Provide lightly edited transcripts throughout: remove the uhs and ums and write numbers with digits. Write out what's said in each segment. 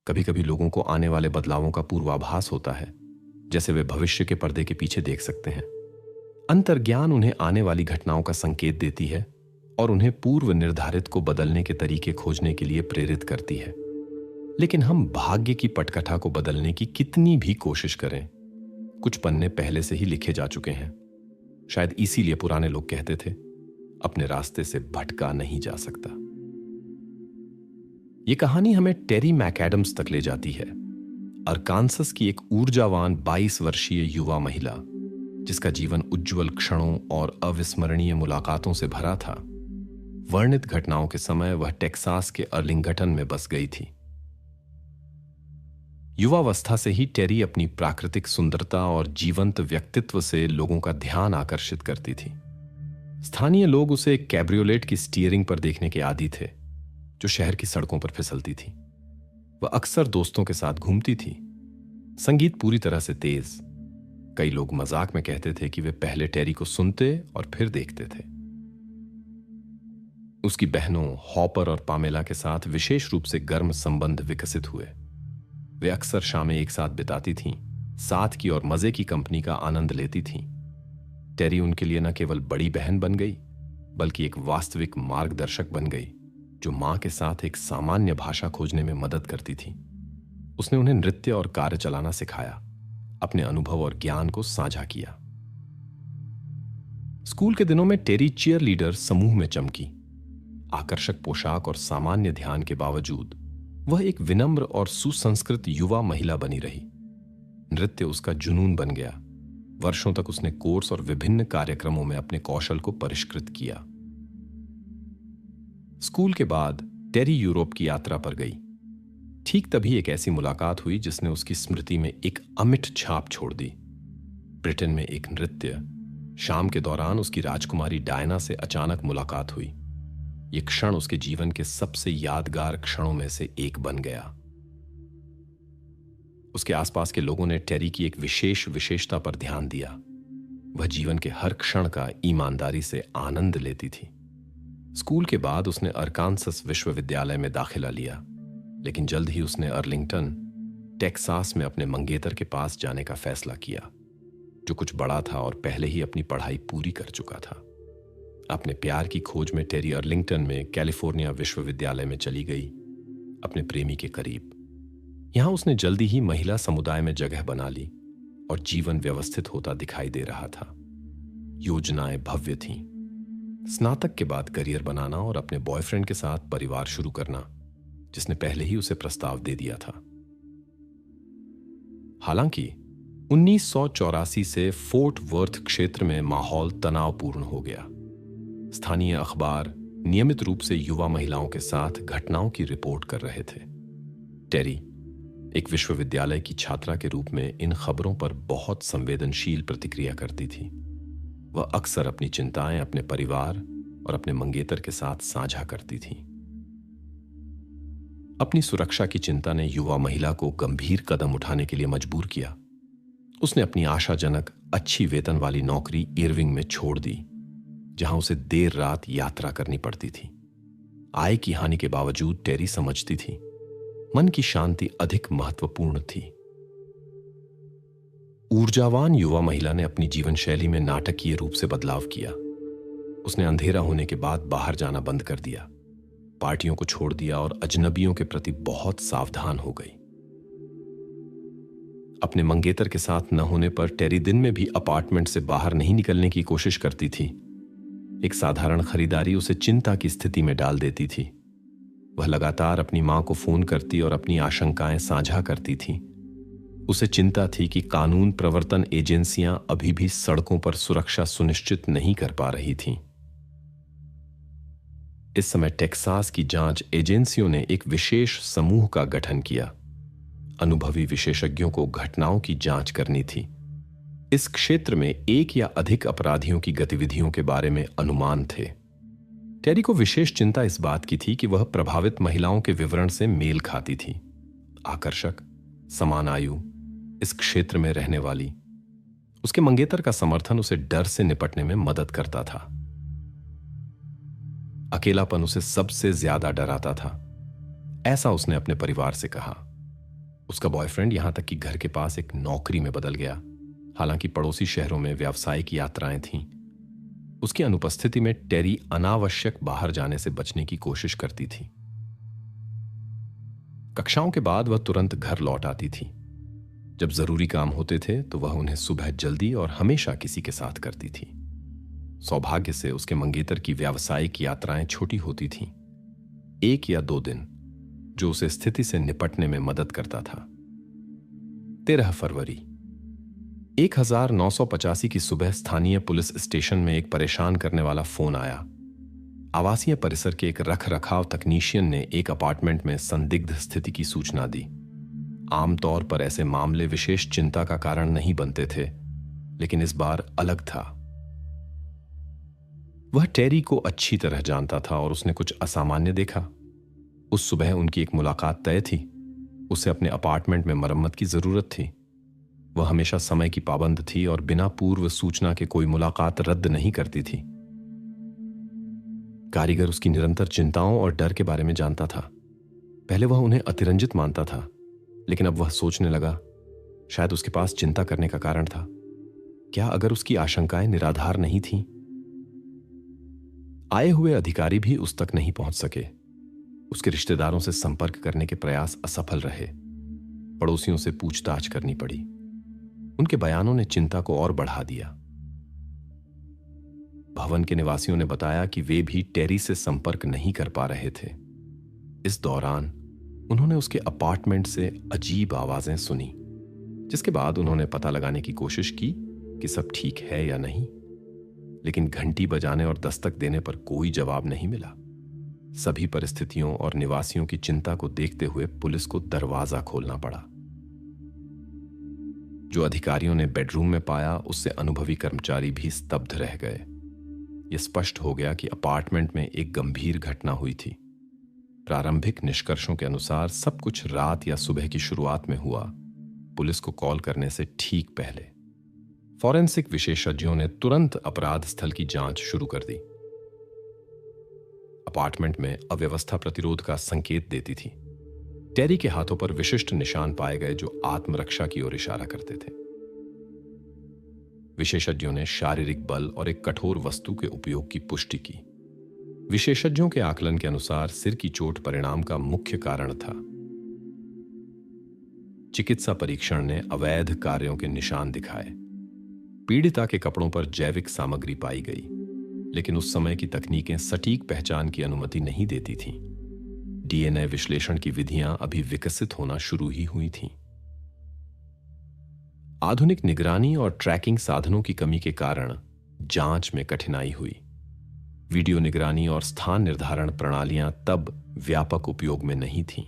कभी कभी लोगों को आने वाले बदलावों का पूर्वाभास होता है, जैसे वे भविष्य के पर्दे के पीछे देख सकते हैं। अंतर्ज्ञान उन्हें आने वाली घटनाओं का संकेत देती है और उन्हें पूर्व निर्धारित को बदलने के तरीके खोजने के लिए प्रेरित करती है। लेकिन हम भाग्य की पटकथा को बदलने की कितनी भी कोशिश करें, कुछ पन्ने पहले से ही लिखे जा चुके हैं। शायद इसीलिए पुराने लोग कहते थे, अपने रास्ते से भटका नहीं जा सकता। यह कहानी हमें टेरी मैकएडम्स तक ले जाती है, अरकानसस की एक ऊर्जावान 22 वर्षीय युवा महिला, जिसका जीवन उज्जवल क्षणों और अविस्मरणीय मुलाकातों से भरा था। वर्णित घटनाओं के समय वह टेक्सास के अर्लिंगटन में बस गई थी। युवावस्था से ही टेरी अपनी प्राकृतिक सुंदरता और जीवंत व्यक्तित्व से लोगों का ध्यान आकर्षित करती थी। स्थानीय लोग उसे एक कैब्रियोलेट की स्टीयरिंग पर देखने के आदी थे, जो शहर की सड़कों पर फिसलती थी। वह अक्सर दोस्तों के साथ घूमती थी। संगीत पूरी तरह से तेज। कई लोग मजाक में कहते थे कि वे पहले टेरी को सुनते और फिर देखते थे। उसकी बहनों हॉपर और पामेला के साथ विशेष रूप से गर्म संबंध विकसित हुए। वे अक्सर शामें एक साथ बिताती थीं, साथ की और मजे की कंपनी का आनंद लेती थीं। टेरी उनके लिए न केवल बड़ी बहन बन गई, बल्कि एक वास्तविक मार्गदर्शक बन गई, जो मां के साथ एक सामान्य भाषा खोजने में मदद करती थी। उसने उन्हें नृत्य और कार्य चलाना सिखाया, अपने अनुभव और ज्ञान को साझा किया। स्कूल के दिनों में टेरी चीयर लीडर समूह में चमकी। आकर्षक पोशाक और सामान्य ध्यान के बावजूद वह एक विनम्र और सुसंस्कृत युवा महिला बनी रही। नृत्य उसका जुनून बन गया। वर्षों तक उसने कोर्स और विभिन्न कार्यक्रमों में अपने कौशल को परिष्कृत किया। स्कूल के बाद टेरी यूरोप की यात्रा पर गई। ठीक तभी एक ऐसी मुलाकात हुई जिसने उसकी स्मृति में एक अमिट छाप छोड़ दी। ब्रिटेन में एक नृत्य शाम के दौरान उसकी राजकुमारी डायना से अचानक मुलाकात हुई। यह क्षण उसके जीवन के सबसे यादगार क्षणों में से एक बन गया। उसके आसपास के लोगों ने टेरी की एक विशेष विशेषता पर ध्यान दिया। वह जीवन के हर क्षण का ईमानदारी से आनंद लेती थी। स्कूल के बाद उसने अरकानसस विश्वविद्यालय में दाखिला लिया, लेकिन जल्द ही उसने अर्लिंगटन, टेक्सास में अपने मंगेतर के पास जाने का फैसला किया, जो कुछ बड़ा था और पहले ही अपनी पढ़ाई पूरी कर चुका था। अपने प्यार की खोज में टेरी अर्लिंगटन में कैलिफोर्निया विश्वविद्यालय में चली गई, अपने प्रेमी के करीब। यहां उसने जल्दी ही महिला समुदाय में जगह बना ली और जीवन व्यवस्थित होता दिखाई दे रहा था। योजनाएं भव्य थीं। स्नातक के बाद करियर बनाना और अपने बॉयफ्रेंड के साथ परिवार शुरू करना, जिसने पहले ही उसे प्रस्ताव दे दिया था। हालांकि 1984 से फोर्ट वर्थ क्षेत्र में माहौल तनावपूर्ण हो गया। स्थानीय अखबार नियमित रूप से युवा महिलाओं के साथ घटनाओं की रिपोर्ट कर रहे थे। टेरी एक विश्वविद्यालय की छात्रा के रूप में इन खबरों पर बहुत संवेदनशील प्रतिक्रिया करती थी। वह अक्सर अपनी चिंताएं अपने परिवार और अपने मंगेतर के साथ साझा करती थी। अपनी सुरक्षा की चिंता ने युवा महिला को गंभीर कदम उठाने के लिए मजबूर किया। उसने अपनी आशाजनक अच्छी वेतन वाली नौकरी इरविंग में छोड़ दी, जहां उसे देर रात यात्रा करनी पड़ती थी। आय की हानि के बावजूद टेरी समझती थी, मन की शांति अधिक महत्वपूर्ण थी। ऊर्जावान युवा महिला ने अपनी जीवन शैली में नाटकीय रूप से बदलाव किया। उसने अंधेरा होने के बाद बाहर जाना बंद कर दिया, पार्टियों को छोड़ दिया और अजनबियों के प्रति बहुत सावधान हो गई। अपने मंगेतर के साथ न होने पर टेरी दिन में भी अपार्टमेंट से बाहर नहीं निकलने की कोशिश करती थी। एक साधारण खरीदारी उसे चिंता की स्थिति में डाल देती थी। वह लगातार अपनी मां को फोन करती और अपनी आशंकाएं साझा करती थी। उसे चिंता थी कि कानून प्रवर्तन एजेंसियां अभी भी सड़कों पर सुरक्षा सुनिश्चित नहीं कर पा रही थीं। इस समय टेक्सास की जांच एजेंसियों ने एक विशेष समूह का गठन किया। अनुभवी विशेषज्ञों को घटनाओं की जांच करनी थी। इस क्षेत्र में एक या अधिक अपराधियों की गतिविधियों के बारे में अनुमान थे। टेरी को विशेष चिंता इस बात की थी कि वह प्रभावित महिलाओं के विवरण से मेल खाती थी। आकर्षक, समान आयु, इस क्षेत्र में रहने वाली। उसके मंगेतर का समर्थन उसे डर से निपटने में मदद करता था। अकेलापन उसे सबसे ज्यादा डराता था, ऐसा उसने अपने परिवार से कहा। उसका बॉयफ्रेंड यहां तक कि घर के पास एक नौकरी में बदल गया। हालांकि पड़ोसी शहरों में व्यावसायिक यात्राएं थीं। उसकी अनुपस्थिति में टेरी अनावश्यक बाहर जाने से बचने की कोशिश करती थी। कक्षाओं के बाद वह तुरंत घर लौट आती थी। जब जरूरी काम होते थे तो वह उन्हें सुबह जल्दी और हमेशा किसी के साथ करती थी। सौभाग्य से उसके मंगेतर की व्यावसायिक यात्राएं छोटी होती थीं, 1 या 2 दिन, जो उसे स्थिति से निपटने में मदद करता था। 13 फरवरी 1985 की सुबह स्थानीय पुलिस स्टेशन में एक परेशान करने वाला फोन आया। आवासीय परिसर के एक रख रखाव तकनीशियन ने एक अपार्टमेंट में संदिग्ध स्थिति की सूचना दी। आमतौर पर ऐसे मामले विशेष चिंता का कारण नहीं बनते थे, लेकिन इस बार अलग था। वह टेरी को अच्छी तरह जानता था और उसने कुछ असामान्य देखा। उस सुबह उनकी एक मुलाकात तय थी। उसे अपने अपार्टमेंट में मरम्मत की जरूरत थी। वह हमेशा समय की पाबंद थी और बिना पूर्व सूचना के कोई मुलाकात रद्द नहीं करती थी। कारीगर उसकी निरंतर चिंताओं और डर के बारे में जानता था। पहले वह उन्हें अतिरंजित मानता था, लेकिन अब वह सोचने लगा, शायद उसके पास चिंता करने का कारण था। क्या अगर उसकी आशंकाएं निराधार नहीं थीं? आए हुए अधिकारी भी उस तक नहीं पहुंच सके। उसके रिश्तेदारों से संपर्क करने के प्रयास असफल रहे। पड़ोसियों से पूछताछ करनी पड़ी। उनके बयानों ने चिंता को और बढ़ा दिया। भवन के निवासियों ने बताया कि वे भी टेरी से संपर्क नहीं कर पा रहे थे। इस दौरान उन्होंने उसके अपार्टमेंट से अजीब आवाजें सुनी, जिसके बाद उन्होंने पता लगाने की कोशिश की कि सब ठीक है या नहीं। लेकिन घंटी बजाने और दस्तक देने पर कोई जवाब नहीं मिला। सभी परिस्थितियों और निवासियों की चिंता को देखते हुए पुलिस को दरवाजा खोलना पड़ा। जो अधिकारियों ने बेडरूम में पाया, उससे अनुभवी कर्मचारी भी स्तब्ध रह गए। यह स्पष्ट हो गया कि अपार्टमेंट में एक गंभीर घटना हुई थी। प्रारंभिक निष्कर्षों के अनुसार सब कुछ रात या सुबह की शुरुआत में हुआ, पुलिस को कॉल करने से ठीक पहले। फॉरेंसिक विशेषज्ञों ने तुरंत अपराध स्थल की जांच शुरू कर दी। अपार्टमेंट में अव्यवस्था प्रतिरोध का संकेत देती थी। टेरी के हाथों पर विशिष्ट निशान पाए गए जो आत्मरक्षा की ओर इशारा करते थे। विशेषज्ञों ने शारीरिक बल और एक कठोर वस्तु के उपयोग की पुष्टि की। विशेषज्ञों के आकलन के अनुसार सिर की चोट परिणाम का मुख्य कारण था। चिकित्सा परीक्षण ने अवैध कार्यों के निशान दिखाए। पीड़िता के कपड़ों पर जैविक सामग्री पाई गई, लेकिन उस समय की तकनीकें सटीक पहचान की अनुमति नहीं देती थीं। डीएनए विश्लेषण की विधियां अभी विकसित होना शुरू ही हुई थीं। आधुनिक निगरानी और ट्रैकिंग साधनों की कमी के कारण जांच में कठिनाई हुई। वीडियो निगरानी और स्थान निर्धारण प्रणालियां तब व्यापक उपयोग में नहीं थीं।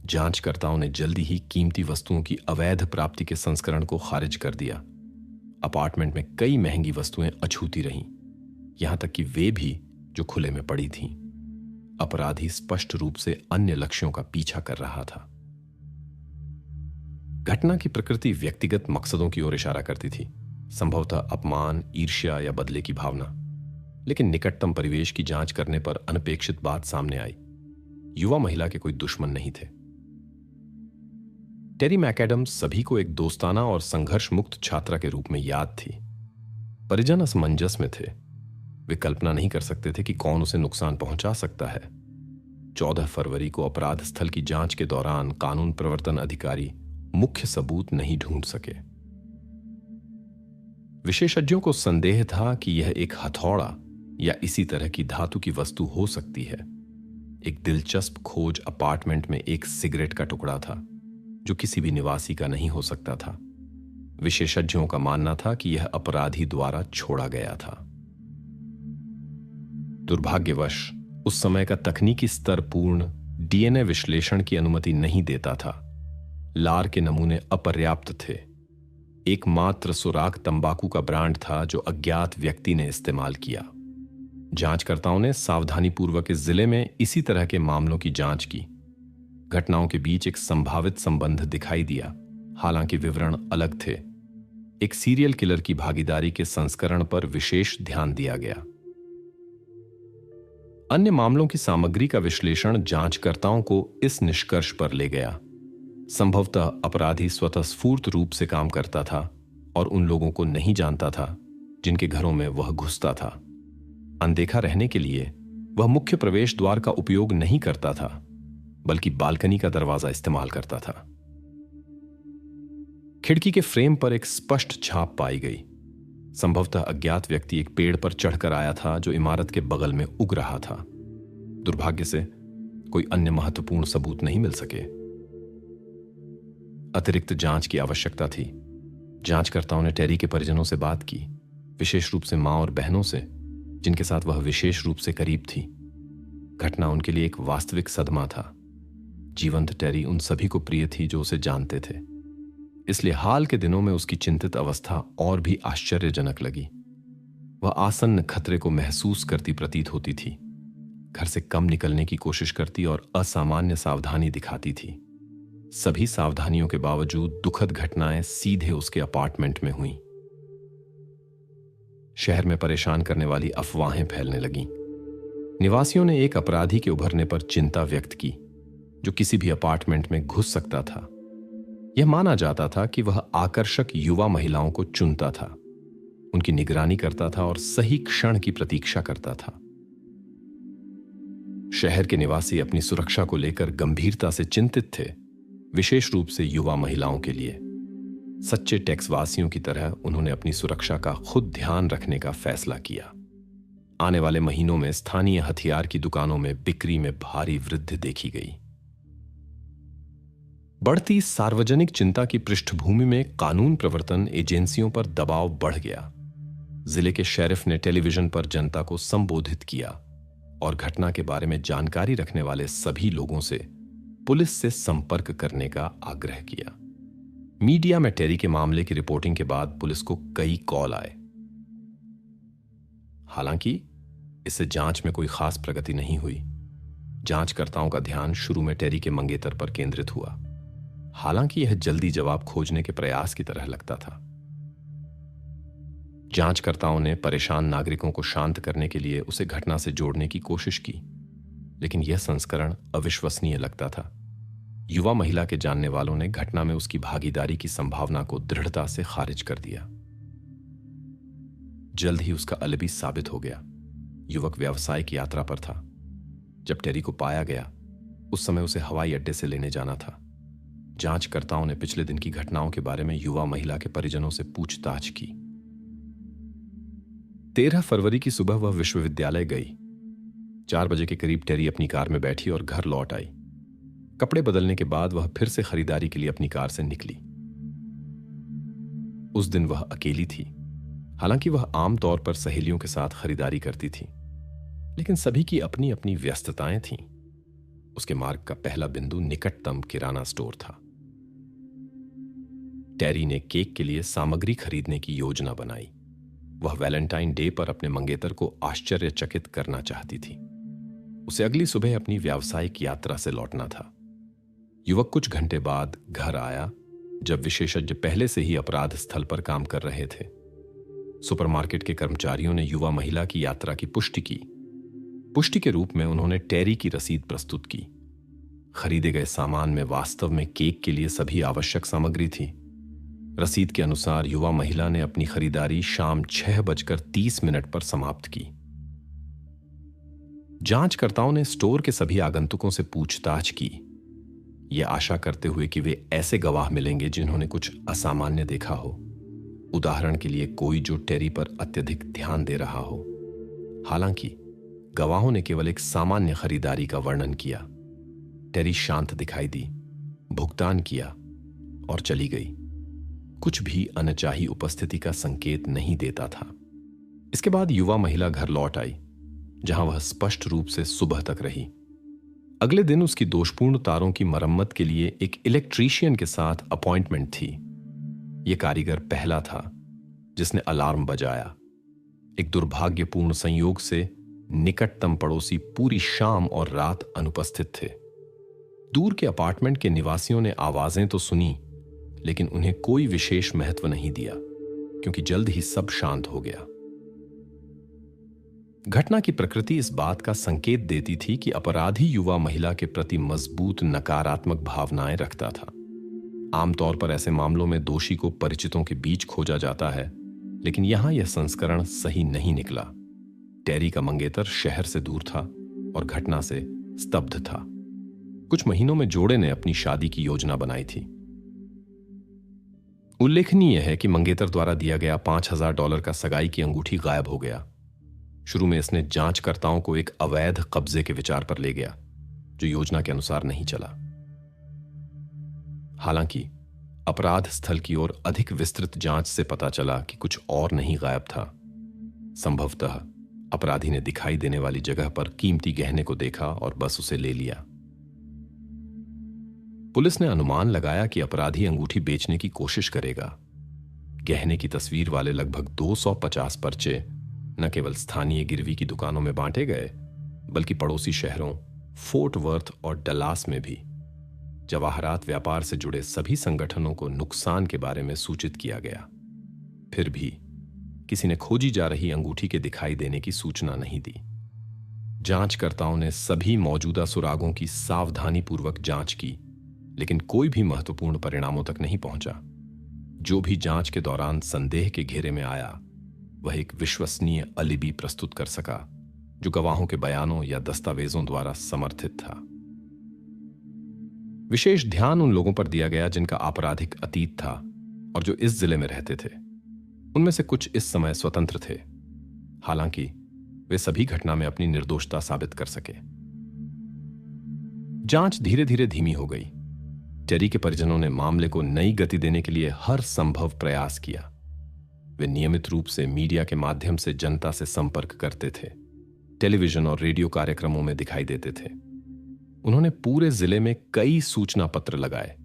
जांचकर्ताओं ने जल्दी ही कीमती वस्तुओं की अवैध प्राप्ति के संस्करण को खारिज कर दिया। अपार्टमेंट में कई महंगी वस्तुएं अछूती रहीं, यहां तक कि वे भी जो खुले में पड़ी थीं। अपराधी स्पष्ट रूप से अन्य लक्ष्यों का पीछा कर रहा था। घटना की प्रकृति व्यक्तिगत मकसदों की ओर इशारा करती थी, संभवतः अपमान, ईर्ष्या या बदले की भावना। लेकिन निकटतम परिवेश की जांच करने पर अनपेक्षित बात सामने आई। युवा महिला के कोई दुश्मन नहीं थे। टेरी मैकएडम्स सभी को एक दोस्ताना और संघर्ष मुक्त छात्रा के रूप में याद थी। परिजन असमंजस में थे। वे कल्पना नहीं कर सकते थे कि कौन उसे नुकसान पहुंचा सकता है। 14 फरवरी को अपराध स्थल की जांच के दौरान कानून प्रवर्तन अधिकारी मुख्य सबूत नहीं ढूंढ सके। विशेषज्ञों को संदेह था कि यह एक हथौड़ा या इसी तरह की धातु की वस्तु हो सकती है। एक दिलचस्प खोज अपार्टमेंट में एक सिगरेट का टुकड़ा था, जो किसी भी निवासी का नहीं हो सकता था। विशेषज्ञों का मानना था कि यह अपराधी द्वारा छोड़ा गया था। दुर्भाग्यवश उस समय का तकनीकी स्तर पूर्ण डीएनए विश्लेषण की अनुमति नहीं देता था। लार के नमूने अपर्याप्त थे। एकमात्र सुराग तंबाकू का ब्रांड था जो अज्ञात व्यक्ति ने इस्तेमाल किया। जांचकर्ताओं ने सावधानीपूर्वक इस जिले में इसी तरह के मामलों की जांच की। घटनाओं के बीच एक संभावित संबंध दिखाई दिया, हालांकि विवरण अलग थे। एक सीरियल किलर की भागीदारी के संस्करण पर विशेष ध्यान दिया गया। अन्य मामलों की सामग्री का विश्लेषण जांचकर्ताओं को इस निष्कर्ष पर ले गया, संभवतः अपराधी स्वतःस्फूर्त रूप से काम करता था और उन लोगों को नहीं जानता था जिनके घरों में वह घुसता था। अनदेखा रहने के लिए वह मुख्य प्रवेश द्वार का उपयोग नहीं करता था, बल्कि बालकनी का दरवाजा इस्तेमाल करता था। खिड़की के फ्रेम पर एक स्पष्ट छाप पाई गई। संभवतः अज्ञात व्यक्ति एक पेड़ पर चढ़कर आया था जो इमारत के बगल में उग रहा था। दुर्भाग्य से कोई अन्य महत्वपूर्ण सबूत नहीं मिल सके। अतिरिक्त जांच की आवश्यकता थी। जांचकर्ताओं ने टेरी के परिजनों से बात की, विशेष रूप से मां और बहनों से, जिनके साथ वह विशेष रूप से करीब थी। घटना उनके लिए एक वास्तविक सदमा था। जीवंत टेरी उन सभी को प्रिय थी जो उसे जानते थे, इसलिए हाल के दिनों में उसकी चिंतित अवस्था और भी आश्चर्यजनक लगी। वह आसन्न खतरे को महसूस करती प्रतीत होती थी, घर से कम निकलने की कोशिश करती और असामान्य सावधानी दिखाती थी। सभी सावधानियों के बावजूद दुखद घटनाएं सीधे उसके अपार्टमेंट में हुईं। शहर में परेशान करने वाली अफवाहें फैलने लगीं। निवासियों ने एक अपराधी के उभरने पर चिंता व्यक्त की, जो किसी भी अपार्टमेंट में घुस सकता था। यह माना जाता था कि वह आकर्षक युवा महिलाओं को चुनता था, उनकी निगरानी करता था और सही क्षण की प्रतीक्षा करता था। शहर के निवासी अपनी सुरक्षा को लेकर गंभीरता से चिंतित थे, विशेष रूप से युवा महिलाओं के लिए। सच्चे टैक्सवासियों की तरह उन्होंने अपनी सुरक्षा का खुद ध्यान रखने का फैसला किया। आने वाले महीनों में स्थानीय हथियार की दुकानों में बिक्री में भारी वृद्धि देखी गई। बढ़ती सार्वजनिक चिंता की पृष्ठभूमि में कानून प्रवर्तन एजेंसियों पर दबाव बढ़ गया। जिले के शेरिफ ने टेलीविजन पर जनता को संबोधित किया और घटना के बारे में जानकारी रखने वाले सभी लोगों से पुलिस से संपर्क करने का आग्रह किया। मीडिया में टेरी के मामले की रिपोर्टिंग के बाद पुलिस को कई कॉल आए। हालांकि इससे जांच में कोई खास प्रगति नहीं हुई। जांचकर्ताओं का ध्यान शुरू में टेरी के मंगेतर पर केंद्रित हुआ, हालांकि यह जल्दी जवाब खोजने के प्रयास की तरह लगता था। जांचकर्ताओं ने परेशान नागरिकों को शांत करने के लिए उसे घटना से जोड़ने की कोशिश की, लेकिन यह संस्करण अविश्वसनीय लगता था। युवा महिला के जानने वालों ने घटना में उसकी भागीदारी की संभावना को दृढ़ता से खारिज कर दिया। जल्द ही उसका अलिबी साबित हो गया। युवक व्यावसायिक यात्रा पर था। जब टेरी को पाया गया, उस समय उसे हवाई अड्डे से लेने जाना था। जांचकर्ताओं ने पिछले दिन की घटनाओं के बारे में युवा महिला के परिजनों से पूछताछ की। 13 फरवरी की सुबह वह विश्वविद्यालय गई। 4 बजे के करीब टेरी अपनी कार में बैठी और घर लौट आई। कपड़े बदलने के बाद वह फिर से खरीदारी के लिए अपनी कार से निकली। उस दिन वह अकेली थी। हालांकि वह आमतौर पर सहेलियों के साथ खरीदारी करती थी, लेकिन सभी की अपनी अपनी व्यस्तताएं थीं। उसके मार्ग का पहला बिंदु निकटतम किराना स्टोर था। टेरी ने केक के लिए सामग्री खरीदने की योजना बनाई। वह वैलेंटाइन डे पर अपने मंगेतर को आश्चर्यचकित करना चाहती थी। उसे अगली सुबह अपनी व्यावसायिक यात्रा से लौटना था। युवक कुछ घंटे बाद घर आया, जब विशेषज्ञ पहले से ही अपराध स्थल पर काम कर रहे थे। सुपरमार्केट के कर्मचारियों ने युवा महिला की यात्रा की पुष्टि की। पुष्टि के रूप में उन्होंने टेरी की रसीद प्रस्तुत की। खरीदे गए सामान में वास्तव में केक के लिए सभी आवश्यक सामग्री थी। रसीद के अनुसार युवा महिला ने अपनी खरीदारी शाम 6:30 पर समाप्त की। जांचकर्ताओं ने स्टोर के सभी आगंतुकों से पूछताछ की, यह आशा करते हुए कि वे ऐसे गवाह मिलेंगे जिन्होंने कुछ असामान्य देखा हो। उदाहरण के लिए कोई जो टेरी पर अत्यधिक ध्यान दे रहा हो। हालांकि गवाहों ने केवल एक सामान्य खरीदारी का वर्णन किया। टेरी शांत दिखाई दी, भुगतान किया और चली गई। कुछ भी अनचाही उपस्थिति का संकेत नहीं देता था। इसके बाद युवा महिला घर लौट आई, जहां वह स्पष्ट रूप से सुबह तक रही। अगले दिन उसकी दोषपूर्ण तारों की मरम्मत के लिए एक इलेक्ट्रीशियन के साथ अपॉइंटमेंट थी। यह कारीगर पहला था जिसने अलार्म बजाया। एक दुर्भाग्यपूर्ण संयोग से निकटतम पड़ोसी पूरी शाम और रात अनुपस्थित थे। दूर के अपार्टमेंट के निवासियों ने आवाजें तो सुनी, लेकिन उन्हें कोई विशेष महत्व नहीं दिया, क्योंकि जल्द ही सब शांत हो गया। घटना की प्रकृति इस बात का संकेत देती थी कि अपराधी युवा महिला के प्रति मजबूत नकारात्मक भावनाएं रखता था। आमतौर पर ऐसे मामलों में दोषी को परिचितों के बीच खोजा जाता है, लेकिन यहां यह संस्करण सही नहीं निकला। टेरी का मंगेतर शहर से दूर था और घटना से स्तब्ध था। कुछ महीनों में जोड़े ने अपनी शादी की योजना बनाई थी। उल्लेखनीय है कि मंगेतर द्वारा दिया गया $5,000 का सगाई की अंगूठी गायब हो गया। शुरू में इसने जांचकर्ताओं को एक अवैध कब्जे के विचार पर ले गया, जो योजना के अनुसार नहीं चला। हालांकि अपराध स्थल की ओर अधिक विस्तृत जांच से पता चला कि कुछ और नहीं गायब था। संभवतः अपराधी ने दिखाई देने वाली जगह पर कीमती गहने को देखा और बस उसे ले लिया। पुलिस ने अनुमान लगाया कि अपराधी अंगूठी बेचने की कोशिश करेगा। गहने की तस्वीर वाले लगभग 250 पर्चे न केवल स्थानीय गिरवी की दुकानों में बांटे गए, बल्कि पड़ोसी शहरों फोर्ट वर्थ और डलास में भी जवाहरात व्यापार से जुड़े सभी संगठनों को नुकसान के बारे में सूचित किया गया। फिर भी किसी ने खोजी जा रही अंगूठी के दिखाई देने की सूचना नहीं दी। जांचकर्ताओं ने सभी मौजूदा सुरागों की सावधानीपूर्वक जांच की, लेकिन कोई भी महत्वपूर्ण परिणामों तक नहीं पहुंचा। जो भी जांच के दौरान संदेह के घेरे में आया, वह एक विश्वसनीय अलिबी प्रस्तुत कर सका, जो गवाहों के बयानों या दस्तावेजों द्वारा समर्थित था। विशेष ध्यान उन लोगों पर दिया गया जिनका आपराधिक अतीत था और जो इस जिले में रहते थे। उनमें से कुछ इस समय स्वतंत्र थे, हालांकि वे सभी घटना में अपनी निर्दोषता साबित कर सके। जांच धीरे धीरे धीमी हो गई। टेरी के परिजनों ने मामले को नई गति देने के लिए हर संभव प्रयास किया। वे नियमित रूप से मीडिया के माध्यम से जनता से संपर्क करते थे, टेलीविजन और रेडियो कार्यक्रमों में दिखाई देते थे। उन्होंने पूरे जिले में कई सूचना पत्र लगाए,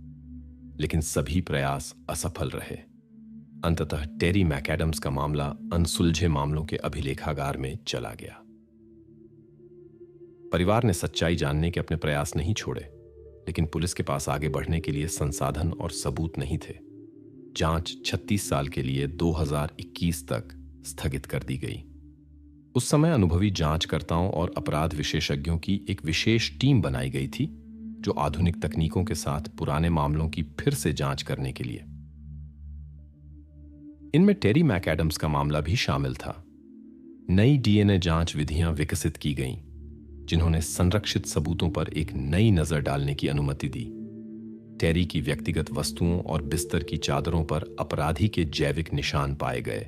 लेकिन सभी प्रयास असफल रहे। अंततः टेरी मैकएडम्स का मामला अनसुलझे मामलों के अभिलेखागार में चला गया। परिवार ने सच्चाई जानने के अपने प्रयास नहीं छोड़े, लेकिन पुलिस के पास आगे बढ़ने के लिए संसाधन और सबूत नहीं थे। जांच 36 साल के लिए 2021 तक स्थगित कर दी गई। उस समय अनुभवी जांचकर्ताओं और अपराध विशेषज्ञों की एक विशेष टीम बनाई गई थी, जो आधुनिक तकनीकों के साथ पुराने मामलों की फिर से जांच करने के लिए। इनमें टेरी मैकएडम्स का मामला भी शामिल था। नई डीएनए जांच विधियां विकसित की गईं, जिन्होंने संरक्षित सबूतों पर एक नई नजर डालने की अनुमति दी। टेरी की व्यक्तिगत वस्तुओं और बिस्तर की चादरों पर अपराधी के जैविक निशान पाए गए।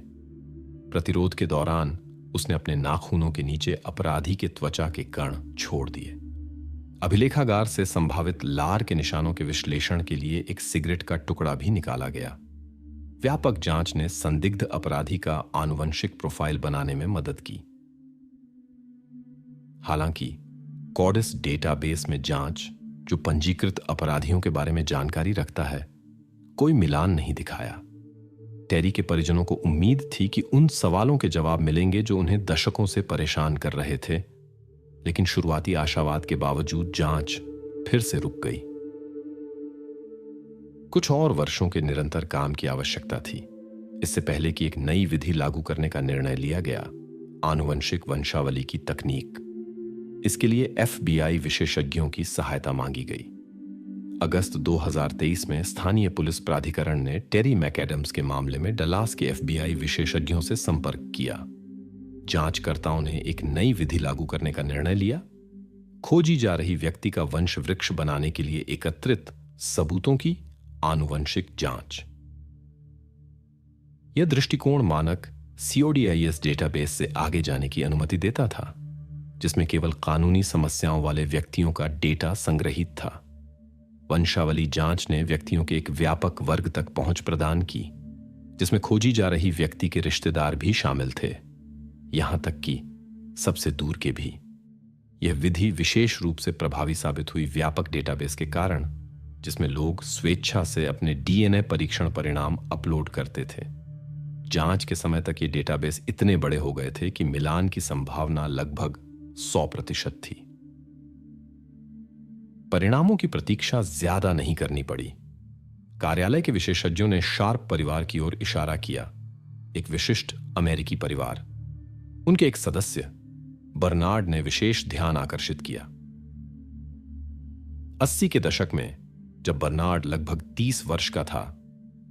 प्रतिरोध के दौरान उसने अपने नाखूनों के नीचे अपराधी के त्वचा के कण छोड़ दिए। अभिलेखागार से संभावित लार के निशानों के विश्लेषण के लिए एक सिगरेट का टुकड़ा भी निकाला गया। व्यापक जांच ने संदिग्ध अपराधी का आनुवंशिक प्रोफाइल बनाने में मदद की। हालांकि कॉडिस डेटाबेस में जांच, जो पंजीकृत अपराधियों के बारे में जानकारी रखता है, कोई मिलान नहीं दिखाया। टेरी के परिजनों को उम्मीद थी कि उन सवालों के जवाब मिलेंगे जो उन्हें दशकों से परेशान कर रहे थे, लेकिन शुरुआती आशावाद के बावजूद जांच फिर से रुक गई। कुछ और वर्षों के निरंतर काम की आवश्यकता थी, इससे पहले कि एक नई विधि लागू करने का निर्णय लिया गया, आनुवंशिक वंशावली की तकनीक। इसके लिए FBI विशेषज्ञों की सहायता मांगी गई। अगस्त 2023 में स्थानीय पुलिस प्राधिकरण ने टेरी मैकएडम्स के मामले में डलास के FBI विशेषज्ञों से संपर्क किया। जांचकर्ताओं ने एक नई विधि लागू करने का निर्णय लिया, खोजी जा रही व्यक्ति का वंश वृक्ष बनाने के लिए एकत्रित सबूतों की आनुवंशिक जांच। यह दृष्टिकोण मानक CODIS डेटाबेस से आगे जाने की अनुमति देता था, जिसमें केवल कानूनी समस्याओं वाले व्यक्तियों का डेटा संग्रहित था। वंशावली जांच ने व्यक्तियों के एक व्यापक वर्ग तक पहुंच प्रदान की, जिसमें खोजी जा रही व्यक्ति के रिश्तेदार भी शामिल थे, यहां तक कि सबसे दूर के भी। यह विधि विशेष रूप से प्रभावी साबित हुई व्यापक डेटाबेस के कारण, जिसमें लोग स्वेच्छा से अपने DNA परीक्षण परिणाम अपलोड करते थे। जांच के समय तक ये डेटाबेस इतने बड़े हो गए थे कि मिलान की संभावना लगभग 100% थी। परिणामों की प्रतीक्षा ज्यादा नहीं करनी पड़ी। कार्यालय के विशेषज्ञों ने शार्प परिवार की ओर इशारा किया, एक विशिष्ट अमेरिकी परिवार। उनके एक सदस्य बर्नार्ड ने विशेष ध्यान आकर्षित किया। 80 के दशक में जब बर्नार्ड लगभग 30 वर्ष का था,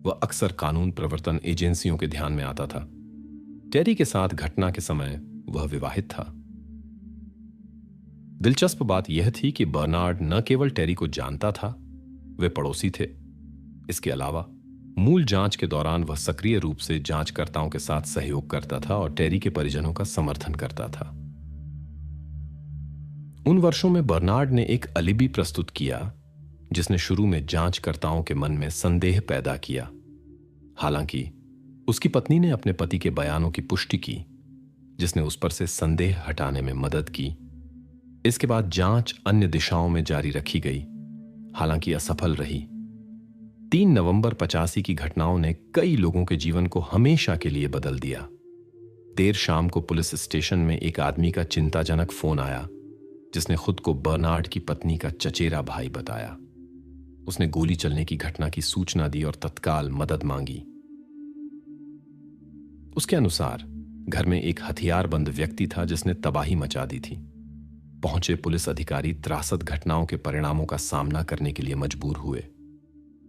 वह अक्सर कानून प्रवर्तन एजेंसियों के ध्यान में आता था। टेरी के साथ घटना के समय वह विवाहित था। दिलचस्प बात यह थी कि बर्नार्ड न केवल टेरी को जानता था, वे पड़ोसी थे। इसके अलावा मूल जांच के दौरान वह सक्रिय रूप से जांचकर्ताओं के साथ सहयोग करता था और टेरी के परिजनों का समर्थन करता था। उन वर्षों में बर्नार्ड ने एक अलिबी प्रस्तुत किया जिसने शुरू में जांचकर्ताओं के मन में संदेह पैदा किया। हालांकि उसकी पत्नी ने अपने पति के बयानों की पुष्टि की, जिसने उस पर से संदेह हटाने में मदद की। इसके बाद जांच अन्य दिशाओं में जारी रखी गई, हालांकि असफल रही। 3 नवंबर 85 की घटनाओं ने कई लोगों के जीवन को हमेशा के लिए बदल दिया। देर शाम को पुलिस स्टेशन में एक आदमी का चिंताजनक फोन आया, जिसने खुद को बर्नार्ड की पत्नी का चचेरा भाई बताया। उसने गोली चलने की घटना की सूचना दी और तत्काल मदद मांगी। उसके अनुसार घर में एक हथियारबंद व्यक्ति था जिसने तबाही मचा दी थी। पहुंचे पुलिस अधिकारी त्रासद घटनाओं के परिणामों का सामना करने के लिए मजबूर हुए।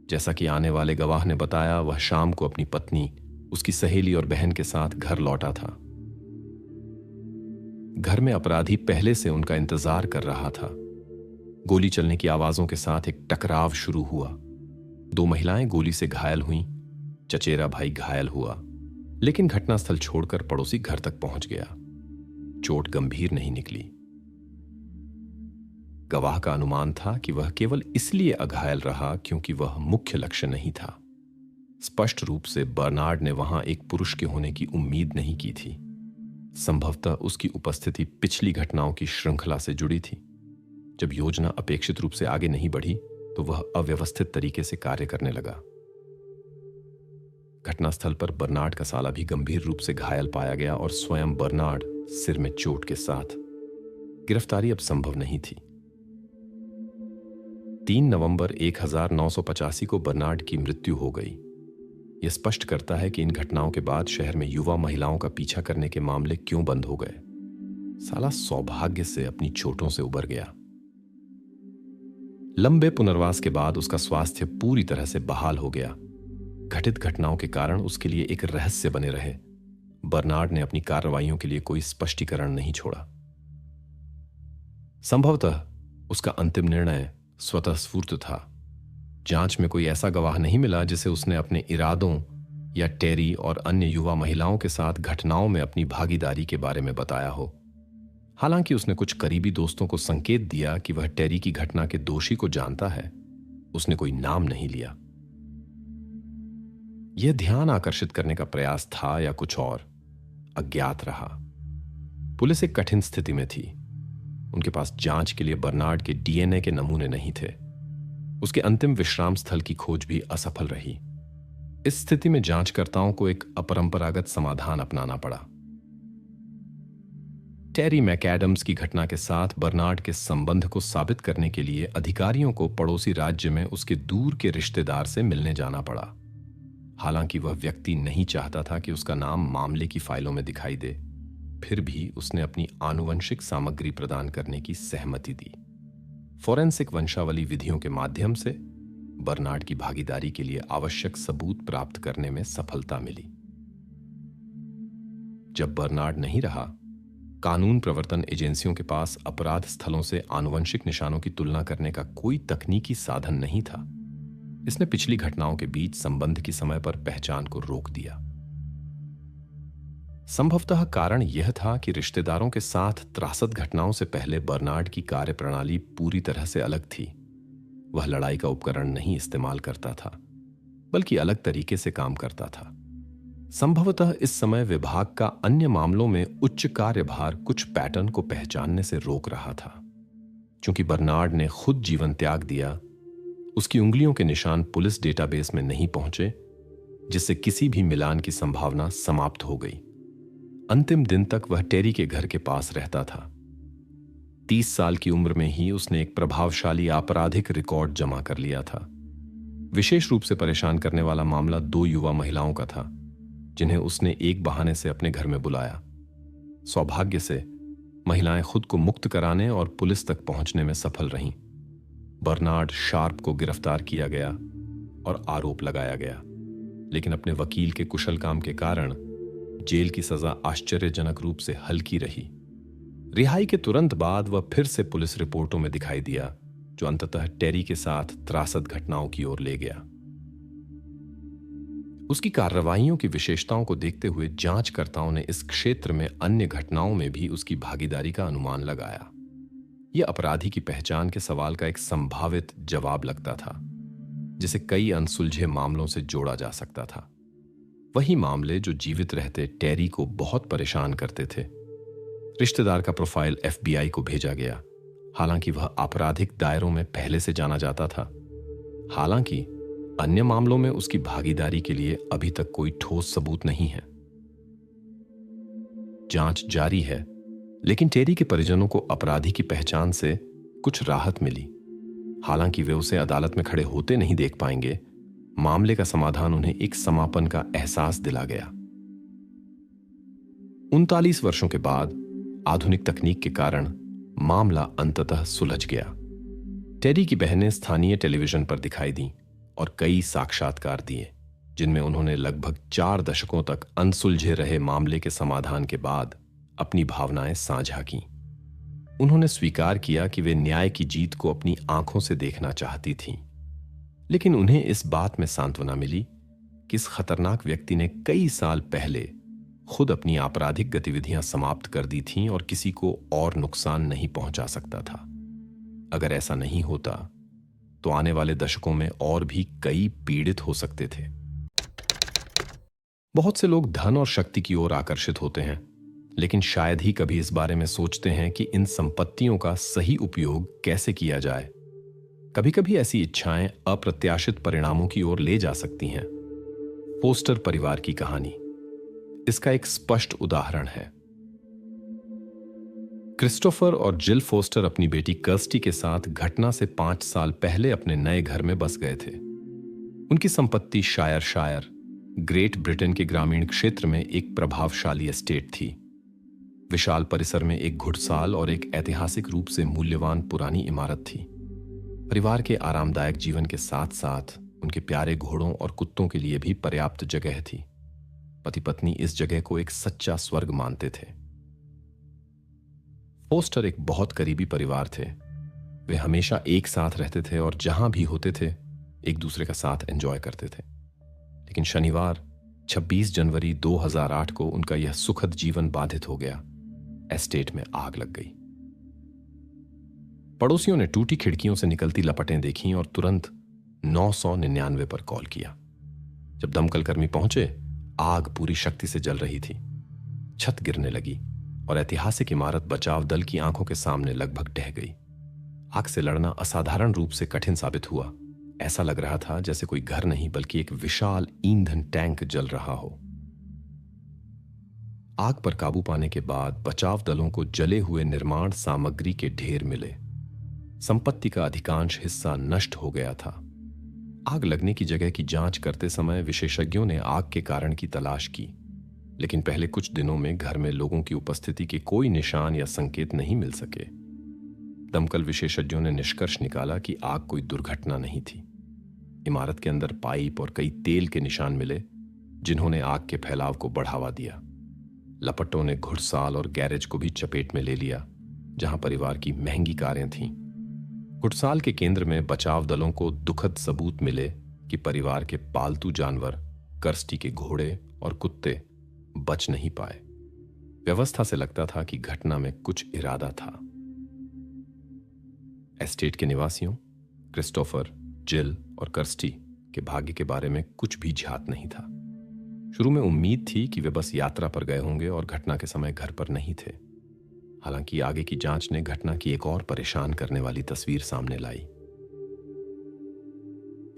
जैसा कि आने वाले गवाह ने बताया, वह शाम को अपनी पत्नी, उसकी सहेली और बहन के साथ घर लौटा था। घर में अपराधी पहले से उनका इंतजार कर रहा था। गोली चलने की आवाजों के साथ एक टकराव शुरू हुआ। 2 महिलाएं गोली से घायल हुईं, चचेरा भाई घायल हुआ, लेकिन घटनास्थल छोड़कर पड़ोसी घर तक पहुंच गया। चोट गंभीर नहीं निकली। गवाह का अनुमान था कि वह केवल इसलिए अघायल रहा क्योंकि वह मुख्य लक्ष्य नहीं था। स्पष्ट रूप से बर्नार्ड ने वहां एक पुरुष के होने की उम्मीद नहीं की थी। संभवतः उसकी उपस्थिति पिछली घटनाओं की श्रृंखला से जुड़ी थी। जब योजना अपेक्षित रूप से आगे नहीं बढ़ी तो वह अव्यवस्थित तरीके से कार्य करने लगा। घटनास्थल पर बर्नार्ड का साला भी गंभीर रूप से घायल पाया गया और स्वयं बर्नार्ड सिर में चोट के साथ। गिरफ्तारी अब संभव नहीं थी। 3 नवंबर 1985 को बर्नार्ड की मृत्यु हो गई। यह स्पष्ट करता है कि इन घटनाओं के बाद शहर में युवा महिलाओं का पीछा करने के मामले क्यों बंद हो गए। साला सौभाग्य से अपनी चोटों से उबर गया। लंबे पुनर्वास के बाद उसका स्वास्थ्य पूरी तरह से बहाल हो गया। घटित घटनाओं के कारण उसके लिए एक रहस्य बने रहे। बर्नार्ड ने अपनी कार्रवाइयों के लिए कोई स्पष्टीकरण नहीं छोड़ा। संभवतः उसका अंतिम निर्णय स्वतःस्फूर्त था। जांच में कोई ऐसा गवाह नहीं मिला जिसे उसने अपने इरादों या टेरी और अन्य युवा महिलाओं के साथ घटनाओं में अपनी भागीदारी के बारे में बताया हो। हालांकि उसने कुछ करीबी दोस्तों को संकेत दिया कि वह टेरी की घटना के दोषी को जानता है, उसने कोई नाम नहीं लिया। यह ध्यान आकर्षित करने का प्रयास था या कुछ और, अज्ञात रहा। पुलिस एक कठिन स्थिति में थी। उनके पास जांच के लिए बर्नार्ड के डीएनए के नमूने नहीं थे। उसके अंतिम विश्राम स्थल की खोज भी असफल रही। इस स्थिति में जांचकर्ताओं को एक अपरंपरागत समाधान अपनाना पड़ा। टेरी मैकएडम्स की घटना के साथ बर्नार्ड के संबंध को साबित करने के लिए अधिकारियों को पड़ोसी राज्य में उसके दूर के रिश्तेदार से मिलने जाना पड़ा। हालांकि वह व्यक्ति नहीं चाहता था कि उसका नाम मामले की फाइलों में दिखाई दे, फिर भी उसने अपनी आनुवंशिक सामग्री प्रदान करने की सहमति दी। फोरेंसिक वंशावली विधियों के माध्यम से बर्नार्ड की भागीदारी के लिए आवश्यक सबूत प्राप्त करने में सफलता मिली। जब बर्नार्ड नहीं रहा, कानून प्रवर्तन एजेंसियों के पास अपराध स्थलों से आनुवंशिक निशानों की तुलना करने का कोई तकनीकी साधन नहीं था। इसने पिछली घटनाओं के बीच संबंध की समय पर पहचान को रोक दिया। संभवतः कारण यह था कि रिश्तेदारों के साथ त्रासद घटनाओं से पहले बर्नार्ड की कार्यप्रणाली पूरी तरह से अलग थी। वह लड़ाई का उपकरण नहीं इस्तेमाल करता था, बल्कि अलग तरीके से काम करता था। संभवतः इस समय विभाग का अन्य मामलों में उच्च कार्यभार कुछ पैटर्न को पहचानने से रोक रहा था। चूंकि बर्नार्ड ने खुद जीवन त्याग दिया, उसकी उंगलियों के निशान पुलिस डेटाबेस में नहीं पहुंचे, जिससे किसी भी मिलान की संभावना समाप्त हो गई। अंतिम दिन तक वह टेरी के घर के पास रहता था। 30 साल की उम्र में ही उसने एक प्रभावशाली आपराधिक रिकॉर्ड जमा कर लिया था। विशेष रूप से परेशान करने वाला मामला 2 युवा महिलाओं का था, जिन्हें उसने एक बहाने से अपने घर में बुलाया। सौभाग्य से महिलाएं खुद को मुक्त कराने और पुलिस तक पहुंचने में सफल रहीं। बर्नार्ड शार्प को गिरफ्तार किया गया और आरोप लगाया गया, लेकिन अपने वकील के कुशल काम के कारण जेल की सजा आश्चर्यजनक रूप से हल्की रही। रिहाई के तुरंत बाद वह फिर से पुलिस रिपोर्टों में दिखाई दिया, जो अंततः टेरी के साथ त्रासद घटनाओं की ओर ले गया। उसकी कार्रवाइयों की विशेषताओं को देखते हुए जांचकर्ताओं ने इस क्षेत्र में अन्य घटनाओं में भी उसकी भागीदारी का अनुमान लगाया। यह अपराधी की पहचान के सवाल का एक संभावित जवाब लगता था, जिसे कई अनसुलझे मामलों से जोड़ा जा सकता था। वही मामले जो जीवित रहते टेरी को बहुत परेशान करते थे। रिश्तेदार का प्रोफाइल FBI को भेजा गया, हालांकि वह आपराधिक दायरों में पहले से जाना जाता था। हालांकि अन्य मामलों में उसकी भागीदारी के लिए अभी तक कोई ठोस सबूत नहीं है। जांच जारी है, लेकिन टेरी के परिजनों को अपराधी की पहचान से कुछ राहत मिली। हालांकि वे उसे अदालत में खड़े होते नहीं देख पाएंगे, मामले का समाधान उन्हें एक समापन का एहसास दिला गया। 39 वर्षों के बाद आधुनिक तकनीक के कारण मामला अंततः सुलझ गया। टेरी की बहनें स्थानीय टेलीविजन पर दिखाई दी और कई साक्षात्कार दिए, जिनमें उन्होंने लगभग 4 दशकों तक अनसुलझे रहे मामले के समाधान के बाद अपनी भावनाएं साझा की। उन्होंने स्वीकार किया कि वे न्याय की जीत को अपनी आंखों से देखना चाहती थीं, लेकिन उन्हें इस बात में सांत्वना मिली कि इस खतरनाक व्यक्ति ने कई साल पहले खुद अपनी आपराधिक गतिविधियां समाप्त कर दी थीं और किसी को और नुकसान नहीं पहुंचा सकता था। अगर ऐसा नहीं होता तो आने वाले दशकों में और भी कई पीड़ित हो सकते थे। बहुत से लोग धन और शक्ति की ओर आकर्षित होते हैं, लेकिन शायद ही कभी इस बारे में सोचते हैं कि इन संपत्तियों का सही उपयोग कैसे किया जाए। कभी-कभी ऐसी इच्छाएं अप्रत्याशित परिणामों की ओर ले जा सकती हैं। फोस्टर परिवार की कहानी इसका एक स्पष्ट उदाहरण है। क्रिस्टोफर और जिल फोस्टर अपनी बेटी कर्स्टी के साथ घटना से 5 साल पहले अपने नए घर में बस गए थे। उनकी संपत्ति शायर ग्रेट ब्रिटेन के ग्रामीण क्षेत्र में एक प्रभावशाली एस्टेट थी। विशाल परिसर में एक घुड़साल और एक ऐतिहासिक रूप से मूल्यवान पुरानी इमारत थी। परिवार के आरामदायक जीवन के साथ साथ उनके प्यारे घोड़ों और कुत्तों के लिए भी पर्याप्त जगह थी। पति पत्नी इस जगह को एक सच्चा स्वर्ग मानते थे। फोस्टर एक बहुत करीबी परिवार थे। वे हमेशा एक साथ रहते थे और जहां भी होते थे एक दूसरे का साथ एंजॉय करते थे। लेकिन शनिवार 26 जनवरी 2008 को उनका यह सुखद जीवन बाधित हो गया। एस्टेट में आग लग गई। पड़ोसियों ने टूटी खिड़कियों से निकलती लपटें देखीं और तुरंत 999 पर कॉल किया। जब दमकल कर्मी पहुंचे, आग पूरी शक्ति से जल रही थी। छत गिरने लगी और ऐतिहासिक इमारत बचाव दल की आंखों के सामने लगभग ढह गई। आग से लड़ना असाधारण रूप से कठिन साबित हुआ। ऐसा लग रहा था जैसे कोई घर नहीं बल्कि एक विशाल ईंधन टैंक जल रहा हो। आग पर काबू पाने के बाद बचाव दलों को जले हुए निर्माण सामग्री के ढेर मिले। संपत्ति का अधिकांश हिस्सा नष्ट हो गया था। आग लगने की जगह की जांच करते समय विशेषज्ञों ने आग के कारण की तलाश की, लेकिन पहले कुछ दिनों में घर में लोगों की उपस्थिति के कोई निशान या संकेत नहीं मिल सके। दमकल विशेषज्ञों ने निष्कर्ष निकाला कि आग कोई दुर्घटना नहीं थी। इमारत के अंदर पाइप और कई तेल के निशान मिले, जिन्होंने आग के फैलाव को बढ़ावा दिया। लपटों ने घुड़साल और गैरेज को भी चपेट में ले लिया, जहां परिवार की महंगी कारें थीं। घुड़साल के केंद्र में बचाव दलों को दुखद सबूत मिले कि परिवार के पालतू जानवर कर्स्टी के घोड़े और कुत्ते बच नहीं पाए। व्यवस्था से लगता था कि घटना में कुछ इरादा था। एस्टेट के निवासियों क्रिस्टोफर, जिल और कर्स्टी के भाग्य के बारे में कुछ भी झात नहीं था। शुरू में उम्मीद थी कि वे बस यात्रा पर गए होंगे और घटना के समय घर पर नहीं थे। हालांकि आगे की जांच ने घटना की एक और परेशान करने वाली तस्वीर सामने लाई।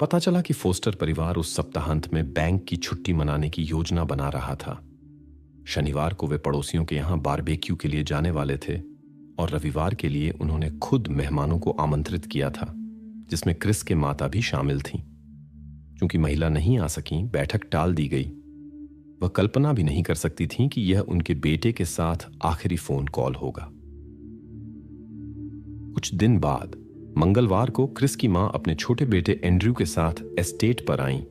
पता चला कि फोस्टर परिवार उस सप्ताहांत में बैंक की छुट्टी मनाने की योजना बना रहा था। शनिवार को वे पड़ोसियों के यहां बारबेक्यू के लिए जाने वाले थे और रविवार के लिए उन्होंने खुद मेहमानों को आमंत्रित किया था, जिसमें क्रिस के माता भी शामिल थीं। क्योंकि महिला नहीं आ सकी, बैठक टाल दी गई। वह कल्पना भी नहीं कर सकती थीं कि यह उनके बेटे के साथ आखिरी फोन कॉल होगा। कुछ दिन बाद मंगलवार को क्रिस की मां अपने छोटे बेटे एंड्रयू के साथ एस्टेट पर आईं।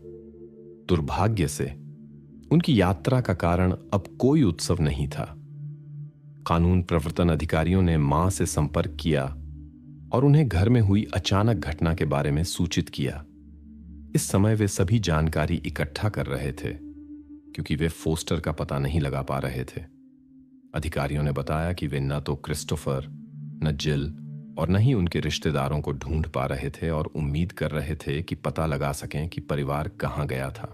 दुर्भाग्य से उनकी यात्रा का कारण अब कोई उत्सव नहीं था। कानून प्रवर्तन अधिकारियों ने मां से संपर्क किया और उन्हें घर में हुई अचानक घटना के बारे में सूचित किया। इस समय वे सभी जानकारी इकट्ठा कर रहे थे क्योंकि वे फोस्टर का पता नहीं लगा पा रहे थे। अधिकारियों ने बताया कि वे न तो क्रिस्टोफर, न जिल और न ही उनके रिश्तेदारों को ढूंढ पा रहे थे और उम्मीद कर रहे थे कि पता लगा सकें कि परिवार कहां गया था।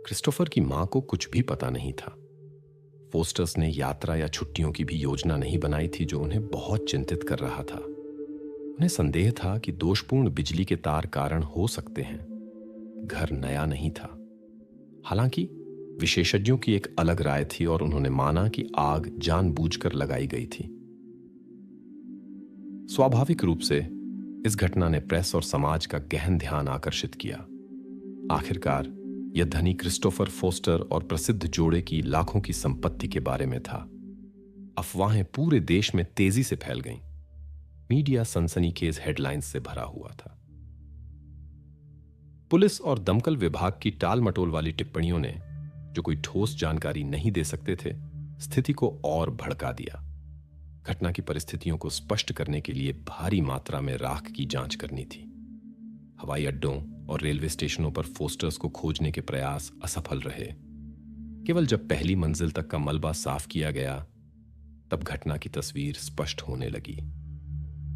क्रिस्टोफर की मां को कुछ भी पता नहीं था। फोस्टर्स ने यात्रा या छुट्टियों की भी योजना नहीं बनाई थी, जो उन्हें बहुत चिंतित कर रहा था। उन्हें संदेह था कि दोषपूर्ण बिजली के तार कारण हो सकते हैं। घर नया नहीं था। हालांकि विशेषज्ञों की एक अलग राय थी और उन्होंने माना कि आग जानबूझकर लगाई गई थी। स्वाभाविक रूप से इस घटना ने प्रेस और समाज का गहन ध्यान आकर्षित किया। आखिरकार यह धनी क्रिस्टोफर फोस्टर और प्रसिद्ध जोड़े की लाखों की संपत्ति के बारे में था। अफवाहें पूरे देश में तेजी से फैल गईं। मीडिया सनसनीखेज हेडलाइंस से भरा हुआ था। पुलिस और दमकल विभाग की टाल मटोल वाली टिप्पणियों ने, जो कोई ठोस जानकारी नहीं दे सकते थे, स्थिति को और भड़का दिया। घटना की परिस्थितियों को स्पष्ट करने के लिए भारी मात्रा में राख की जांच करनी थी। हवाई अड्डों और रेलवे स्टेशनों पर फोस्टर्स को खोजने के प्रयास असफल रहे। केवल जब पहली मंजिल तक का मलबा साफ किया गया, तब घटना की तस्वीर स्पष्ट होने लगी।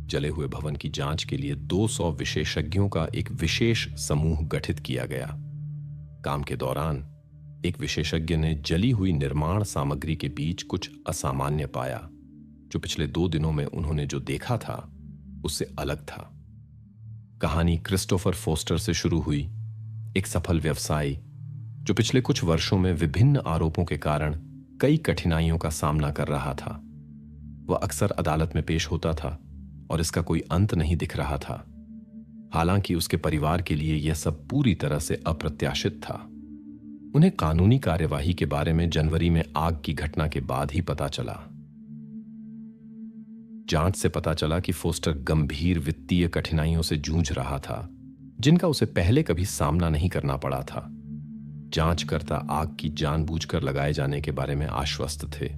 जले हुए भवन की जांच के लिए 200 विशेषज्ञों का एक विशेष समूह गठित किया गया। काम के दौरान एक विशेषज्ञ ने जली हुई निर्माण सामग्री के बीच कुछ असामान्य पाया, जो पिछले 2 दिनों में उन्होंने जो देखा था उससे अलग था। कहानी क्रिस्टोफर फोस्टर से शुरू हुई, एक सफल व्यवसायी जो पिछले कुछ वर्षों में विभिन्न आरोपों के कारण कई कठिनाइयों का सामना कर रहा था। वह अक्सर अदालत में पेश होता था और इसका कोई अंत नहीं दिख रहा था। हालांकि उसके परिवार के लिए यह सब पूरी तरह से अप्रत्याशित था। उन्हें कानूनी कार्यवाही के बारे में जनवरी में आग की घटना के बाद ही पता चला। जांच से पता चला कि फोस्टर गंभीर वित्तीय कठिनाइयों से जूझ रहा था, जिनका उसे पहले कभी सामना नहीं करना पड़ा था। जांचकर्ता आग की जानबूझकर लगाए जाने के बारे में आश्वस्त थे।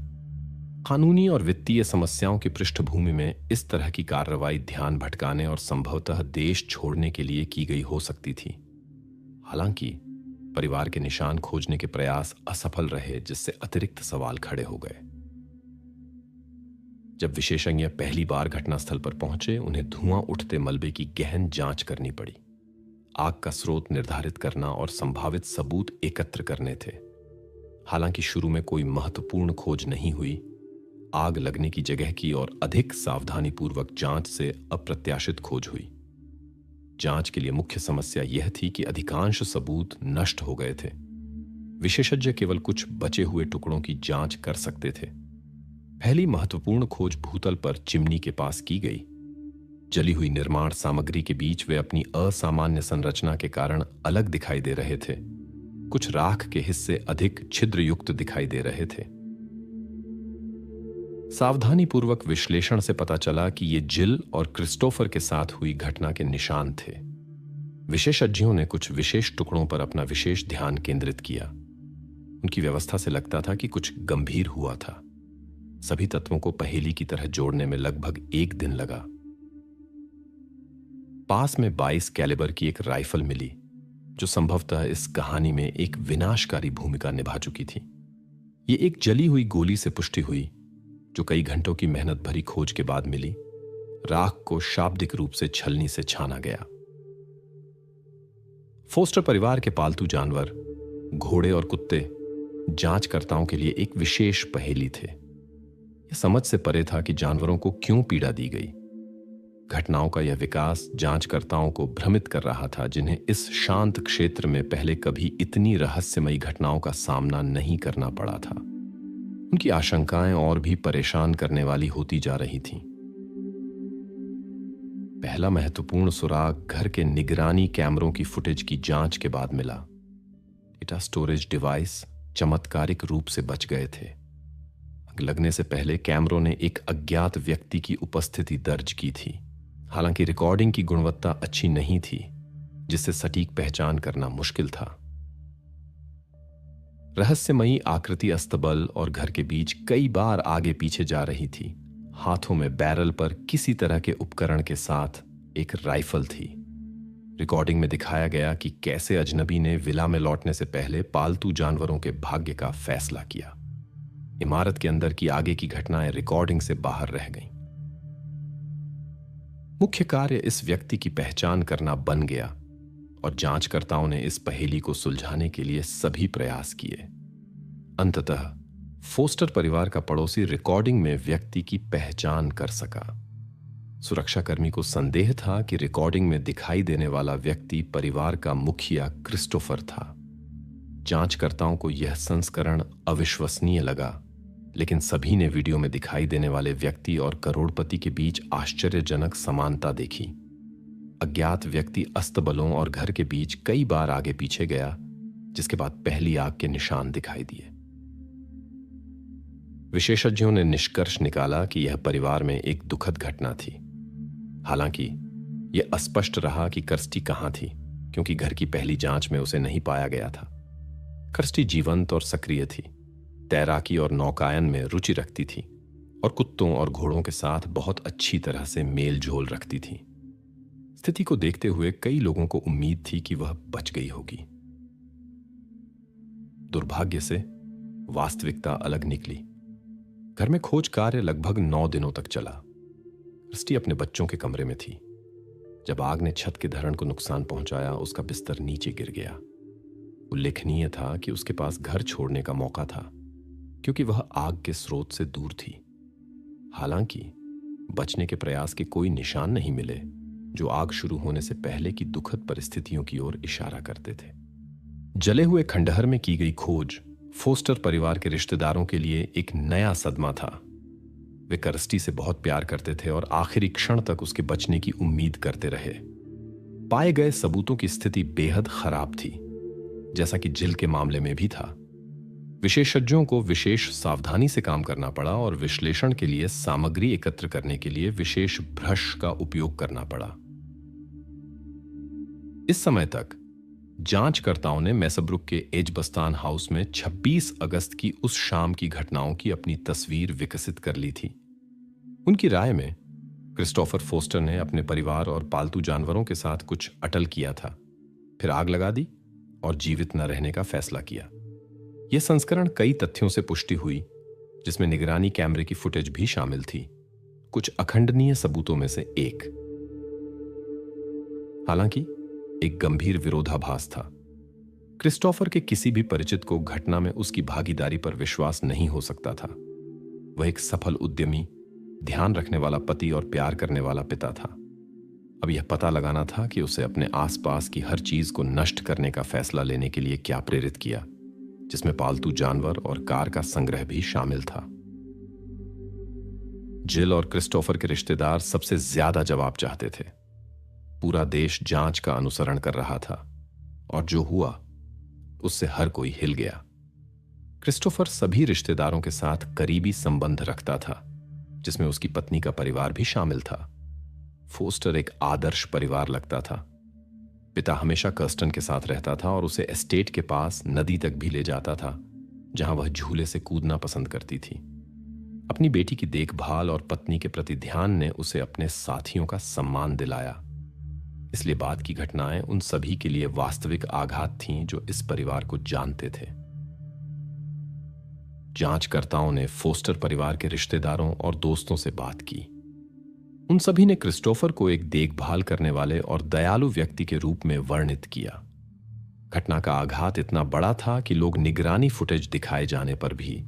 कानूनी और वित्तीय समस्याओं की पृष्ठभूमि में इस तरह की कार्रवाई ध्यान भटकाने और संभवतः देश छोड़ने के लिए की गई हो सकती थी। हालांकि परिवार के निशान खोजने के प्रयास असफल रहे, जिससे अतिरिक्त सवाल खड़े हो गए। जब विशेषज्ञ पहली बार घटनास्थल पर पहुंचे, उन्हें धुआं उठते मलबे की गहन जांच करनी पड़ी। आग का स्रोत निर्धारित करना और संभावित सबूत एकत्र करने थे। हालांकि शुरू में कोई महत्वपूर्ण खोज नहीं हुई। आग लगने की जगह की और अधिक सावधानीपूर्वक जांच से अप्रत्याशित खोज हुई। जांच के लिए मुख्य समस्या यह थी कि अधिकांश सबूत नष्ट हो गए थे। विशेषज्ञ केवल कुछ बचे हुए टुकड़ों की जांच कर सकते थे। पहली महत्वपूर्ण खोज भूतल पर चिमनी के पास की गई। जली हुई निर्माण सामग्री के बीच वे अपनी असामान्य संरचना के कारण अलग दिखाई दे रहे थे। कुछ राख के हिस्से अधिक छिद्रयुक्त दिखाई दे रहे थे। सावधानीपूर्वक विश्लेषण से पता चला कि ये जिल और क्रिस्टोफर के साथ हुई घटना के निशान थे। विशेषज्ञों ने कुछ विशेष टुकड़ों पर अपना विशेष ध्यान केंद्रित किया। उनकी व्यवस्था से लगता था कि कुछ गंभीर हुआ था। सभी तत्वों को पहेली की तरह जोड़ने में लगभग 1 दिन लगा। पास में 22 कैलिबर की एक राइफल मिली, जो संभवतः इस कहानी में एक विनाशकारी भूमिका निभा चुकी थी। ये एक जली हुई गोली से पुष्टि हुई, जो कई घंटों की मेहनत भरी खोज के बाद मिली। राख को शाब्दिक रूप से छलनी से छाना गया। फोस्टर परिवार के पालतू जानवर, घोड़े और कुत्ते, जांचकर्ताओं के लिए एक विशेष पहेली थे। यह समझ से परे था कि जानवरों को क्यों पीड़ा दी गई। घटनाओं का यह विकास जांचकर्ताओं को भ्रमित कर रहा था, जिन्हें इस शांत क्षेत्र में पहले कभी इतनी रहस्यमयी घटनाओं का सामना नहीं करना पड़ा था। उनकी आशंकाएं और भी परेशान करने वाली होती जा रही थीं। पहला महत्वपूर्ण सुराग घर के निगरानी कैमरों की फुटेज की जांच के बाद मिला। डेटा स्टोरेज डिवाइस चमत्कारिक रूप से बच गए थे। आग लगने से पहले कैमरों ने एक अज्ञात व्यक्ति की उपस्थिति दर्ज की थी। हालांकि रिकॉर्डिंग की गुणवत्ता अच्छी नहीं थी, जिससे सटीक पहचान करना मुश्किल था। रहस्यमयी आकृति अस्तबल और घर के बीच कई बार आगे पीछे जा रही थी। हाथों में बैरल पर किसी तरह के उपकरण के साथ एक राइफल थी। रिकॉर्डिंग में दिखाया गया कि कैसे अजनबी ने विला में लौटने से पहले पालतू जानवरों के भाग्य का फैसला किया। इमारत के अंदर की आगे की घटनाएं रिकॉर्डिंग से बाहर रह गईं। मुख्य कार्य इस व्यक्ति की पहचान करना बन गया और जांचकर्ताओं ने इस पहेली को सुलझाने के लिए सभी प्रयास किए। अंततः फोस्टर परिवार का पड़ोसी रिकॉर्डिंग में व्यक्ति की पहचान कर सका। सुरक्षाकर्मी को संदेह था कि रिकॉर्डिंग में दिखाई देने वाला व्यक्ति परिवार का मुखिया क्रिस्टोफर था। जांचकर्ताओं को यह संस्करण अविश्वसनीय लगा, लेकिन सभी ने वीडियो में दिखाई देने वाले व्यक्ति और करोड़पति के बीच आश्चर्यजनक समानता देखी। अज्ञात व्यक्ति अस्तबलों और घर के बीच कई बार आगे पीछे गया, जिसके बाद पहली आग के निशान दिखाई दिए। विशेषज्ञों ने निष्कर्ष निकाला कि यह परिवार में एक दुखद घटना थी। हालांकि यह अस्पष्ट रहा कि कर्स्टी कहां थी, क्योंकि घर की पहली जांच में उसे नहीं पाया गया था। कर्स्टी जीवंत और सक्रिय थी, तैराकी और नौकायन में रुचि रखती थी और कुत्तों और घोड़ों के साथ बहुत अच्छी तरह से मेल जोल रखती थी। स्थिति को देखते हुए कई लोगों को उम्मीद थी कि वह बच गई होगी। दुर्भाग्य से वास्तविकता अलग निकली। घर में खोज कार्य लगभग 9 दिनों तक चला। क्रिस्टी अपने बच्चों के कमरे में थी। जब आग ने छत के धरण को नुकसान पहुंचाया, उसका बिस्तर नीचे गिर गया। उल्लेखनीय था कि उसके पास घर छोड़ने का मौका था, क्योंकि वह आग के स्रोत से दूर थी। हालांकि बचने के प्रयास के कोई निशान नहीं मिले, जो आग शुरू होने से पहले की दुखद परिस्थितियों की ओर इशारा करते थे। जले हुए खंडहर में की गई खोज फोस्टर परिवार के रिश्तेदारों के लिए एक नया सदमा था। वे कर्स्टी से बहुत प्यार करते थे और आखिरी क्षण तक उसके बचने की उम्मीद करते रहे। पाए गए सबूतों की स्थिति बेहद खराब थी, जैसा कि जिल के मामले में भी था। विशेषज्ञों को विशेष सावधानी से काम करना पड़ा और विश्लेषण के लिए सामग्री एकत्र करने के लिए विशेष ब्रश का उपयोग करना पड़ा। इस समय तक जांचकर्ताओं ने मैसब्रुक के एजबस्तान हाउस में 26 अगस्त की उस शाम की घटनाओं की अपनी तस्वीर विकसित कर ली थी। उनकी राय में क्रिस्टोफर फोस्टर ने अपने परिवार और पालतू जानवरों के साथ कुछ अटल किया था, फिर आग लगा दी और जीवित न रहने का फैसला किया। यह संस्करण कई तथ्यों से पुष्टि हुई, जिसमें निगरानी कैमरे की फुटेज भी शामिल थी, कुछ अखंडनीय सबूतों में से एक। हालांकि एक गंभीर विरोधाभास था। क्रिस्टोफर के किसी भी परिचित को घटना में उसकी भागीदारी पर विश्वास नहीं हो सकता था। वह एक सफल उद्यमी, ध्यान रखने वाला पति और प्यार करने वाला पिता था। अब यह पता लगाना था कि उसे अपने आसपास की हर चीज को नष्ट करने का फैसला लेने के लिए क्या प्रेरित किया, जिसमें पालतू जानवर और कार का संग्रह भी शामिल था। जिल और क्रिस्टोफर के रिश्तेदार सबसे ज्यादा जवाब चाहते थे। पूरा देश जांच का अनुसरण कर रहा था और जो हुआ उससे हर कोई हिल गया। क्रिस्टोफर सभी रिश्तेदारों के साथ करीबी संबंध रखता था, जिसमें उसकी पत्नी का परिवार भी शामिल था। फोस्टर एक आदर्श परिवार लगता था। पिता हमेशा कर्स्टन के साथ रहता था और उसे एस्टेट के पास नदी तक भी ले जाता था, जहां वह झूले से कूदना पसंद करती थी। अपनी बेटी की देखभाल और पत्नी के प्रति ध्यान ने उसे अपने साथियों का सम्मान दिलाया। इसलिए बाद की घटनाएं उन सभी के लिए वास्तविक आघात थीं जो इस परिवार को जानते थे। जांचकर्ताओं ने फोस्टर परिवार के रिश्तेदारों और दोस्तों से बात की। उन सभी ने क्रिस्टोफर को एक देखभाल करने वाले और दयालु व्यक्ति के रूप में वर्णित किया। घटना का आघात इतना बड़ा था कि लोग निगरानी फुटेज दिखाए जाने पर भी,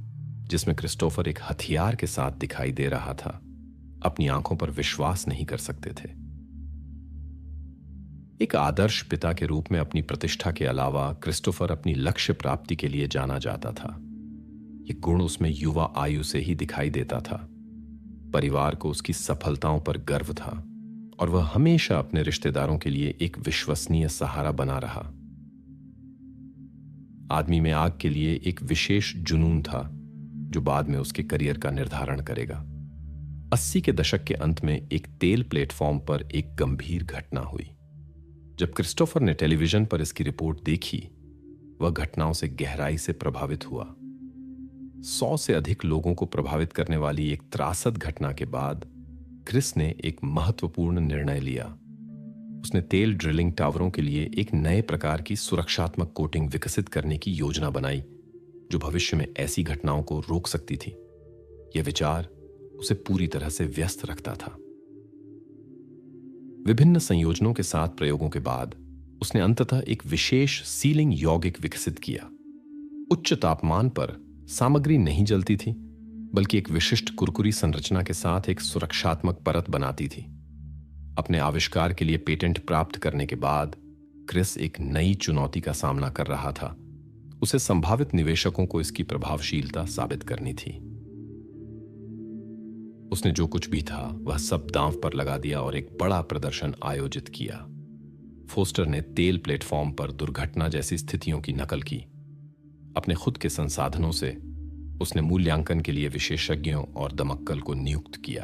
जिसमें क्रिस्टोफर एक हथियार के साथ दिखाई दे रहा था, अपनी आंखों पर विश्वास नहीं कर सकते थे। एक आदर्श पिता के रूप में अपनी प्रतिष्ठा के अलावा क्रिस्टोफर अपनी लक्ष्य प्राप्ति के लिए जाना जाता था। यह गुण उसमें युवा आयु से ही दिखाई देता था। परिवार को उसकी सफलताओं पर गर्व था और वह हमेशा अपने रिश्तेदारों के लिए एक विश्वसनीय सहारा बना रहा। आदमी में आग के लिए एक विशेष जुनून था जो बाद में उसके करियर का निर्धारण करेगा। 80 के दशक के अंत में एक तेल प्लेटफॉर्म पर एक गंभीर घटना हुई। जब क्रिस्टोफर ने टेलीविजन पर इसकी रिपोर्ट देखी, वह घटनाओं से गहराई से प्रभावित हुआ। 100 से अधिक लोगों को प्रभावित करने वाली एक त्रासद घटना के बाद क्रिस ने एक महत्वपूर्ण निर्णय लिया। उसने तेल ड्रिलिंग टावरों के लिए एक नए प्रकार की सुरक्षात्मक कोटिंग विकसित करने की योजना बनाई, जो भविष्य में ऐसी घटनाओं को रोक सकती थी। यह विचार उसे पूरी तरह से व्यस्त रखता था। विभिन्न संयोजनों के साथ प्रयोगों के बाद उसने अंततः एक विशेष सीलिंग यौगिक विकसित किया। उच्च तापमान पर सामग्री नहीं जलती थी, बल्कि एक विशिष्ट कुरकुरी संरचना के साथ एक सुरक्षात्मक परत बनाती थी। अपने आविष्कार के लिए पेटेंट प्राप्त करने के बाद क्रिस एक नई चुनौती का सामना कर रहा था। उसे संभावित निवेशकों को इसकी प्रभावशीलता साबित करनी थी। उसने जो कुछ भी था वह सब दांव पर लगा दिया और एक बड़ा प्रदर्शन आयोजित किया। फोस्टर ने तेल प्लेटफॉर्म पर दुर्घटना जैसी स्थितियों की नकल की। अपने खुद के संसाधनों से उसने मूल्यांकन के लिए विशेषज्ञों और दमक्कल को नियुक्त किया।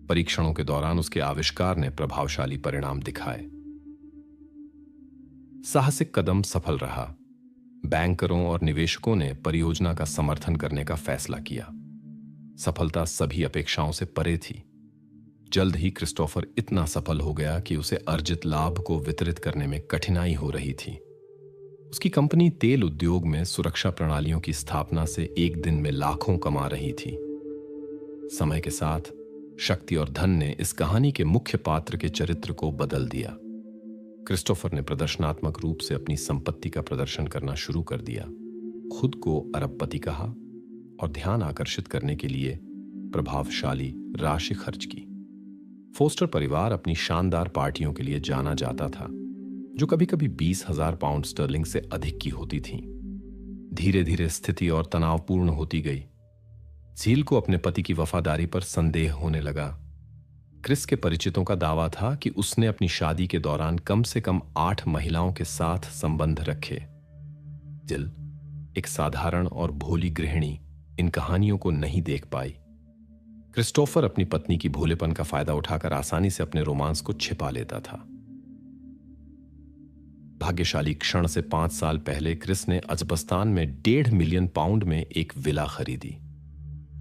परीक्षणों के दौरान उसके आविष्कार ने प्रभावशाली परिणाम दिखाए। साहसिक कदम सफल रहा। बैंकरों और निवेशकों ने परियोजना का समर्थन करने का फैसला किया। सफलता सभी अपेक्षाओं से परे थी। जल्द ही क्रिस्टोफर इतना सफल हो गया कि उसे अर्जित लाभ को वितरित करने में कठिनाई हो रही थी। उसकी कंपनी तेल उद्योग में सुरक्षा प्रणालियों की स्थापना से एक दिन में लाखों कमा रही थी। समय के साथ शक्ति और धन ने इस कहानी के मुख्य पात्र के चरित्र को बदल दिया। क्रिस्टोफर ने प्रदर्शनात्मक रूप से अपनी संपत्ति का प्रदर्शन करना शुरू कर दिया, खुद को अरबपति कहा और ध्यान आकर्षित करने के लिए प्रभावशाली राशि खर्च की। फोस्टर परिवार अपनी शानदार पार्टियों के लिए जाना जाता था, जो कभी कभी 20,000 पाउंड स्टर्लिंग से अधिक की होती थीं। धीरे धीरे स्थिति और तनावपूर्ण होती गई। झील को अपने पति की वफादारी पर संदेह होने लगा। क्रिस के परिचितों का दावा था कि उसने अपनी शादी के दौरान कम से कम 8 महिलाओं के साथ संबंध रखे। जिल, एक साधारण और भोली गृहिणी, इन कहानियों को नहीं देख पाई। क्रिस्टोफर अपनी पत्नी की भोलेपन का फायदा उठाकर आसानी से अपने रोमांस को छिपा लेता था। भाग्यशाली क्षण से 5 साल पहले क्रिस ने अजबस्तान में 1.5 मिलियन पाउंड में एक विला खरीदी।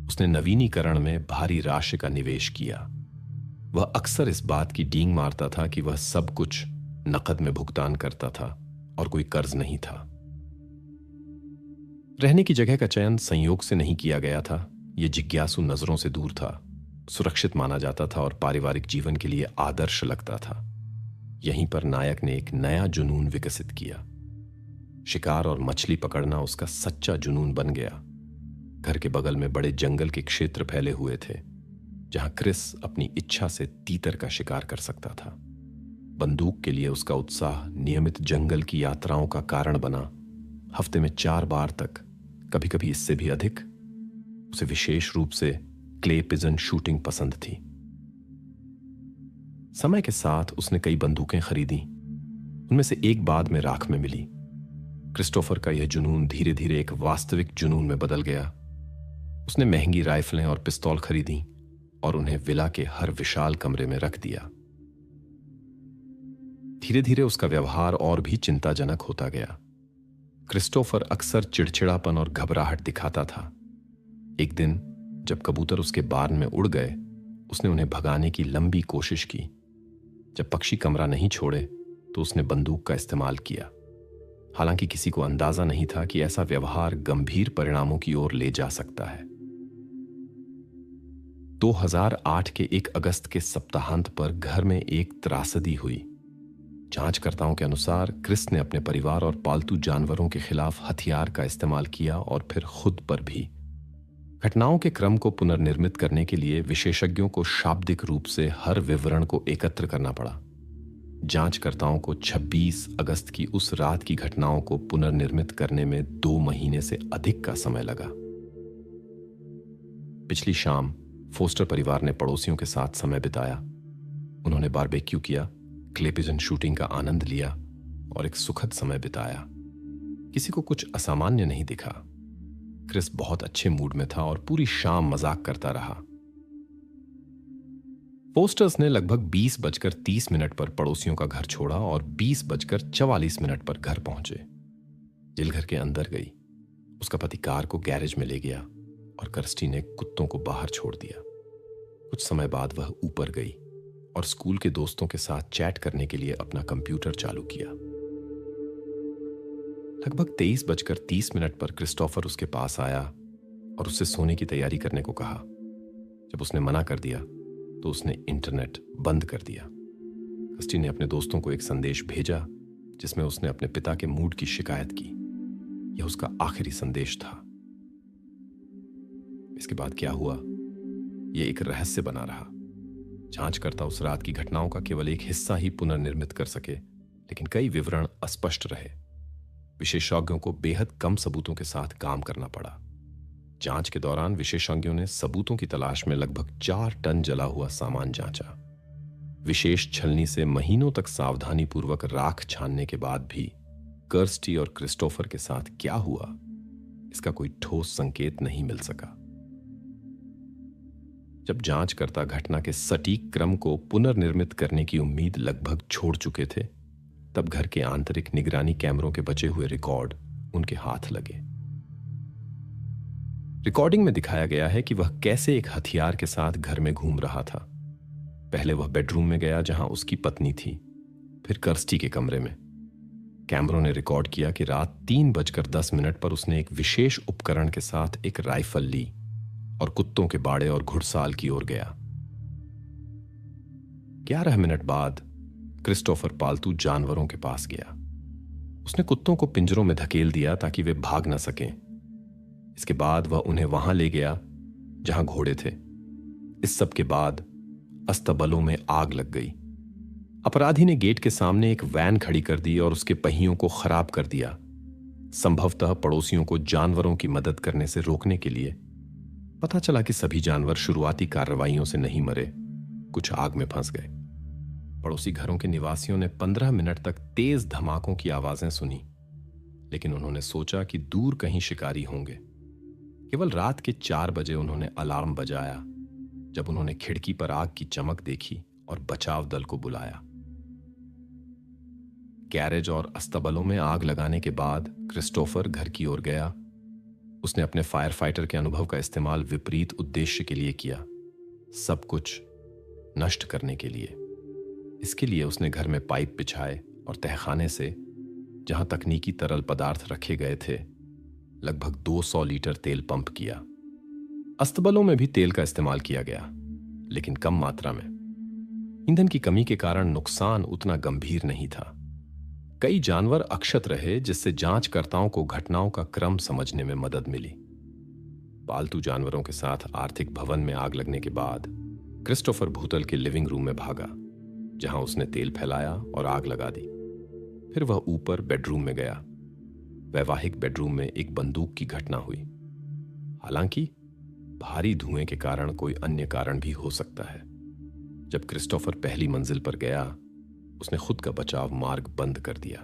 उसने नवीनीकरण में भारी राशि का निवेश किया। वह अक्सर इस बात की डींग मारता था कि वह सब कुछ नकद में भुगतान करता था और कोई कर्ज नहीं था। रहने की जगह का चयन संयोग से नहीं किया गया था। यह जिज्ञासु नजरों से दूर था, सुरक्षित माना जाता था और पारिवारिक जीवन के लिए आदर्श लगता था। यहीं पर नायक ने एक नया जुनून विकसित किया। शिकार और मछली पकड़ना उसका सच्चा जुनून बन गया। घर के बगल में बड़े जंगल के क्षेत्र फैले हुए थे, जहां क्रिस अपनी इच्छा से तीतर का शिकार कर सकता था। बंदूक के लिए उसका उत्साह नियमित जंगल की यात्राओं का कारण बना। हफ्ते में 4 बार तक, कभी कभी इससे भी अधिक। उसे विशेष रूप से क्ले पिजन शूटिंग पसंद थी। समय के साथ उसने कई बंदूकें खरीदी। उनमें से एक बाद में राख में मिली। क्रिस्टोफर का यह जुनून धीरे धीरे एक वास्तविक जुनून में बदल गया। उसने महंगी राइफलें और पिस्तौल खरीदी और उन्हें विला के हर विशाल कमरे में रख दिया। धीरे धीरे उसका व्यवहार और भी चिंताजनक होता गया। क्रिस्टोफर अक्सर चिड़चिड़ापन और घबराहट दिखाता था। एक दिन जब कबूतर उसके बार्न में उड़ गए, उसने उन्हें भगाने की लंबी कोशिश की। जब पक्षी कमरा नहीं छोड़े तो उसने बंदूक का इस्तेमाल किया। हालांकि किसी को अंदाजा नहीं था कि ऐसा व्यवहार गंभीर परिणामों की ओर ले जा सकता है। 2008 के 1 अगस्त के सप्ताहांत पर घर में एक त्रासदी हुई। जांचकर्ताओं के अनुसार क्रिस ने अपने परिवार और पालतू जानवरों के खिलाफ हथियार का इस्तेमाल किया और फिर खुद पर भी। घटनाओं के क्रम को पुनर्निर्मित करने के लिए विशेषज्ञों को शाब्दिक रूप से हर विवरण को एकत्र करना पड़ा। जांचकर्ताओं को 26 अगस्त की उस रात की घटनाओं को पुनर्निर्मित करने में 2 महीने से अधिक का समय लगा। पिछली शाम फोस्टर परिवार ने पड़ोसियों के साथ समय बिताया। उन्होंने बारबेक्यू किया, क्ले पिजन शूटिंग का आनंद लिया और एक सुखद समय बिताया। किसी को कुछ असामान्य नहीं दिखा। क्रिस बहुत अच्छे मूड में था और पूरी शाम मजाक करता रहा। फोस्टर्स ने लगभग 20:30 पर पड़ोसियों का घर छोड़ा और 20:44 पर घर पहुंचे। जिल घर के अंदर गई। उसका पति कार को गैरेज में ले गया और किrsty ने कुत्तों को बाहर छोड़ दिया। कुछ समय बाद वह ऊपर गई और स्कूल के दोस्तों के साथ चैट करने के लिए अपना कंप्यूटर चालू किया। लगभग 23:30 पर क्रिस्टोफर उसके पास आया और उससे सोने की तैयारी करने को कहा। जब उसने मना कर दिया तो उसने इंटरनेट बंद कर दिया। किrsty ने अपने दोस्तों को एक संदेश भेजा जिसमें उसने अपने पिता के मूड की शिकायत की। यह उसका आखिरी संदेश था। इसके बाद क्या हुआ, यह एक रहस्य बना रहा। जांचकर्ता उस रात की घटनाओं का केवल एक हिस्सा ही पुनर्निर्मित कर सके, लेकिन कई विवरण अस्पष्ट रहे। विशेषज्ञों को बेहद कम सबूतों के साथ काम करना पड़ा। जांच के दौरान विशेषज्ञों ने सबूतों की तलाश में लगभग 4 टन जला हुआ सामान जांचा। विशेष छलनी से महीनों तक सावधानीपूर्वक राख छानने के बाद भी किrsty और क्रिस्टोफर के साथ क्या हुआ, इसका कोई ठोस संकेत नहीं मिल सका। जब जांचकर्ता घटना के सटीक क्रम को पुनर्निर्मित करने की उम्मीद लगभग छोड़ चुके थे, तब घर के आंतरिक निगरानी कैमरों के बचे हुए रिकॉर्ड उनके हाथ लगे। रिकॉर्डिंग में दिखाया गया है कि वह कैसे एक हथियार के साथ घर में घूम रहा था। पहले वह बेडरूम में गया जहां उसकी पत्नी थी, फिर किrsty के कमरे में। कैमरों ने रिकॉर्ड किया कि रात 3:10 पर उसने एक विशेष उपकरण के साथ एक राइफल ली और कुत्तों के बाड़े और घुड़साल की ओर गया। 11 मिनट बाद क्रिस्टोफर पालतू जानवरों के पास गया। उसने कुत्तों को पिंजरों में धकेल दिया ताकि वे भाग न सकें। इसके बाद वह उन्हें वहां ले गया जहां घोड़े थे। इस सब के बाद अस्तबलों में आग लग गई। अपराधी ने गेट के सामने एक वैन खड़ी कर दी और उसके पहियों को खराब कर दिया, संभवतः पड़ोसियों को जानवरों की मदद करने से रोकने के लिए। पता चला कि सभी जानवर शुरुआती कार्रवाइयों से नहीं मरे, कुछ आग में फंस गए। पड़ोसी घरों के निवासियों ने 15 मिनट तक तेज धमाकों की आवाजें सुनी, लेकिन उन्होंने सोचा कि दूर कहीं शिकारी होंगे। केवल रात के 4 बजे उन्होंने अलार्म बजाया, जब उन्होंने खिड़की पर आग की चमक देखी और बचाव दल को बुलाया। गैरेज और अस्तबलों में आग लगाने के बाद क्रिस्टोफर घर की ओर गया। उसने अपने फायर फाइटर के अनुभव का इस्तेमाल विपरीत उद्देश्य के लिए किया, सब कुछ नष्ट करने के लिए। इसके लिए उसने घर में पाइप बिछाए और तहखाने से, जहां तकनीकी तरल पदार्थ रखे गए थे, लगभग 200 लीटर तेल पंप किया। अस्तबलों में भी तेल का इस्तेमाल किया गया, लेकिन कम मात्रा में। ईंधन की कमी के कारण नुकसान उतना गंभीर नहीं था। कई जानवर अक्षत रहे, जिससे जांचकर्ताओं को घटनाओं का क्रम समझने में मदद मिली। पालतू जानवरों के साथ आर्थिक भवन में आग लगने के बाद क्रिस्टोफर भूतल के लिविंग रूम में भागा, जहां उसने तेल फैलाया और आग लगा दी। फिर वह ऊपर बेडरूम में गया। वैवाहिक बेडरूम में एक बंदूक की घटना हुई। हालांकि भारी धुएं के कारण कोई अन्य कारण भी हो सकता है। जब क्रिस्टोफर पहली मंजिल पर गया, उसने खुद का बचाव मार्ग बंद कर दिया।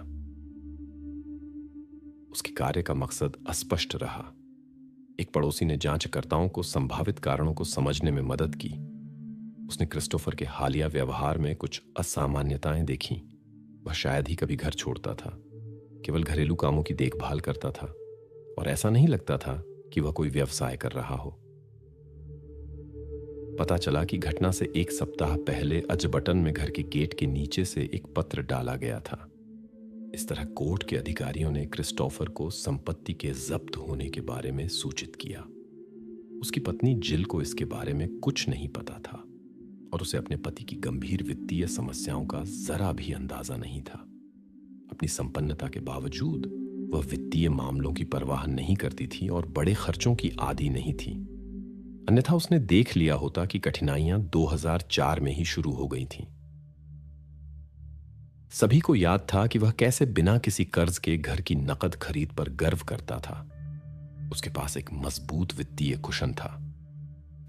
उसके कार्य का मकसद अस्पष्ट रहा। एक पड़ोसी ने जांचकर्ताओं को संभावित कारणों को समझने में मदद की। उसने क्रिस्टोफर के हालिया व्यवहार में कुछ असामान्यताएं देखी। वह शायद ही कभी घर छोड़ता था, केवल घरेलू कामों की देखभाल करता था, और ऐसा नहीं लगता था कि वह कोई व्यवसाय कर रहा हो। पता चला कि घटना से 1 सप्ताह पहले अजबटन में घर के गेट के नीचे से एक पत्र डाला गया था। इस तरह कोर्ट के अधिकारियों ने क्रिस्टोफर को संपत्ति के जब्त होने के बारे में सूचित किया। उसकी पत्नी जिल को इसके बारे में कुछ नहीं पता था और उसे अपने पति की गंभीर वित्तीय समस्याओं का जरा भी अंदाजा नहीं था। अपनी संपन्नता के बावजूद वह वित्तीय मामलों की परवाह नहीं करती थी और बड़े खर्चों की आदी नहीं थी। अन्यथा उसने देख लिया होता कि कठिनाइयां 2004 में ही शुरू हो गई थीं। सभी को याद था कि वह कैसे बिना किसी कर्ज के घर की नकद खरीद पर गर्व करता था। उसके पास एक मजबूत वित्तीय कुशन था।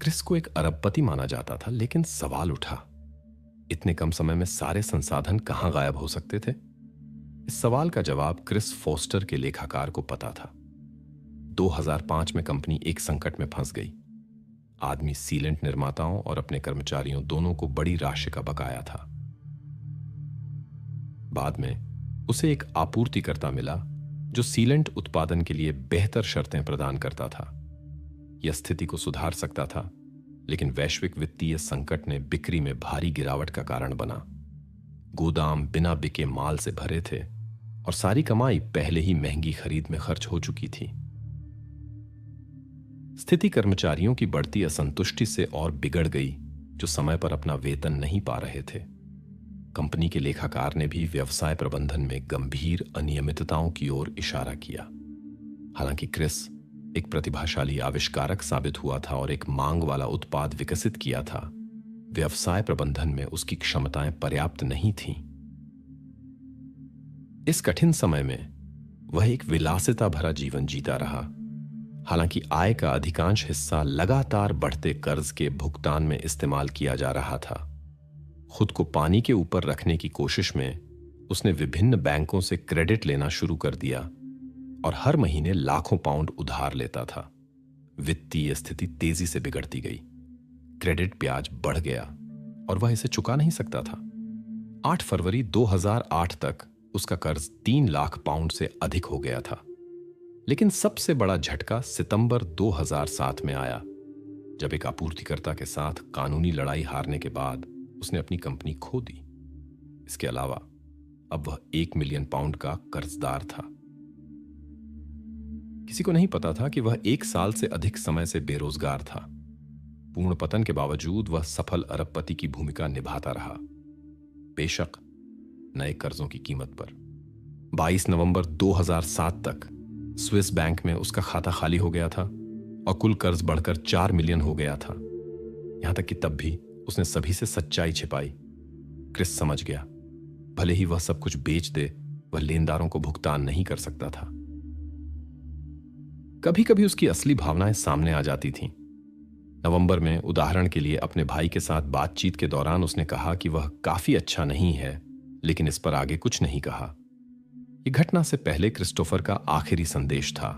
क्रिस को एक अरबपति माना जाता था, लेकिन सवाल उठा, इतने कम समय में सारे संसाधन कहां गायब हो सकते थे? इस सवाल का जवाब क्रिस फोस्टर के लेखाकार को पता था। 2005 में कंपनी एक संकट में फंस गई। आदमी सीलेंट निर्माताओं और अपने कर्मचारियों दोनों को बड़ी राशि का बकाया था। बाद में उसे एक आपूर्तिकर्ता मिला जो सीलेंट उत्पादन के लिए बेहतर शर्तें प्रदान करता था। यह स्थिति को सुधार सकता था, लेकिन वैश्विक वित्तीय संकट ने बिक्री में भारी गिरावट का कारण बना। गोदाम बिना बिके माल से भरे थे और सारी कमाई पहले ही महंगी खरीद में खर्च हो चुकी थी। स्थिति कर्मचारियों की बढ़ती असंतुष्टि से और बिगड़ गई, जो समय पर अपना वेतन नहीं पा रहे थे। कंपनी के लेखाकार ने भी व्यवसाय प्रबंधन में गंभीर अनियमितताओं की ओर इशारा किया। हालांकि क्रिस एक प्रतिभाशाली आविष्कारक साबित हुआ था और एक मांग वाला उत्पाद विकसित किया था, व्यवसाय प्रबंधन में उसकी क्षमताएं पर्याप्त नहीं थीं। इस कठिन समय में वह एक विलासिता भरा जीवन जीता रहा। हालांकि आय का अधिकांश हिस्सा लगातार बढ़ते कर्ज के भुगतान में इस्तेमाल किया जा रहा था। खुद को पानी के ऊपर रखने की कोशिश में उसने विभिन्न बैंकों से क्रेडिट लेना शुरू कर दिया और हर महीने लाखों पाउंड उधार लेता था। वित्तीय स्थिति तेजी से बिगड़ती गई। क्रेडिट ब्याज बढ़ गया और वह इसे चुका नहीं सकता था। 8 फरवरी 2008 तक उसका कर्ज 3 लाख पाउंड से अधिक हो गया था। लेकिन सबसे बड़ा झटका सितंबर 2007 में आया, जब एक आपूर्तिकर्ता के साथ कानूनी लड़ाई हारने के बाद उसने अपनी कंपनी खो दी। इसके अलावा अब वह 1 मिलियन पाउंड का कर्जदार था। किसी को नहीं पता था कि वह 1 साल से अधिक समय से बेरोजगार था। पूर्ण पतन के बावजूद वह सफल अरबपति की भूमिका निभाता रहा, बेशक नए कर्जों की कीमत पर। 22 नवंबर 2007 तक स्विस बैंक में उसका खाता खाली हो गया था और कुल कर्ज बढ़कर 4 मिलियन हो गया था। यहां तक कि तब भी उसने सभी से सच्चाई छिपाई। क्रिस समझ गया, भले ही वह सब कुछ बेच दे, वह लेनदारों को भुगतान नहीं कर सकता था। कभी कभी उसकी असली भावनाएं सामने आ जाती थीं। नवंबर में उदाहरण के लिए अपने भाई के साथ बातचीत के दौरान उसने कहा कि वह काफी अच्छा नहीं है, लेकिन इस पर आगे कुछ नहीं कहा। यह घटना से पहले क्रिस्टोफर का आखिरी संदेश था।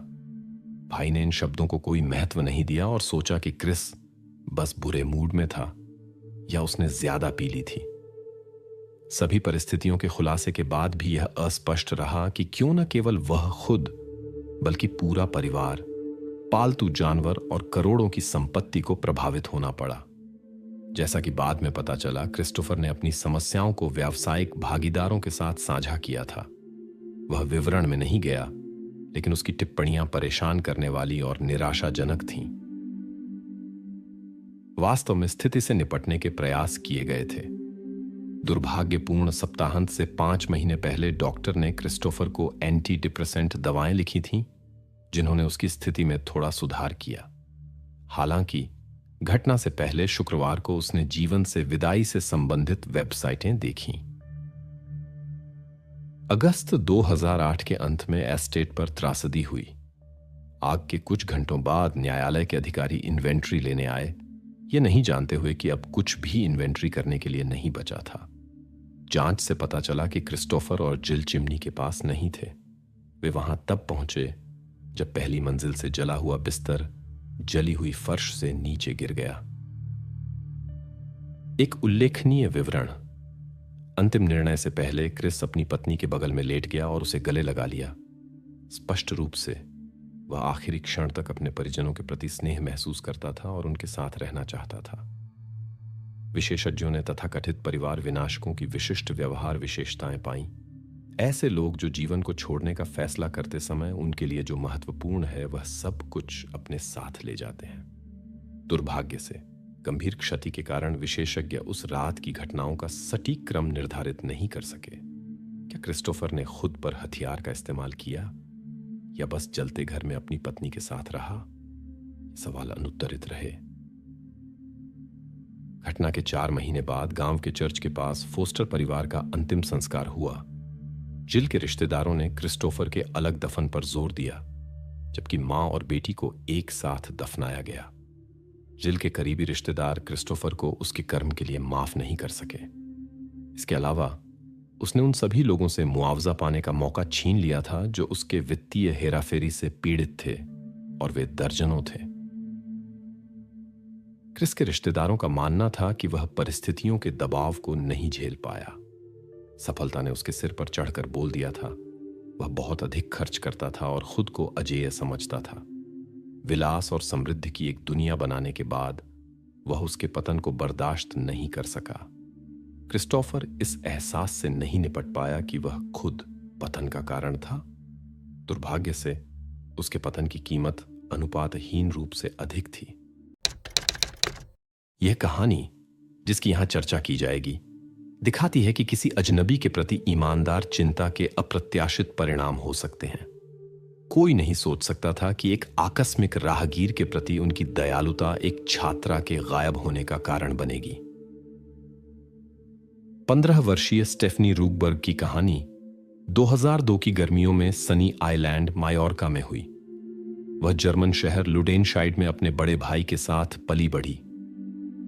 भाई ने इन शब्दों को कोई महत्व नहीं दिया और सोचा कि क्रिस बस बुरे मूड में था या उसने ज्यादा पी ली थी। सभी परिस्थितियों के खुलासे के बाद भी यह अस्पष्ट रहा कि क्यों न केवल वह खुद, बल्कि पूरा परिवार, पालतू जानवर और करोड़ों की संपत्ति को प्रभावित होना पड़ा। जैसा कि बाद में पता चला, क्रिस्टोफर ने अपनी समस्याओं को व्यावसायिक भागीदारों के साथ साझा किया था। वह विवरण में नहीं गया, लेकिन उसकी टिप्पणियां परेशान करने वाली और निराशाजनक थीं। वास्तव में स्थिति से निपटने के प्रयास किए गए थे। दुर्भाग्यपूर्ण सप्ताहांत से 5 महीने पहले डॉक्टर ने क्रिस्टोफर को एंटी डिप्रेसेंट दवाएं लिखी थीं, जिन्होंने उसकी स्थिति में थोड़ा सुधार किया। हालांकि घटना से पहले शुक्रवार को उसने जीवन से विदाई से संबंधित वेबसाइटें देखीं। अगस्त 2008 के अंत में एस्टेट पर त्रासदी हुई। आग के कुछ घंटों बाद न्यायालय के अधिकारी इन्वेंट्री लेने आए, ये नहीं जानते हुए कि अब कुछ भी इन्वेंट्री करने के लिए नहीं बचा था। जांच से पता चला कि क्रिस्टोफर और जिल चिमनी के पास नहीं थे। वे वहां तब पहुंचे जब पहली मंजिल से जला हुआ बिस्तर जली हुई फर्श से नीचे गिर गया। एक उल्लेखनीय विवरण। अंतिम निर्णय से पहले क्रिस अपनी पत्नी के बगल में लेट गया और उसे गले लगा लिया। स्पष्ट रूप से वह आखिरी क्षण तक अपने परिजनों के प्रति स्नेह महसूस करता था और उनके साथ रहना चाहता था। विशेषज्ञों ने तथाकथित परिवार विनाशकों की विशिष्ट व्यवहार विशेषताएं पाईं। ऐसे लोग जो जीवन को छोड़ने का फैसला करते समय उनके लिए जो महत्वपूर्ण है वह सब कुछ अपने साथ ले जाते हैं। दुर्भाग्य से गंभीर क्षति के कारण विशेषज्ञ उस रात की घटनाओं का सटीक क्रम निर्धारित नहीं कर सके। क्या क्रिस्टोफर ने खुद पर हथियार का इस्तेमाल किया या बस जलते घर में अपनी पत्नी के साथ रहा? सवाल अनुत्तरित रहे। घटना के 4 महीने बाद गांव के चर्च के पास फोस्टर परिवार का अंतिम संस्कार हुआ। जिल के रिश्तेदारों ने क्रिस्टोफर के अलग दफन पर जोर दिया, जबकि मां और बेटी को एक साथ दफनाया गया। जिल के करीबी रिश्तेदार क्रिस्टोफर को उसके कर्म के लिए माफ नहीं कर सके। इसके अलावा उसने उन सभी लोगों से मुआवजा पाने का मौका छीन लिया था जो उसके वित्तीय हेराफेरी से पीड़ित थे और वे दर्जनों थे। क्रिस के रिश्तेदारों का मानना था कि वह परिस्थितियों के दबाव को नहीं झेल पाया। सफलता ने उसके सिर पर चढ़कर बोल दिया था। वह बहुत अधिक खर्च करता था और खुद को अजेय समझता था। विलास और समृद्धि की एक दुनिया बनाने के बाद वह उसके पतन को बर्दाश्त नहीं कर सका। क्रिस्टोफर इस एहसास से नहीं निपट पाया कि वह खुद पतन का कारण था। दुर्भाग्य से उसके पतन की कीमत अनुपातहीन रूप से अधिक थी। यह कहानी, जिसकी यहां चर्चा की जाएगी, दिखाती है कि किसी अजनबी के प्रति ईमानदार चिंता के अप्रत्याशित परिणाम हो सकते हैं। कोई नहीं सोच सकता था कि एक आकस्मिक राहगीर के प्रति उनकी दयालुता एक छात्रा के गायब होने का कारण बनेगी। 15 वर्षीय स्टेफनी रूगबर्ग की कहानी 2002 की गर्मियों में सनी आइलैंड मायोर्का में हुई। वह जर्मन शहर लुडेनशाइड में अपने बड़े भाई के साथ पली बढ़ी।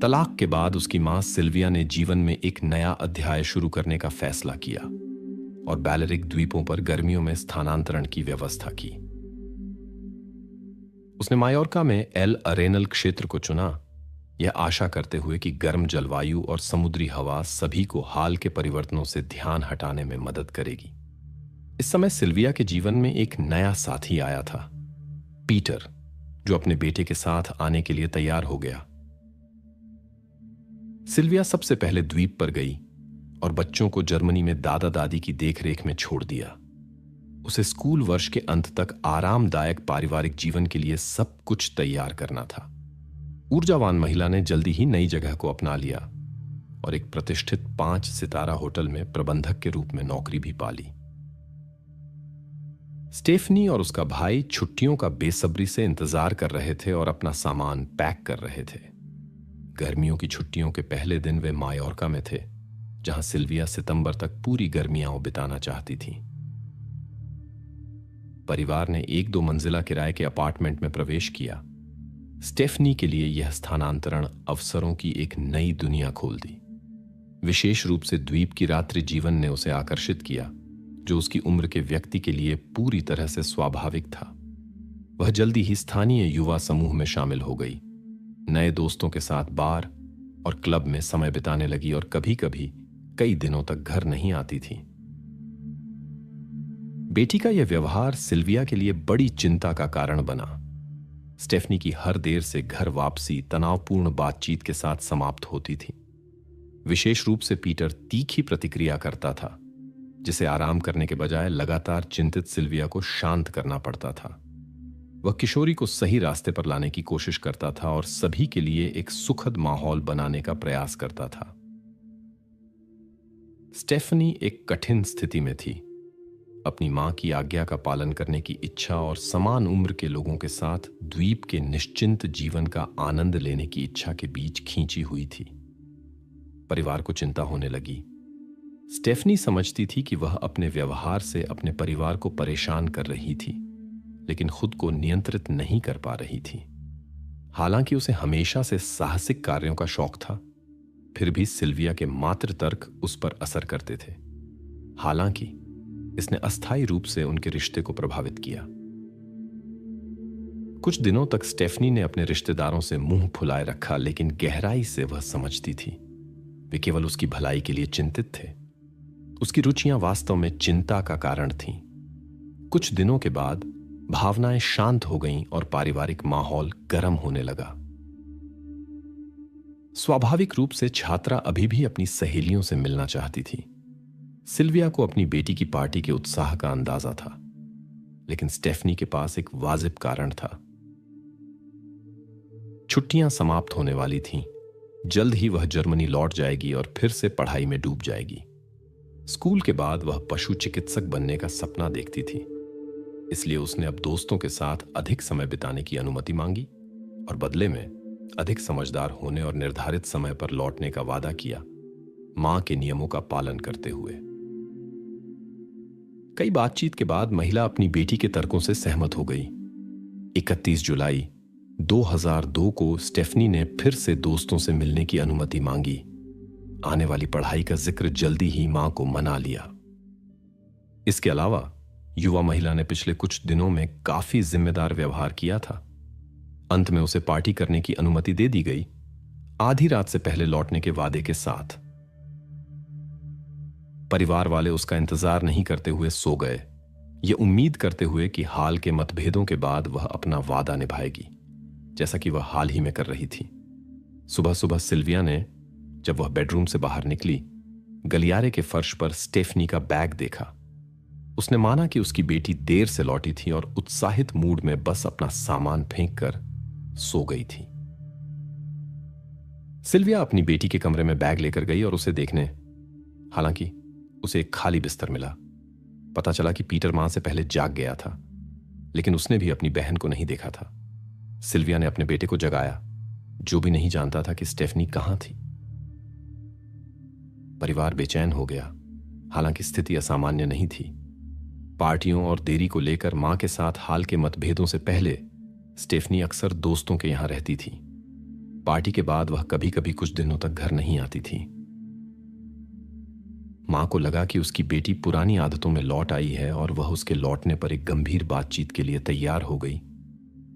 तलाक के बाद उसकी मां सिल्विया ने जीवन में एक नया अध्याय शुरू करने का फैसला किया और बैलेरिक द्वीपों पर गर्मियों में स्थानांतरण की व्यवस्था की। उसने मायोर्का में एल अरेनल क्षेत्र को चुना, यह आशा करते हुए कि गर्म जलवायु और समुद्री हवा सभी को हाल के परिवर्तनों से ध्यान हटाने में मदद करेगी। इस समय सिल्विया के जीवन में एक नया साथी आया था, पीटर, जो अपने बेटे के साथ आने के लिए तैयार हो गया। सिल्विया सबसे पहले द्वीप पर गई और बच्चों को जर्मनी में दादा दादी की देखरेख में छोड़ दिया। उसे स्कूल वर्ष के अंत तक आरामदायक पारिवारिक जीवन के लिए सब कुछ तैयार करना था। ऊर्जावान महिला ने जल्दी ही नई जगह को अपना लिया और एक प्रतिष्ठित 5 सितारा होटल में प्रबंधक के रूप में नौकरी भी पा ली। स्टेफनी और उसका भाई छुट्टियों का बेसब्री से इंतजार कर रहे थे और अपना सामान पैक कर रहे थे। गर्मियों की छुट्टियों के पहले दिन वे मायोर्का में थे, जहां सिल्विया सितंबर तक पूरी गर्मियां बिताना चाहती थी। परिवार ने 1-2 मंजिला किराए के अपार्टमेंट में प्रवेश किया। स्टेफनी के लिए यह स्थानांतरण अवसरों की एक नई दुनिया खोल दी। विशेष रूप से द्वीप की रात्रि जीवन ने उसे आकर्षित किया, जो उसकी उम्र के व्यक्ति के लिए पूरी तरह से स्वाभाविक था। वह जल्दी ही स्थानीय युवा समूह में शामिल हो गई, नए दोस्तों के साथ बार और क्लब में समय बिताने लगी और कभी-कभी कई दिनों तक घर नहीं आती थी। बेटी का यह व्यवहार सिल्विया के लिए बड़ी चिंता का कारण बना। स्टेफनी की हर देर से घर वापसी तनावपूर्ण बातचीत के साथ समाप्त होती थी। विशेष रूप से पीटर तीखी प्रतिक्रिया करता था, जिसे आराम करने के बजाय लगातार चिंतित सिल्विया को शांत करना पड़ता था। वह किशोरी को सही रास्ते पर लाने की कोशिश करता था और सभी के लिए एक सुखद माहौल बनाने का प्रयास करता था। स्टेफनी एक कठिन स्थिति में थी। अपनी मां की आज्ञा का पालन करने की इच्छा और समान उम्र के लोगों के साथ द्वीप के निश्चिंत जीवन का आनंद लेने की इच्छा के बीच खींची हुई थी। परिवार को चिंता होने लगी। स्टेफनी समझती थी कि वह अपने व्यवहार से अपने परिवार को परेशान कर रही थी, लेकिन खुद को नियंत्रित नहीं कर पा रही थी। हालांकि उसे हमेशा से साहसिक कार्यों का शौक था, फिर भी सिल्विया के मात्र तर्क उस पर असर करते थे। हालांकि इसने अस्थायी रूप से उनके रिश्ते को प्रभावित किया। कुछ दिनों तक स्टेफनी ने अपने रिश्तेदारों से मुंह फुलाए रखा, लेकिन गहराई से वह समझती थी वे केवल उसकी भलाई के लिए चिंतित थे। उसकी रुचियां वास्तव में चिंता का कारण थीं। कुछ दिनों के बाद भावनाएं शांत हो गईं और पारिवारिक माहौल गर्म होने लगा। स्वाभाविक रूप से छात्रा अभी भी अपनी सहेलियों से मिलना चाहती थी। सिल्विया को अपनी बेटी की पार्टी के उत्साह का अंदाजा था, लेकिन स्टेफनी के पास एक वाजिब कारण था। छुट्टियां समाप्त होने वाली थीं। जल्द ही वह जर्मनी लौट जाएगी और फिर से पढ़ाई में डूब जाएगी। स्कूल के बाद वह पशु चिकित्सक बनने का सपना देखती थी, इसलिए उसने अब दोस्तों के साथ अधिक समय बिताने की अनुमति मांगी और बदले में अधिक समझदार होने और निर्धारित समय पर लौटने का वादा किया, मां के नियमों का पालन करते हुए। कई बातचीत के बाद महिला अपनी बेटी के तर्कों से सहमत हो गई। 31 जुलाई 2002 को स्टेफनी ने फिर से दोस्तों से मिलने की अनुमति मांगी। आने वाली पढ़ाई का जिक्र जल्दी ही मां को मना लिया। इसके अलावा युवा महिला ने पिछले कुछ दिनों में काफी जिम्मेदार व्यवहार किया था। अंत में उसे पार्टी करने की अनुमति दे दी गई, आधी रात से पहले लौटने के वादे के साथ। परिवार वाले उसका इंतजार नहीं करते हुए सो गए, ये उम्मीद करते हुए कि हाल के मतभेदों के बाद वह अपना वादा निभाएगी, जैसा कि वह हाल ही में कर रही थी। सुबह सुबह सिल्विया ने, जब वह बेडरूम से बाहर निकली, गलियारे के फर्श पर स्टेफनी का बैग देखा। उसने माना कि उसकी बेटी देर से लौटी थी और उत्साहित मूड में बस अपना सामान फेंक कर सो गई थी। सिल्विया अपनी बेटी के कमरे में बैग लेकर गई और उसे देखने, हालांकि उसे एक खाली बिस्तर मिला। पता चला कि पीटर मां से पहले जाग गया था, लेकिन उसने भी अपनी बहन को नहीं देखा था। सिल्विया ने अपने बेटे को जगाया, जो भी नहीं जानता था कि स्टेफनी कहां थी। परिवार बेचैन हो गया, हालांकि स्थिति असामान्य नहीं थी। पार्टियों और देरी को लेकर मां के साथ हाल के मतभेदों से पहले स्टेफनी अक्सर दोस्तों के यहां रहती थी। पार्टी के बाद वह कभी कभी कुछ दिनों तक घर नहीं आती थी। मां को लगा कि उसकी बेटी पुरानी आदतों में लौट आई है और वह उसके लौटने पर एक गंभीर बातचीत के लिए तैयार हो गई।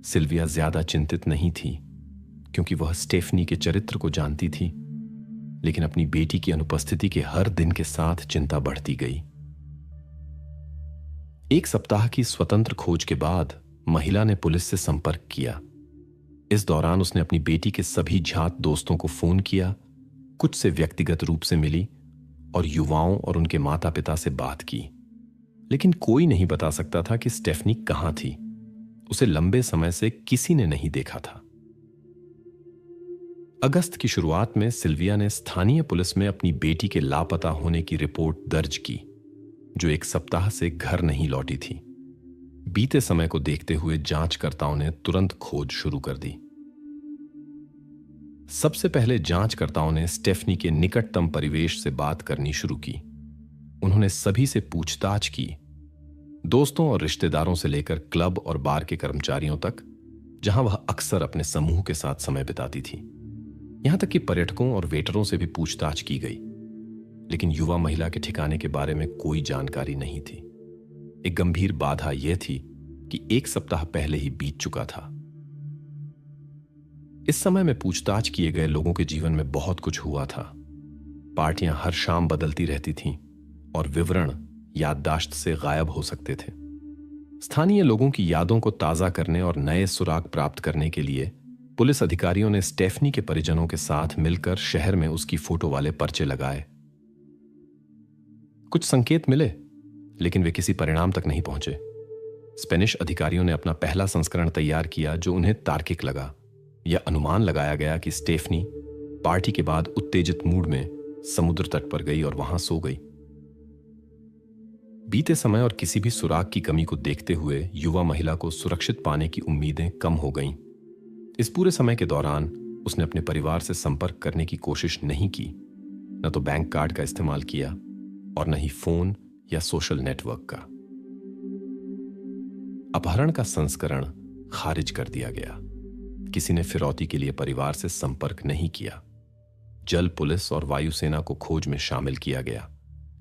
सिल्विया ज्यादा चिंतित नहीं थी, क्योंकि वह स्टेफनी के चरित्र को जानती थी, लेकिन अपनी बेटी की अनुपस्थिति के हर दिन के साथ चिंता बढ़ती गई। एक सप्ताह की स्वतंत्र खोज के बाद महिला ने पुलिस से संपर्क किया। इस दौरान उसने अपनी बेटी के सभी ज्ञात दोस्तों को फोन किया, कुछ से व्यक्तिगत रूप से मिली और युवाओं और उनके माता पिता से बात की, लेकिन कोई नहीं बता सकता था कि स्टेफनी कहां थी। उसे लंबे समय से किसी ने नहीं देखा था। अगस्त की शुरुआत में सिल्विया ने स्थानीय पुलिस में अपनी बेटी के लापता होने की रिपोर्ट दर्ज की, जो एक सप्ताह से घर नहीं लौटी थी। बीते समय को देखते हुए जांचकर्ताओं ने तुरंत खोज शुरू कर दी। सबसे पहले जांचकर्ताओं ने स्टेफनी के निकटतम परिवेश से बात करनी शुरू की। उन्होंने सभी से पूछताछ की, दोस्तों और रिश्तेदारों से लेकर क्लब और बार के कर्मचारियों तक, जहां वह अक्सर अपने समूह के साथ समय बिताती थी। यहां तक कि पर्यटकों और वेटरों से भी पूछताछ की गई, लेकिन युवा महिला के ठिकाने के बारे में कोई जानकारी नहीं थी। एक गंभीर बाधा यह थी कि एक सप्ताह पहले ही बीत चुका था। इस समय में पूछताछ किए गए लोगों के जीवन में बहुत कुछ हुआ था। पार्टियां हर शाम बदलती रहती थीं और विवरण याददाश्त से गायब हो सकते थे। स्थानीय लोगों की यादों को ताजा करने और नए सुराग प्राप्त करने के लिए पुलिस अधिकारियों ने स्टेफनी के परिजनों के साथ मिलकर शहर में उसकी फोटो वाले पर्चे लगाए। कुछ संकेत मिले, लेकिन वे किसी परिणाम तक नहीं पहुंचे। स्पेनिश अधिकारियों ने अपना पहला संस्करण तैयार किया, जो उन्हें तार्किक लगा। यह अनुमान लगाया गया कि स्टेफनी पार्टी के बाद उत्तेजित मूड में समुद्र तट पर गई और वहां सो गई। बीते समय और किसी भी सुराग की कमी को देखते हुए युवा महिला को सुरक्षित पाने की उम्मीदें कम हो गईं। इस पूरे समय के दौरान उसने अपने परिवार से संपर्क करने की कोशिश नहीं की, न तो बैंक कार्ड का इस्तेमाल किया और न ही फोन या सोशल नेटवर्क का। अपहरण का संस्करण खारिज कर दिया गया। किसी ने फिरौती के लिए परिवार से संपर्क नहीं किया। जल पुलिस और वायुसेना को खोज में शामिल किया गया।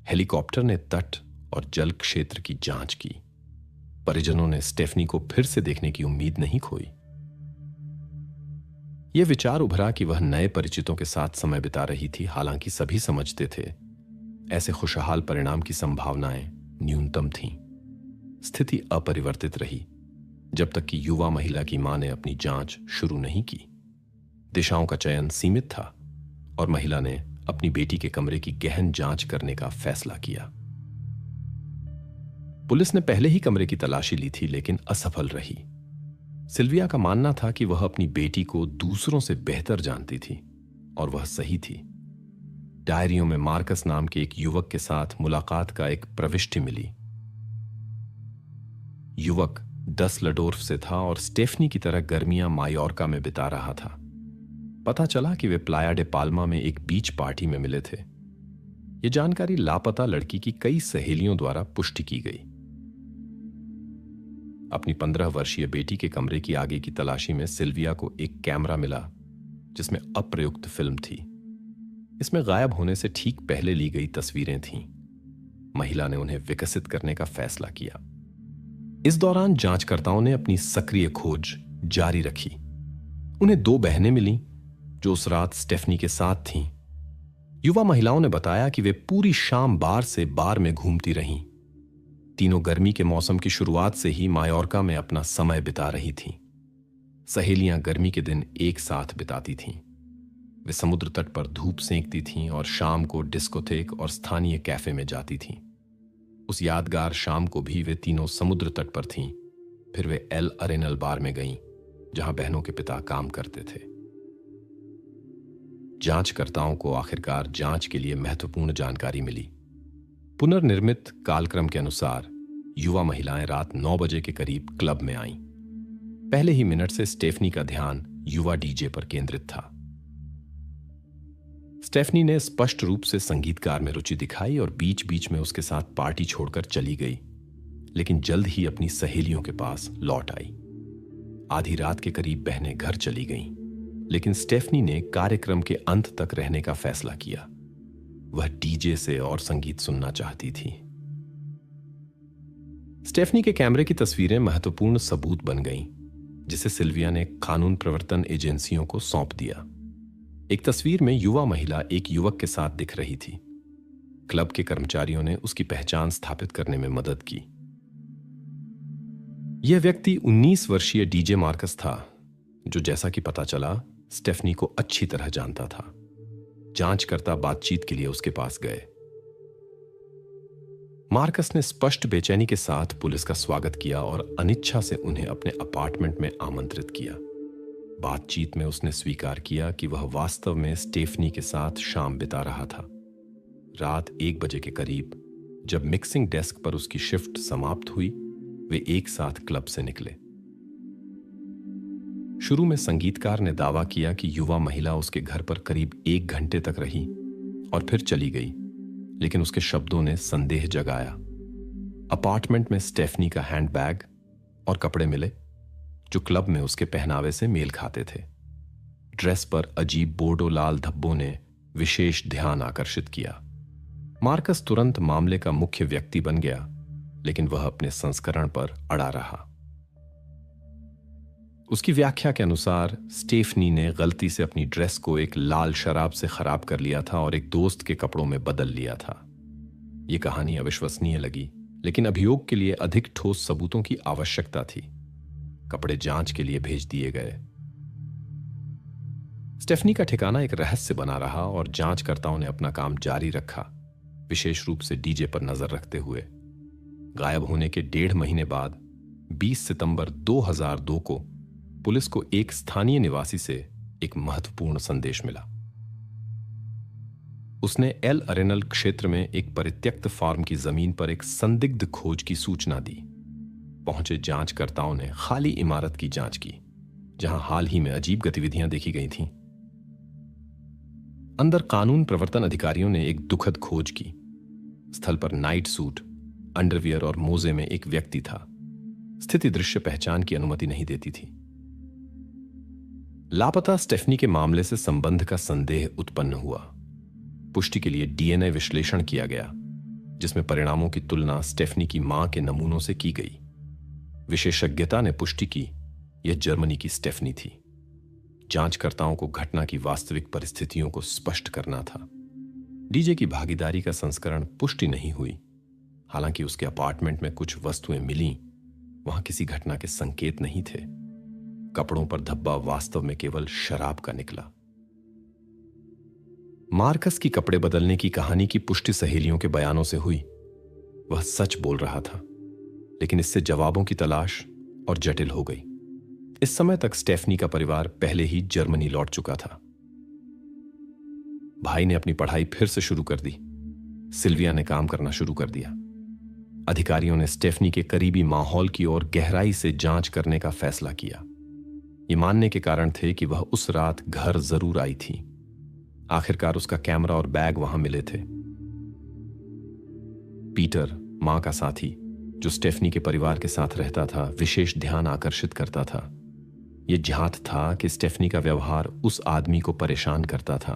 हेलीकॉप्टर ने तट और जल क्षेत्र की जांच की। परिजनों ने स्टेफनी को फिर से देखने की उम्मीद नहीं खोई। यह विचार उभरा कि वह नए परिचितों के साथ समय बिता रही थी, हालांकि सभी समझते थे ऐसे खुशहाल परिणाम की संभावनाएं न्यूनतम थीं। स्थिति अपरिवर्तित रही जब तक कि युवा महिला की मां ने अपनी जांच शुरू नहीं की। दिशाओं का चयन सीमित था और महिला ने अपनी बेटी के कमरे की गहन जांच करने का फैसला किया। पुलिस ने पहले ही कमरे की तलाशी ली थी, लेकिन असफल रही। सिल्विया का मानना था कि वह अपनी बेटी को दूसरों से बेहतर जानती थी, और वह सही थी। डायरियों में मार्कस नाम के एक युवक के साथ मुलाकात का एक प्रविष्टि मिली। युवक डसलडोर्फ से था और स्टेफनी की तरह गर्मियां मायोर्का में बिता रहा था। पता चला कि वे प्लाया डे पाल्मा में एक बीच पार्टी में मिले थे। यह जानकारी लापता लड़की की कई सहेलियों द्वारा पुष्टि की गई। अपनी 15 वर्षीय बेटी के कमरे की आगे की तलाशी में सिल्विया को एक कैमरा मिला, जिसमें अप्रयुक्त फिल्म थी। इसमें गायब होने से ठीक पहले ली गई तस्वीरें थीं। महिला ने उन्हें विकसित करने का फैसला किया। 15 वर्षीय बेटी के कमरे की आगे की तलाशी में सिल्विया को एक कैमरा मिला, जिसमें अप्रयुक्त फिल्म थी। इसमें गायब होने से ठीक पहले ली गई तस्वीरें थीं। महिला ने उन्हें विकसित करने का फैसला किया। इस दौरान जांचकर्ताओं ने अपनी सक्रिय खोज जारी रखी। उन्हें 2 बहनें मिलीं जो उस रात स्टेफनी के साथ थीं। युवा महिलाओं ने बताया कि वे पूरी शाम बार से बार में घूमती रहीं। तीनों गर्मी के मौसम की शुरुआत से ही मायोर्का में अपना समय बिता रही थीं। सहेलियां गर्मी के दिन एक साथ बिताती थीं। वे समुद्र तट पर धूप सेंकती थीं और शाम को डिस्कोथेक और स्थानीय कैफे में जाती थीं। उस यादगार शाम को भी वे तीनों समुद्र तट पर थीं। फिर वे एल अरेनल बार में गईं, जहां बहनों के पिता काम करते थे। जांचकर्ताओं को आखिरकार जांच के लिए महत्वपूर्ण जानकारी मिली। पुनर्निर्मित कालक्रम के अनुसार युवा महिलाएं रात 9 बजे के करीब क्लब में आईं। पहले ही मिनट से स्टेफनी का ध्यान युवा डीजे पर केंद्रित था। स्टेफनी ने स्पष्ट रूप से संगीतकार में रुचि दिखाई और बीच बीच में उसके साथ पार्टी छोड़कर चली गई, लेकिन जल्द ही अपनी सहेलियों के पास लौट आई। आधी रात के करीब बहनें घर चली गईं, लेकिन स्टेफनी ने कार्यक्रम के अंत तक रहने का फैसला किया। वह डीजे से और संगीत सुनना चाहती थी। स्टेफनी के कैमरे की तस्वीरें महत्वपूर्ण सबूत बन गईं, जिसे सिल्विया ने कानून प्रवर्तन एजेंसियों को सौंप दिया। एक तस्वीर में युवा महिला एक युवक के साथ दिख रही थी। क्लब के कर्मचारियों ने उसकी पहचान स्थापित करने में मदद की। यह व्यक्ति 19 वर्षीय डीजे मार्कस था, जो जैसा कि पता चला स्टेफनी को अच्छी तरह जानता था। जांचकर्ता बातचीत के लिए उसके पास गए। मार्कस ने स्पष्ट बेचैनी के साथ पुलिस का स्वागत किया और अनिच्छा से उन्हें अपने अपार्टमेंट में आमंत्रित किया। बातचीत में उसने स्वीकार किया कि वह वास्तव में स्टेफनी के साथ शाम बिता रहा था। रात 1 बजे के करीब जब मिक्सिंग डेस्क पर उसकी शिफ्ट समाप्त हुई, वे एक साथ क्लब से निकले। शुरू में संगीतकार ने दावा किया कि युवा महिला उसके घर पर करीब 1 घंटे तक रही और फिर चली गई, लेकिन उसके शब्दों ने संदेह जगाया। अपार्टमेंट में स्टेफनी का हैंडबैग और कपड़े मिले, जो क्लब में उसके पहनावे से मेल खाते थे। ड्रेस पर अजीब बोर्डो लाल धब्बों ने विशेष ध्यान आकर्षित किया। मार्कस तुरंत मामले का मुख्य व्यक्ति बन गया, लेकिन वह अपने संस्करण पर अड़ा रहा। उसकी व्याख्या के अनुसार स्टेफनी ने गलती से अपनी ड्रेस को एक लाल शराब से खराब कर लिया था और एक दोस्त के कपड़ों में बदल लिया था। यह कहानी अविश्वसनीय लगी, लेकिन अभियोग के लिए अधिक ठोस सबूतों की आवश्यकता थी। कपड़े जांच के लिए भेज दिए गए। स्टेफनी का ठिकाना एक रहस्य बना रहा और जांचकर्ताओं ने अपना काम जारी रखा, विशेष रूप से डीजे पर नजर रखते हुए। गायब होने के 1.5 महीने बाद 20 सितंबर 2002 को पुलिस को एक स्थानीय निवासी से एक महत्वपूर्ण संदेश मिला। उसने एल अरेनल क्षेत्र में एक परित्यक्त फार्म की जमीन पर एक संदिग्ध खोज की सूचना दी। पहुंचे जांचकर्ताओं ने खाली इमारत की जांच की, जहां हाल ही में अजीब गतिविधियां देखी गई थीं। अंदर कानून प्रवर्तन अधिकारियों ने एक दुखद खोज की। स्थल पर नाइट सूट, अंडरवियर और मोजे में एक व्यक्ति था। स्थिति दृश्य पहचान की अनुमति नहीं देती थी। लापता स्टेफनी के मामले से संबंध का संदेह उत्पन्न हुआ। पुष्टि के लिए डीएनए विश्लेषण किया गया, जिसमें परिणामों की तुलना स्टेफनी की मां के नमूनों से की गई। विशेषज्ञता ने पुष्टि की यह जर्मनी की स्टेफनी थी। जांचकर्ताओं को घटना की वास्तविक परिस्थितियों को स्पष्ट करना था। डीजे की भागीदारी का संस्करण पुष्टि नहीं हुई। हालांकि उसके अपार्टमेंट में कुछ वस्तुएं मिलीं, वहां किसी घटना के संकेत नहीं थे। कपड़ों पर धब्बा वास्तव में केवल शराब का निकला। मार्कस की कपड़े बदलने की कहानी की पुष्टि सहेलियों के बयानों से हुई। वह सच बोल रहा था, लेकिन इससे जवाबों की तलाश और जटिल हो गई। इस समय तक स्टेफनी का परिवार पहले ही जर्मनी लौट चुका था। भाई ने अपनी पढ़ाई फिर से शुरू कर दी। सिल्विया ने काम करना शुरू कर दिया। अधिकारियों ने स्टेफनी के करीबी माहौल की ओर गहराई से जांच करने का फैसला किया। ये मानने के कारण थे कि वह उस रात घर जरूर आई थी। आखिरकार उसका कैमरा और बैग वहां मिले थे। पीटर, मां का साथी, जो स्टेफनी के परिवार के साथ रहता था, विशेष ध्यान आकर्षित करता था। यह ज्ञात था कि स्टेफनी का व्यवहार उस आदमी को परेशान करता था।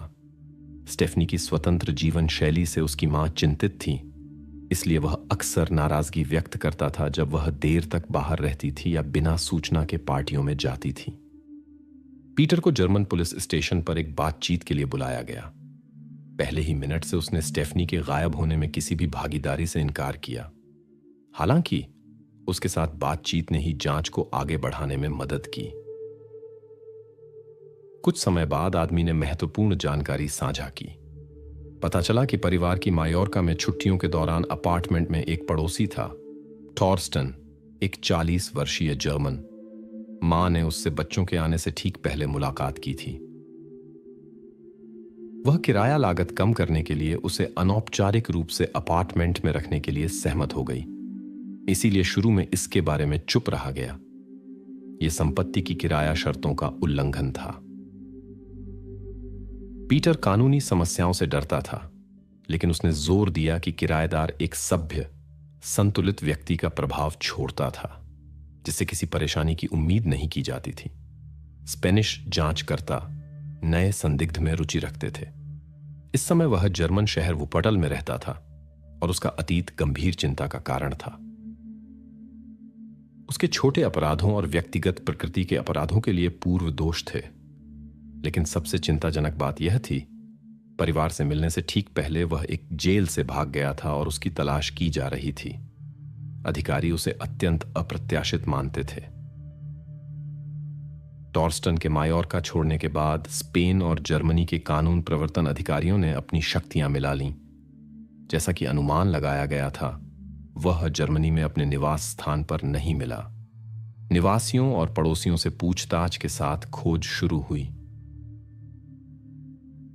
स्टेफनी की स्वतंत्र जीवन शैली से उसकी मां चिंतित थी। इसलिए वह अक्सर नाराजगी व्यक्त करता था जब वह देर तक बाहर रहती थी या बिना सूचना के पार्टियों में जाती थी। पीटर को जर्मन पुलिस स्टेशन पर एक बातचीत के लिए बुलाया गया। पहले ही मिनट से उसने स्टेफनी के गायब होने में किसी भी भागीदारी से इनकार किया। हालांकि उसके साथ बातचीत ने ही जांच को आगे बढ़ाने में मदद की। कुछ समय बाद आदमी ने महत्वपूर्ण जानकारी साझा की। पता चला कि परिवार की मायोर्का में छुट्टियों के दौरान अपार्टमेंट में एक पड़ोसी था, टॉर्स्टन, एक 40 वर्षीय जर्मन। मां ने उससे बच्चों के आने से ठीक पहले मुलाकात की थी। वह किराया लागत कम करने के लिए उसे अनौपचारिक रूप से अपार्टमेंट में रखने के लिए सहमत हो गई। इसीलिए शुरू में इसके बारे में चुप रहा गया। यह संपत्ति की किराया शर्तों का उल्लंघन था। पीटर कानूनी समस्याओं से डरता था, लेकिन उसने जोर दिया कि किराएदार एक सभ्य, संतुलित व्यक्ति का प्रभाव छोड़ता था, जिससे किसी परेशानी की उम्मीद नहीं की जाती थी। स्पेनिश जांचकर्ता नए संदिग्ध में रुचि रखते थे। इस समय वह जर्मन शहर वुपर्टल में रहता था और उसका अतीत गंभीर चिंता का कारण था। उसके छोटे अपराधों और व्यक्तिगत प्रकृति के अपराधों के लिए पूर्व दोष थे, लेकिन सबसे चिंताजनक बात यह थी, परिवार से मिलने से ठीक पहले वह एक जेल से भाग गया था और उसकी तलाश की जा रही थी। अधिकारी उसे अत्यंत अप्रत्याशित मानते थे। टॉर्स्टन के मायोर्का छोड़ने के बाद स्पेन और जर्मनी के कानून प्रवर्तन अधिकारियों ने अपनी शक्तियां मिला लीं। जैसा कि अनुमान लगाया गया था, वह जर्मनी में अपने निवास स्थान पर नहीं मिला। निवासियों और पड़ोसियों से पूछताछ के साथ खोज शुरू हुई।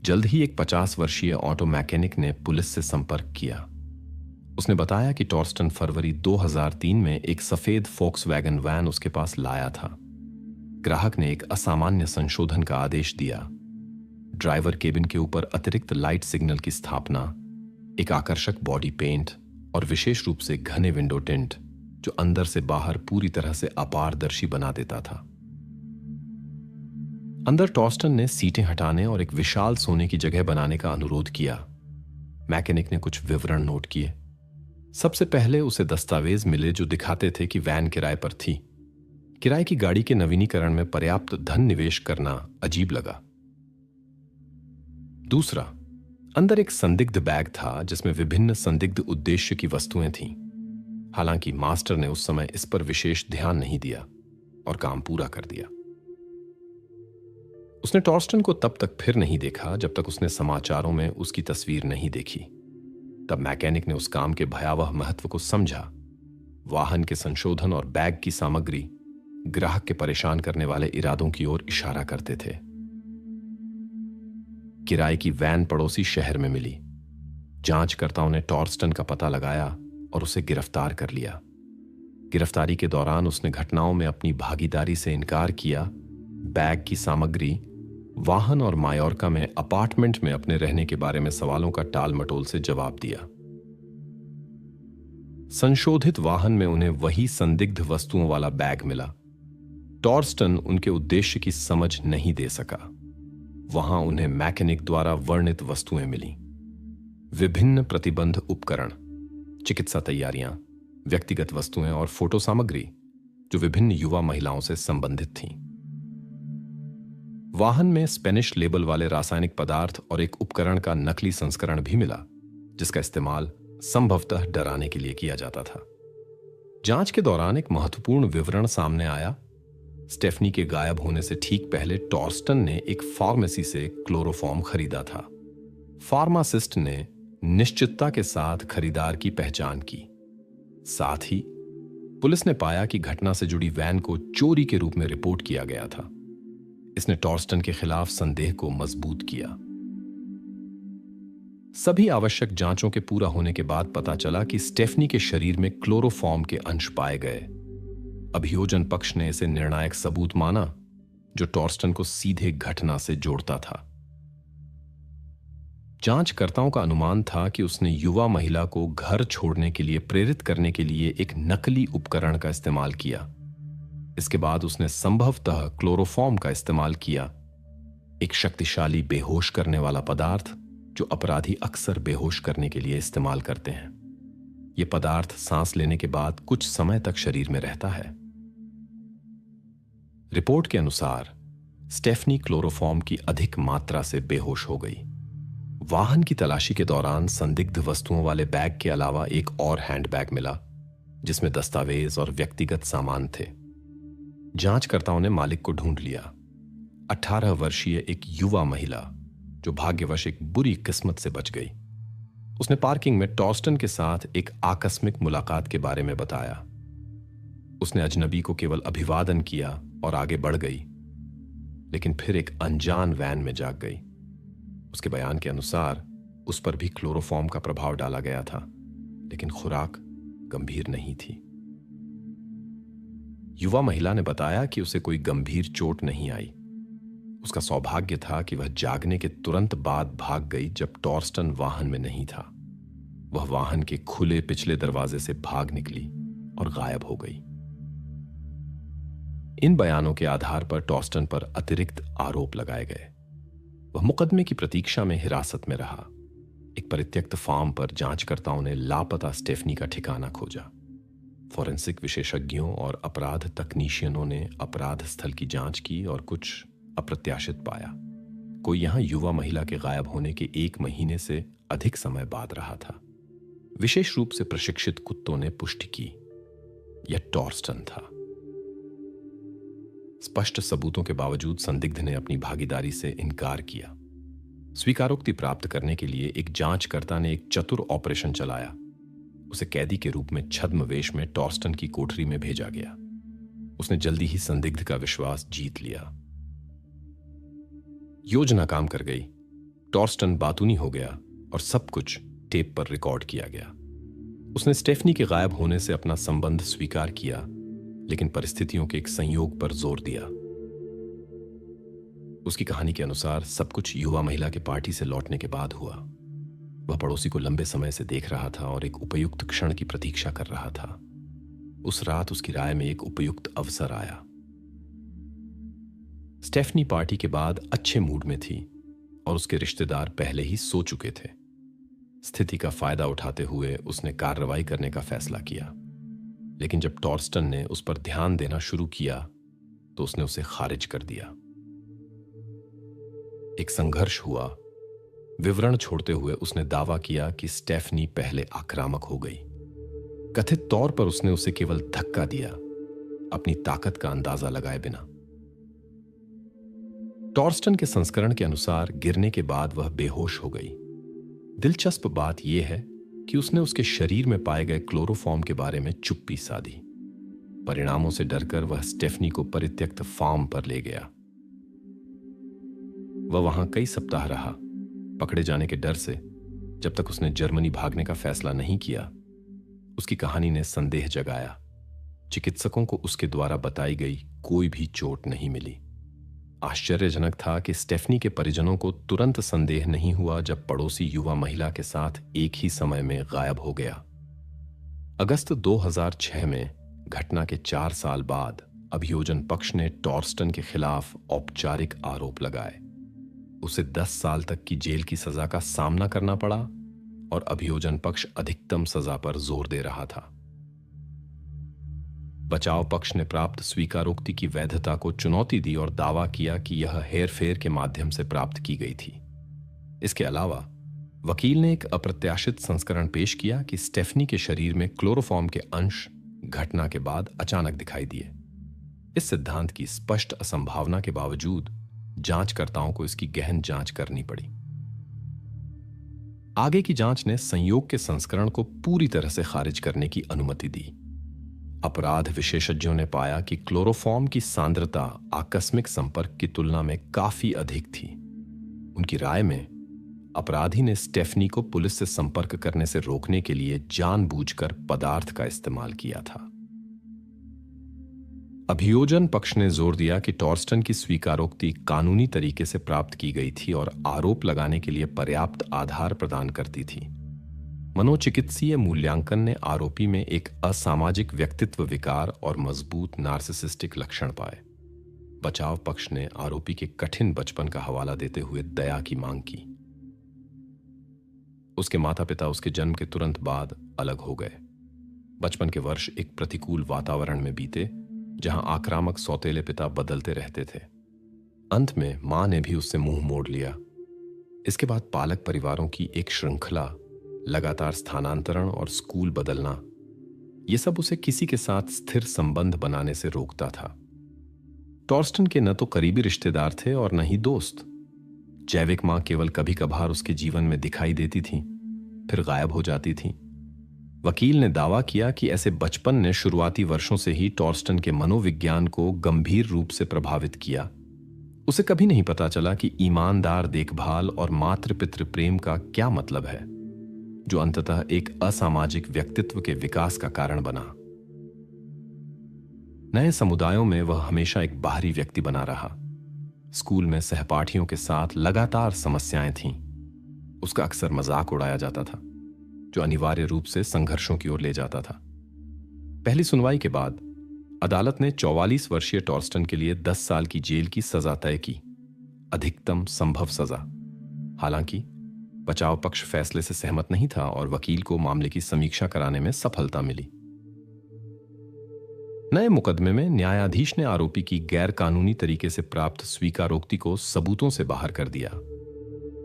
जल्द ही एक 50 वर्षीय ऑटो मैकेनिक ने पुलिस से संपर्क किया। उसने बताया कि टॉर्स्टन फरवरी 2003 में एक सफेद फोक्सवैगन वैन उसके पास लाया था। ग्राहक ने एक असामान्य संशोधन का आदेश दिया। ड्राइवर केबिन के ऊपर अतिरिक्त लाइट सिग्नल की स्थापना, एक आकर्षक बॉडी पेंट और विशेष रूप से घने विंडो टिंट, जो अंदर से बाहर पूरी तरह से अपारदर्शी बना देता था। अंदर टॉर्स्टन ने सीटें हटाने और एक विशाल सोने की जगह बनाने का अनुरोध किया। मैकेनिक ने कुछ विवरण नोट किए। सबसे पहले उसे दस्तावेज मिले जो दिखाते थे कि वैन किराए पर थी। किराए की गाड़ी के नवीनीकरण में पर्याप्त धन निवेश करना अजीब लगा। दूसरा, अंदर एक संदिग्ध बैग था जिसमें विभिन्न संदिग्ध उद्देश्य की वस्तुएं थीं। हालांकि मास्टर ने उस समय इस पर विशेष ध्यान नहीं दिया और काम पूरा कर दिया। उसने टॉर्स्टन को तब तक फिर नहीं देखा जब तक उसने समाचारों में उसकी तस्वीर नहीं देखी। तब मैकेनिक ने उस काम के भयावह महत्व को समझा। वाहन के संशोधन और बैग की सामग्री ग्राहक के परेशान करने वाले इरादों की ओर इशारा करते थे। किराए की वैन पड़ोसी शहर में मिली। जांचकर्ताओं ने टॉर्स्टन का पता लगाया और उसे गिरफ्तार कर लिया। गिरफ्तारी के दौरान उसने घटनाओं में अपनी भागीदारी से इनकार किया। बैग की सामग्री, वाहन और मायोर्का में अपार्टमेंट में अपने रहने के बारे में सवालों का टाल मटोल से जवाब दिया। संशोधित वाहन में उन्हें वही संदिग्ध वस्तुओं वाला बैग मिला। टॉर्स्टन उनके उद्देश्य की समझ नहीं दे सका। वहां उन्हें मैकेनिक द्वारा वर्णित वस्तुएं मिली। विभिन्न प्रतिबंध उपकरण, चिकित्सा तैयारियां, व्यक्तिगत वस्तुएं और फोटो सामग्री जो विभिन्न युवा महिलाओं से संबंधित थीं। वाहन में स्पेनिश लेबल वाले रासायनिक पदार्थ और एक उपकरण का नकली संस्करण भी मिला, जिसका इस्तेमाल संभवतः डराने के लिए किया जाता था। जांच के दौरान एक महत्वपूर्ण विवरण सामने आया। स्टेफनी के गायब होने से ठीक पहले टॉर्स्टन ने एक फार्मेसी से क्लोरोफॉर्म खरीदा था। फार्मासिस्ट ने निश्चितता के साथ खरीदार की पहचान की। साथ ही पुलिस ने पाया कि घटना से जुड़ी वैन को चोरी के रूप में रिपोर्ट किया गया था। इसने टॉर्स्टन के खिलाफ संदेह को मजबूत किया। सभी आवश्यक जांचों के पूरा होने के बाद पता चला कि स्टेफनी के शरीर में क्लोरोफॉर्म के अंश पाए गए। अभियोजन पक्ष ने इसे निर्णायक सबूत माना, जो टॉर्स्टन को सीधे घटना से जोड़ता था। जांचकर्ताओं का अनुमान था कि उसने युवा महिला को घर छोड़ने के लिए प्रेरित करने के लिए एक नकली उपकरण का इस्तेमाल किया। इसके बाद उसने संभवतः क्लोरोफॉर्म का इस्तेमाल किया, एक शक्तिशाली बेहोश करने वाला पदार्थ जो अपराधी अक्सर बेहोश करने के लिए इस्तेमाल करते हैं। यह पदार्थ सांस लेने के बाद कुछ समय तक शरीर में रहता है। रिपोर्ट के अनुसार स्टेफनी क्लोरोफॉर्म की अधिक मात्रा से बेहोश हो गई। वाहन की तलाशी के दौरान संदिग्ध वस्तुओं वाले बैग के अलावा एक और हैंडबैग मिला जिसमें दस्तावेज और व्यक्तिगत सामान थे। जांचकर्ताओं ने मालिक को ढूंढ लिया। 18 वर्षीय एक युवा महिला जो भाग्यवश एक बुरी किस्मत से बच गई। उसने पार्किंग में टॉर्स्टन के साथ एक आकस्मिक मुलाकात के बारे में बताया। उसने अजनबी को केवल अभिवादन किया और आगे बढ़ गई, लेकिन फिर एक अनजान वैन में जाग गई। उसके बयान के अनुसार उस पर भी क्लोरोफॉर्म का प्रभाव डाला गया था, लेकिन खुराक गंभीर नहीं थी। युवा महिला ने बताया कि उसे कोई गंभीर चोट नहीं आई। उसका सौभाग्य था कि वह जागने के तुरंत बाद भाग गई जब टॉर्स्टन वाहन में नहीं था। वह वाहन के खुले पिछले दरवाजे से भाग निकली और गायब हो गई। इन बयानों के आधार पर टॉर्स्टन पर अतिरिक्त आरोप लगाए गए। वह मुकदमे की प्रतीक्षा में हिरासत में रहा। एक परित्यक्त फार्म पर जांचकर्ताओं ने लापता स्टेफनी का ठिकाना खोजा। फॉरेंसिक विशेषज्ञों और अपराध तकनीशियनों ने अपराध स्थल की जांच की और कुछ अप्रत्याशित पाया। कोई यहां युवा महिला के गायब होने के 1 महीने से अधिक समय बाद रहा था। विशेष रूप से प्रशिक्षित कुत्तों ने पुष्टि की यह टॉर्स्टन था। स्पष्ट सबूतों के बावजूद संदिग्ध ने अपनी भागीदारी से इनकार किया। स्वीकारोक्ति प्राप्त करने के लिए एक जांचकर्ता ने एक चतुर ऑपरेशन चलाया। उसे कैदी के रूप में छद्मवेश में टॉर्स्टन की कोठरी में भेजा गया। उसने जल्दी ही संदिग्ध का विश्वास जीत लिया। योजना काम कर गई। टॉर्स्टन बातूनी हो गया और सब कुछ टेप पर रिकॉर्ड किया गया। उसने स्टेफनी के गायब होने से अपना संबंध स्वीकार किया, लेकिन परिस्थितियों के एक संयोग पर जोर दिया। उसकी कहानी के अनुसार सब कुछ युवा महिला के पार्टी से लौटने के बाद हुआ। वह पड़ोसी को लंबे समय से देख रहा था और एक उपयुक्त क्षण की प्रतीक्षा कर रहा था। उस रात उसकी राय में एक उपयुक्त अवसर आया। स्टेफनी पार्टी के बाद अच्छे मूड में थी और उसके रिश्तेदार पहले ही सो चुके थे। स्थिति का फायदा उठाते हुए उसने कार्रवाई करने का फैसला किया, लेकिन जब टॉर्स्टन ने उस पर ध्यान देना शुरू किया तो उसने उसे खारिज कर दिया। एक संघर्ष हुआ। विवरण छोड़ते हुए उसने दावा किया कि स्टेफनी पहले आक्रामक हो गई। कथित तौर पर उसने उसे केवल धक्का दिया, अपनी ताकत का अंदाजा लगाए बिना। टॉर्स्टन के संस्करण के अनुसार गिरने के बाद वह बेहोश हो गई। दिलचस्प बात यह है कि उसने उसके शरीर में पाए गए क्लोरोफॉर्म के बारे में चुप्पी साधी। परिणामों से डरकर वह स्टेफनी को परित्यक्त फार्म पर ले गया। वह वहां कई सप्ताह रहा, पकड़े जाने के डर से। जब तक उसने जर्मनी भागने का फैसला नहीं किया। उसकी कहानी ने संदेह जगाया। चिकित्सकों को उसके द्वारा बताई गई कोई भी चोट नहीं मिली। आश्चर्यजनक था कि स्टेफनी के परिजनों को तुरंत संदेह नहीं हुआ जब पड़ोसी युवा महिला के साथ एक ही समय में गायब हो गया। अगस्त 2006 में घटना के 4 साल बाद अभियोजन पक्ष ने टॉर्स्टन के खिलाफ औपचारिक आरोप लगाए। उसे 10 साल तक की जेल की सजा का सामना करना पड़ा और अभियोजन पक्ष अधिकतम सजा पर जोर दे रहा था। बचाव पक्ष ने प्राप्त स्वीकारोक्ति की वैधता को चुनौती दी और दावा किया कि यह हेरफेर के माध्यम से प्राप्त की गई थी। इसके अलावा वकील ने एक अप्रत्याशित संस्करण पेश किया कि स्टेफनी के शरीर में क्लोरोफॉर्म के अंश घटना के बाद अचानक दिखाई दिए। इस सिद्धांत की स्पष्ट असंभावना के बावजूद जांचकर्ताओं को इसकी गहन जांच करनी पड़ी। आगे की जांच ने संयोग के संस्करण को पूरी तरह से खारिज करने की अनुमति दी। अपराध विशेषज्ञों ने पाया कि क्लोरोफॉर्म की सांद्रता आकस्मिक संपर्क की तुलना में काफी अधिक थी। उनकी राय में अपराधी ने स्टेफनी को पुलिस से संपर्क करने से रोकने के लिए जानबूझकर पदार्थ का इस्तेमाल किया था। अभियोजन पक्ष ने जोर दिया कि टॉर्स्टन की स्वीकारोक्ति कानूनी तरीके से प्राप्त की गई थी और आरोप लगाने के लिए पर्याप्त आधार प्रदान करती थी। मनोचिकित्सीय मूल्यांकन ने आरोपी में एक असामाजिक व्यक्तित्व विकार और मजबूत नार्सिसिस्टिक लक्षण पाए। बचाव पक्ष ने आरोपी के कठिन बचपन का हवाला देते हुए दया की मांग की। उसके माता पिता उसके जन्म के तुरंत बाद अलग हो गए। बचपन के वर्ष एक प्रतिकूल वातावरण में बीते, जहां आक्रामक सौतेले पिता बदलते रहते थे। अंत में मां ने भी उससे मुंह मोड़ लिया। इसके बाद पालक परिवारों की एक श्रृंखला, लगातार स्थानांतरण और स्कूल बदलना, यह सब उसे किसी के साथ स्थिर संबंध बनाने से रोकता था। टॉर्स्टन के न तो करीबी रिश्तेदार थे और न ही दोस्त। जैविक मां केवल कभी कभार उसके जीवन में दिखाई देती थी, फिर गायब हो जाती थी। वकील ने दावा किया कि ऐसे बचपन ने शुरुआती वर्षों से ही टॉर्स्टन के मनोविज्ञान को गंभीर रूप से प्रभावित किया। उसे कभी नहीं पता चला कि ईमानदार देखभाल और मातृ पितृ प्रेम का क्या मतलब है, जो अंततः एक असामाजिक व्यक्तित्व के विकास का कारण बना। नए समुदायों में वह हमेशा एक बाहरी व्यक्ति बना रहा। स्कूल में सहपाठियों के साथ लगातार समस्याएं थीं। उसका अक्सर मजाक उड़ाया जाता था, जो अनिवार्य रूप से संघर्षों की ओर ले जाता था। पहली सुनवाई के बाद अदालत ने 44 वर्षीय टॉर्स्टन के लिए 10 साल की जेल की सजा तय की, अधिकतम संभव सजा। हालांकि बचाव पक्ष फैसले से सहमत नहीं था और वकील को मामले की समीक्षा कराने में सफलता मिली। नए मुकदमे में न्यायाधीश ने आरोपी की गैर कानूनी तरीके से प्राप्त स्वीकारोक्ति को सबूतों से बाहर कर दिया।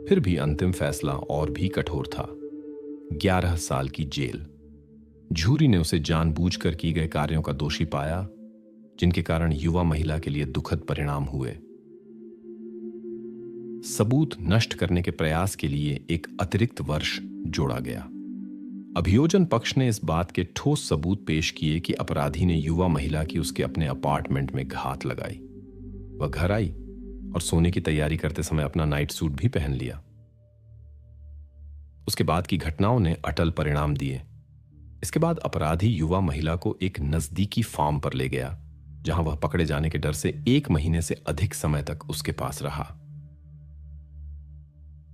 फिर भी अंतिम फैसला और भी कठोर था, 11 साल की जेल। जूरी ने उसे जानबूझकर की गए कार्यों का दोषी पाया, जिनके कारण युवा महिला के लिए दुखद परिणाम हुए। सबूत नष्ट करने के प्रयास के लिए एक अतिरिक्त वर्ष जोड़ा गया। अभियोजन पक्ष ने इस बात के ठोस सबूत पेश किए कि अपराधी ने युवा महिला की उसके अपने अपार्टमेंट में घात लगाई। वह घर आई और सोने की तैयारी करते समय अपना नाइट सूट भी पहन लिया। उसके बाद की घटनाओं ने अटल परिणाम दिए। इसके बाद अपराधी युवा महिला को एक नजदीकी फार्म पर ले गया, जहां वह पकड़े जाने के डर से 1 महीने से अधिक समय तक उसके पास रहा।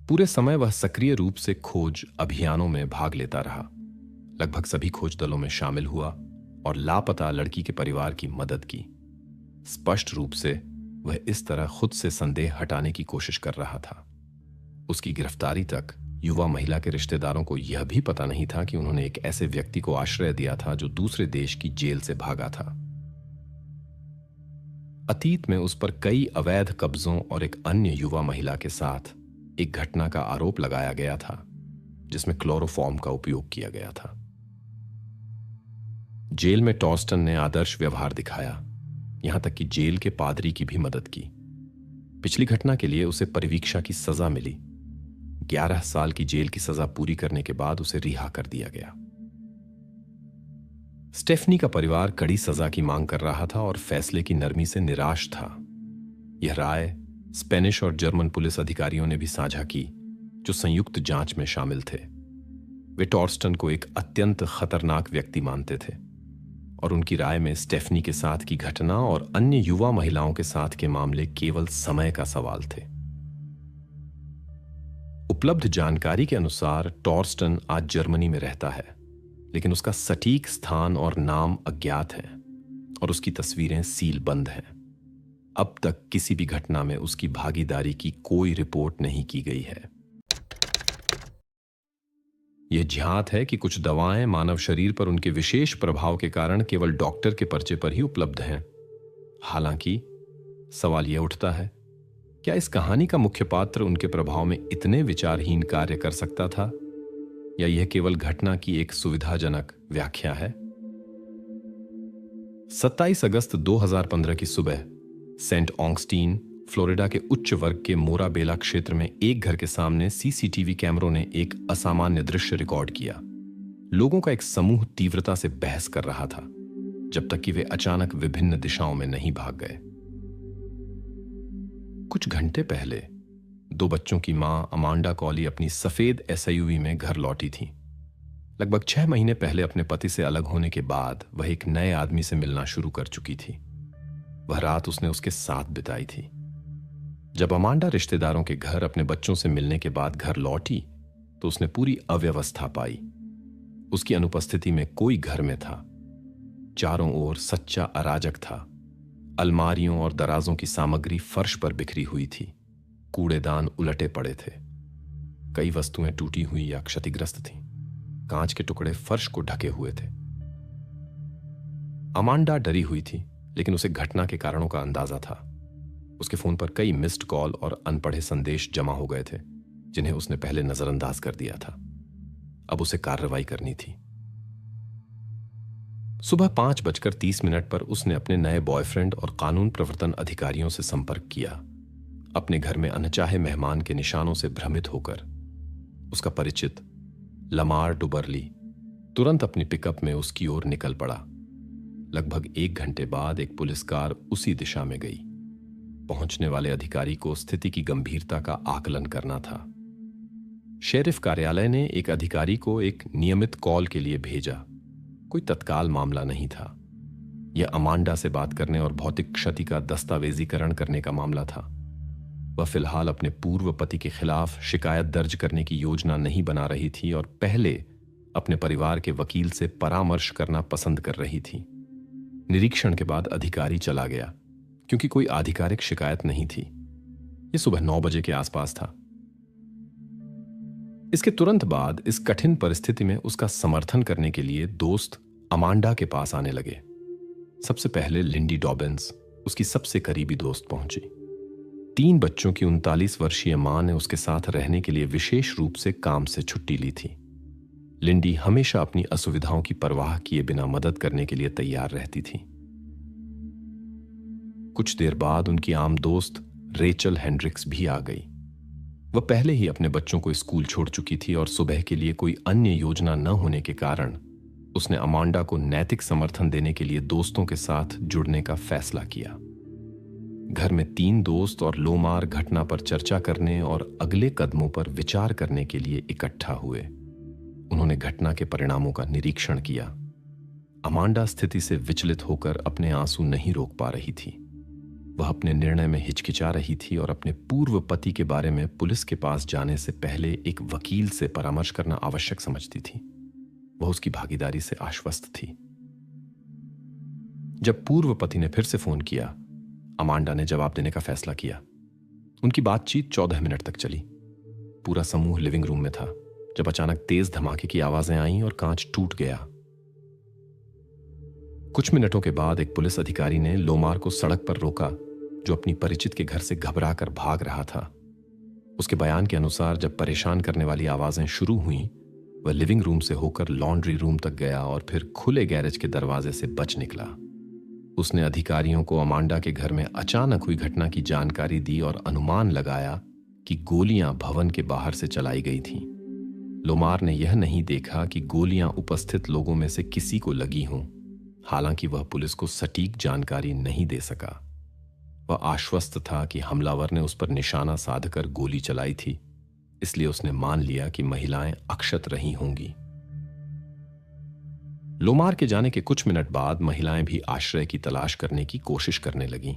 पूरे समय वह सक्रिय रूप से खोज अभियानों में भाग लेता रहा, लगभग सभी खोज दलों में शामिल हुआ और लापता लड़की के परिवार की मदद की। स्पष्ट रूप से वह इस तरह खुद से संदेह हटाने की कोशिश कर रहा था। उसकी गिरफ्तारी तक युवा महिला के रिश्तेदारों को यह भी पता नहीं था कि उन्होंने एक ऐसे व्यक्ति को आश्रय दिया था जो दूसरे देश की जेल से भागा था। अतीत में उस पर कई अवैध कब्जों और एक अन्य युवा महिला के साथ एक घटना का आरोप लगाया गया था, जिसमें क्लोरोफॉर्म का उपयोग किया गया था। जेल में टॉर्स्टन ने आदर्श व्यवहार दिखाया, यहां तक कि जेल के पादरी की भी मदद की। पिछली घटना के लिए उसे परिवीक्षा की सजा मिली। 11 साल की जेल की सजा पूरी करने के बाद उसे रिहा कर दिया गया। स्टेफनी का परिवार कड़ी सजा की मांग कर रहा था और फैसले की नरमी से निराश था। यह राय स्पेनिश और जर्मन पुलिस अधिकारियों ने भी साझा की, जो संयुक्त जांच में शामिल थे। वे टॉर्स्टन को एक अत्यंत खतरनाक व्यक्ति मानते थे और उनकी राय में स्टेफनी के साथ की घटना और अन्य युवा महिलाओं के साथ के मामले केवल समय का सवाल थे। उपलब्ध जानकारी के अनुसार टॉर्स्टन आज जर्मनी में रहता है, लेकिन उसका सटीक स्थान और नाम अज्ञात है और उसकी तस्वीरें सीलबंद हैं। अब तक किसी भी घटना में उसकी भागीदारी की कोई रिपोर्ट नहीं की गई है। यह ज्ञात है कि कुछ दवाएं मानव शरीर पर उनके विशेष प्रभाव के कारण केवल डॉक्टर के पर्चे पर ही उपलब्ध हैं। हालांकि सवाल यह उठता है, क्या इस कहानी का मुख्य पात्र उनके प्रभाव में इतने विचारहीन कार्य कर सकता था, या यह केवल घटना की एक सुविधाजनक व्याख्या है? 27 अगस्त 2015 की सुबह सेंट ऑगस्टीन, फ्लोरिडा के उच्च वर्ग के मोराबेला क्षेत्र में एक घर के सामने सीसीटीवी कैमरों ने एक असामान्य दृश्य रिकॉर्ड किया। लोगों का एक समूह तीव्रता से बहस कर रहा था, जब तक कि वे अचानक विभिन्न दिशाओं में नहीं भाग गए। कुछ घंटे पहले 2 बच्चों की मां अमांडा कॉली अपनी सफेद एसयूवी में घर लौटी थी। लगभग 6 महीने पहले अपने पति से अलग होने के बाद वह एक नए आदमी से मिलना शुरू कर चुकी थी। वह रात उसने उसके साथ बिताई थी। जब अमांडा रिश्तेदारों के घर अपने बच्चों से मिलने के बाद घर लौटी, तो उसने पूरी अव्यवस्था पाई। उसकी अनुपस्थिति में कोई घर में था। चारों ओर सच्चा अराजक था। अलमारियों और दराजों की सामग्री फर्श पर बिखरी हुई थी। कूड़ेदान उलटे पड़े थे। कई वस्तुएं टूटी हुई या क्षतिग्रस्त थीं। कांच के टुकड़े फर्श को ढके हुए थे। अमांडा डरी हुई थी, लेकिन उसे घटना के कारणों का अंदाजा था। उसके फोन पर कई मिस्ड कॉल और अनपढ़े संदेश जमा हो गए थे, जिन्हें उसने पहले नजरअंदाज कर दिया था। अब उसे कार्रवाई करनी थी। सुबह 5:30 पर उसने अपने नए बॉयफ्रेंड और कानून प्रवर्तन अधिकारियों से संपर्क किया। अपने घर में अनचाहे मेहमान के निशानों से भ्रमित होकर उसका परिचित लमार डुबर्ली तुरंत अपनी पिकअप में उसकी ओर निकल पड़ा। लगभग 1 घंटे बाद एक पुलिस कार उसी दिशा में गई। पहुंचने वाले अधिकारी को स्थिति की गंभीरता का आकलन करना था। शेरिफ कार्यालय ने एक अधिकारी को एक नियमित कॉल के लिए भेजा। कोई तत्काल मामला नहीं था। यह अमांडा से बात करने और भौतिक क्षति का दस्तावेजीकरण करने का मामला था। वह फिलहाल अपने पूर्व पति के खिलाफ शिकायत दर्ज करने की योजना नहीं बना रही थी और पहले अपने परिवार के वकील से परामर्श करना पसंद कर रही थी। निरीक्षण के बाद अधिकारी चला गया, क्योंकि कोई आधिकारिक शिकायत नहीं थी। यह सुबह 9 बजे के आसपास था। इसके तुरंत बाद इस कठिन परिस्थिति में उसका समर्थन करने के लिए दोस्त अमांडा के पास आने लगे। सबसे पहले लिंडी डॉबिन्स, उसकी सबसे करीबी दोस्त, पहुंची। 3 बच्चों की 39 वर्षीय मां ने उसके साथ रहने के लिए विशेष रूप से काम से छुट्टी ली थी। लिंडी हमेशा अपनी असुविधाओं की परवाह किए बिना मदद करने के लिए तैयार रहती थी। कुछ देर बाद उनकी आम दोस्त रेचल हेंड्रिक्स भी आ गई। वह पहले ही अपने बच्चों को स्कूल छोड़ चुकी थी और सुबह के लिए कोई अन्य योजना न होने के कारण उसने अमांडा को नैतिक समर्थन देने के लिए दोस्तों के साथ जुड़ने का फैसला किया। घर में 3 दोस्त और लोमार घटना पर चर्चा करने और अगले कदमों पर विचार करने के लिए इकट्ठा हुए। उन्होंने घटना के परिणामों का निरीक्षण किया। अमांडा स्थिति से विचलित होकर अपने आंसू नहीं रोक पा रही थी। वह अपने निर्णय में हिचकिचा रही थी और अपने पूर्व पति के बारे में पुलिस के पास जाने से पहले एक वकील से परामर्श करना आवश्यक समझती थी। वह उसकी भागीदारी से आश्वस्त थी। जब पूर्व पति ने फिर से फोन किया, अमांडा ने जवाब देने का फैसला किया। उनकी बातचीत 14 मिनट तक चली। पूरा समूह लिविंग रूम में था जब अचानक तेज धमाके की आवाजें आईं और कांच टूट गया। कुछ मिनटों के बाद एक पुलिस अधिकारी ने लोमार को सड़क पर रोका, जो अपनी परिचित के घर से घबराकर भाग रहा था। उसके बयान के अनुसार जब परेशान करने वाली आवाजें शुरू हुईं, वह लिविंग रूम से होकर लॉन्ड्री रूम तक गया और फिर खुले गैरेज के दरवाजे से बच निकला। उसने अधिकारियों को अमांडा के घर में अचानक हुई घटना की जानकारी दी और अनुमान लगाया कि गोलियां भवन के बाहर से चलाई गई थीं। लोमार ने यह नहीं देखा कि गोलियां उपस्थित लोगों में से किसी को लगी हों। हालांकि वह पुलिस को सटीक जानकारी नहीं दे सका। वह आश्वस्त था कि हमलावर ने उस पर निशाना साधकर गोली चलाई थी, इसलिए उसने मान लिया कि महिलाएं अक्षत रही होंगी। लोमार के जाने के कुछ मिनट बाद महिलाएं भी आश्रय की तलाश करने की कोशिश करने लगीं।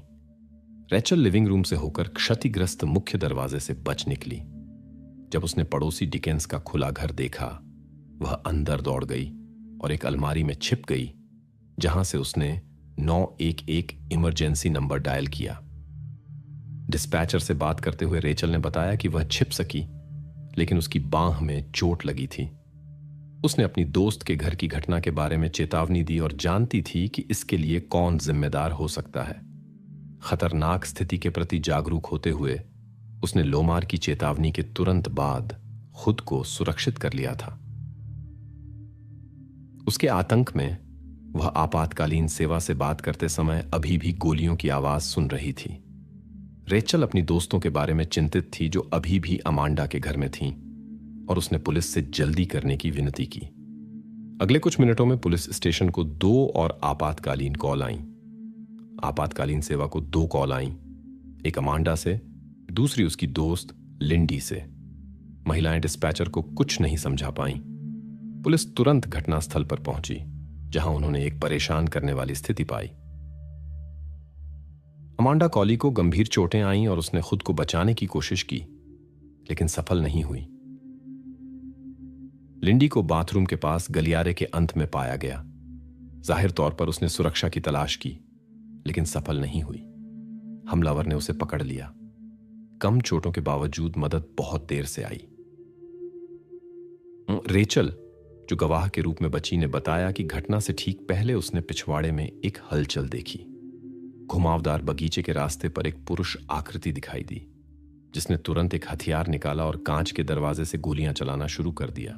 रेचल लिविंग रूम से होकर क्षतिग्रस्त मुख्य दरवाजे से बच निकली। जब उसने पड़ोसी डिकेंस का खुला घर देखा, वह अंदर दौड़ गई और एक अलमारी में छिप गई, जहां से उसने 911 इमरजेंसी नंबर डायल किया। डिस्पैचर से बात करते हुए रेचल ने बताया कि वह छिप सकी, लेकिन उसकी बांह में चोट लगी थी। उसने अपनी दोस्त के घर की घटना के बारे में चेतावनी दी और जानती थी कि इसके लिए कौन जिम्मेदार हो सकता है। खतरनाक स्थिति के प्रति जागरूक होते हुए उसने लोमार की चेतावनी के तुरंत बाद खुद को सुरक्षित कर लिया था। उसके आतंक में वह आपातकालीन सेवा से बात करते समय अभी भी गोलियों की आवाज सुन रही थी। रेचल अपनी दोस्तों के बारे में चिंतित थी जो अभी भी अमांडा के घर में थीं, और उसने पुलिस से जल्दी करने की विनती की। अगले कुछ मिनटों में पुलिस स्टेशन को 2 और आपातकालीन कॉल आईं। आपातकालीन सेवा को 2 कॉल आईं, एक अमांडा से, दूसरी उसकी दोस्त लिंडी से। महिलाएं डिस्पैचर को कुछ नहीं समझा पाईं। पुलिस तुरंत घटनास्थल पर पहुंची, जहां उन्होंने एक परेशान करने वाली स्थिति पाई। अमांडा कॉली को गंभीर चोटें आईं और उसने खुद को बचाने की कोशिश की, लेकिन सफल नहीं हुई। लिंडी को बाथरूम के पास गलियारे के अंत में पाया गया। जाहिर तौर पर उसने सुरक्षा की तलाश की, लेकिन सफल नहीं हुई। हमलावर ने उसे पकड़ लिया। कम चोटों के बावजूद मदद बहुत देर से आई। रेचल, जो गवाह के रूप में बची, ने बताया कि घटना से ठीक पहले उसने पिछवाड़े में एक हलचल देखी। घुमावदार बगीचे के रास्ते पर एक पुरुष आकृति दिखाई दी, जिसने तुरंत एक हथियार निकाला और कांच के दरवाजे से गोलियां चलाना शुरू कर दिया।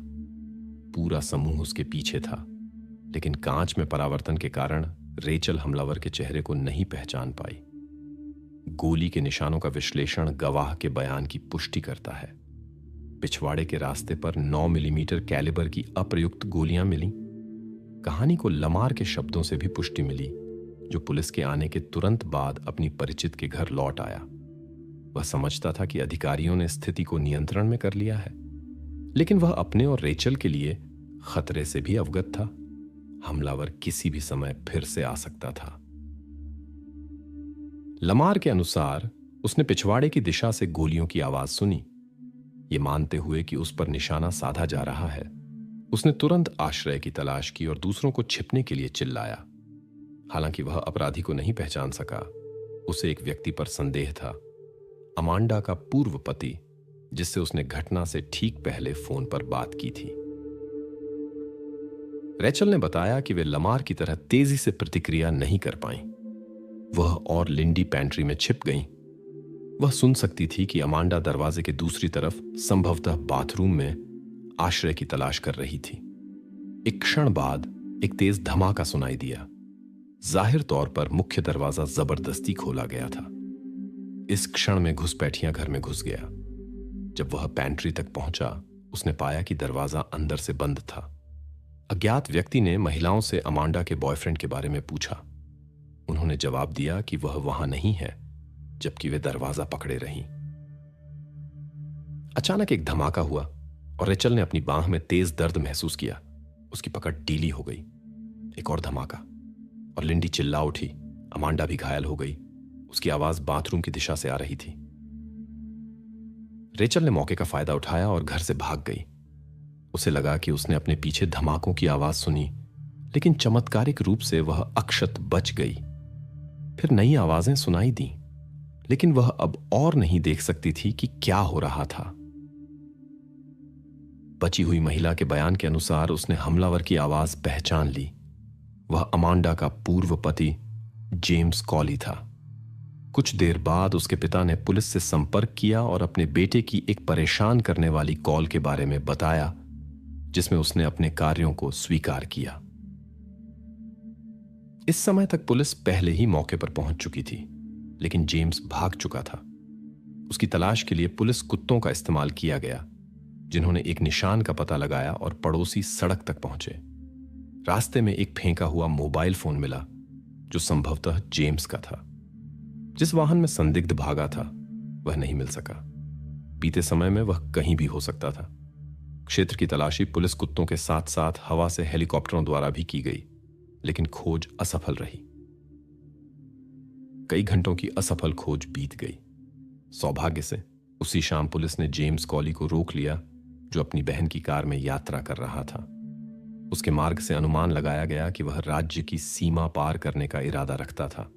पूरा समूह उसके पीछे था, लेकिन कांच में परावर्तन के कारण रेचल हमलावर के चेहरे को नहीं पहचान पाई। गोली के निशानों का विश्लेषण गवाह के बयान की पुष्टि करता है। पिछवाड़े के रास्ते पर 9 मिलीमीटर कैलिबर की अप्रयुक्त गोलियां मिली। कहानी को लमार के शब्दों से भी पुष्टि मिली, जो पुलिस के आने के तुरंत बाद अपनी परिचित के घर लौट आया। वह समझता था कि अधिकारियों ने स्थिति को नियंत्रण में कर लिया है, लेकिन वह अपने और रेचल के लिए खतरे से भी अवगत था। हमलावर किसी भी समय फिर से आ सकता था। लमार के अनुसार उसने पिछवाड़े की दिशा से गोलियों की आवाज सुनी। ये मानते हुए कि उस पर निशाना साधा जा रहा है, उसने तुरंत आश्रय की तलाश की और दूसरों को छिपने के लिए चिल्लाया। हालांकि वह अपराधी को नहीं पहचान सका। उसे एक व्यक्ति पर संदेह था, अमांडा का पूर्व पति, जिससे उसने घटना से ठीक पहले फोन पर बात की थी। रेचल ने बताया कि वे लमार की तरह तेजी से प्रतिक्रिया नहीं कर पाईं। वह और लिंडी पैंट्री में छिप गईं। वह सुन सकती थी कि अमांडा दरवाजे के दूसरी तरफ, संभवतः बाथरूम में, आश्रय की तलाश कर रही थी। एक क्षण बाद एक तेज धमाका सुनाई दिया। जाहिर तौर पर मुख्य दरवाजा जबरदस्ती खोला गया था। इस क्षण में घुसपैठिया घर में घुस गया। जब वह पैंट्री तक पहुंचा, उसने पाया कि दरवाजा अंदर से बंद था। अज्ञात व्यक्ति ने महिलाओं से अमांडा के बॉयफ्रेंड के बारे में पूछा। उन्होंने जवाब दिया कि वह वहां नहीं है, जबकि वे दरवाजा पकड़े रहीं। अचानक एक धमाका हुआ और रेचल ने अपनी बांह में तेज दर्द महसूस किया। उसकी पकड़ ढीली हो गई। एक और धमाका और लिंडी चिल्ला उठी। अमांडा भी घायल हो गई। उसकी आवाज बाथरूम की दिशा से आ रही थी। रेचल ने मौके का फायदा उठाया और घर से भाग गई। उसे लगा कि उसने अपने पीछे धमाकों की आवाज सुनी, लेकिन चमत्कारिक रूप से वह अक्षत बच गई। फिर नई आवाजें सुनाई दी, लेकिन वह अब और नहीं देख सकती थी कि क्या हो रहा था। बची हुई महिला के बयान के अनुसार उसने हमलावर की आवाज पहचान ली। वह अमांडा का पूर्व पति जेम्स कॉली था। कुछ देर बाद उसके पिता ने पुलिस से संपर्क किया और अपने बेटे की एक परेशान करने वाली कॉल के बारे में बताया, जिसमें उसने अपने कार्यों को स्वीकार किया। इस समय तक पुलिस पहले ही मौके पर पहुंच चुकी थी, लेकिन जेम्स भाग चुका था। उसकी तलाश के लिए पुलिस कुत्तों का इस्तेमाल किया गया, जिन्होंने एक निशान का पता लगाया और पड़ोसी सड़क तक पहुंचे। रास्ते में एक फेंका हुआ मोबाइल फोन मिला, जो संभवतः जेम्स का था। जिस वाहन में संदिग्ध भागा था, वह नहीं मिल सका। बीते समय में वह कहीं भी हो सकता था। क्षेत्र की तलाशी पुलिस कुत्तों के साथ साथ हवा से हेलीकॉप्टरों द्वारा भी की गई, लेकिन खोज असफल रही। कई घंटों की असफल खोज बीत गई। सौभाग्य से उसी शाम पुलिस ने जेम्स कॉली को रोक लिया, जो अपनी बहन की कार में यात्रा कर रहा था। उसके मार्ग से अनुमान लगाया गया कि वह राज्य की सीमा पार करने का इरादा रखता था।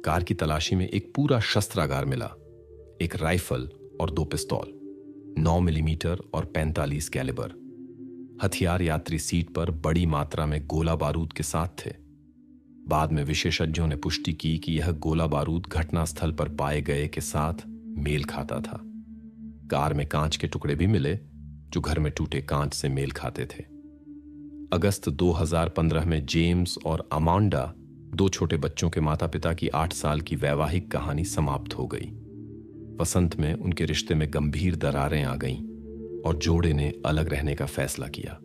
कार की तलाशी में एक पूरा शस्त्रागार मिला, एक राइफल और 2 पिस्तौल, 9 मिलीमीटर और 45 कैलिबर। हथियार यात्री सीट पर बड़ी मात्रा में गोला बारूद के साथ थे। बाद में विशेषज्ञों ने पुष्टि की कि यह गोला बारूद घटनास्थल पर पाए गए के साथ मेल खाता था। कार में कांच के टुकड़े भी मिले, जो घर में टूटे कांच से मेल खाते थे। अगस्त 2015 में जेम्स और अमांडा, 2 छोटे बच्चों के माता पिता की 8 साल की वैवाहिक कहानी समाप्त हो गई। वसंत में उनके रिश्ते में गंभीर दरारें आ गईं और जोड़े ने अलग रहने का फैसला किया।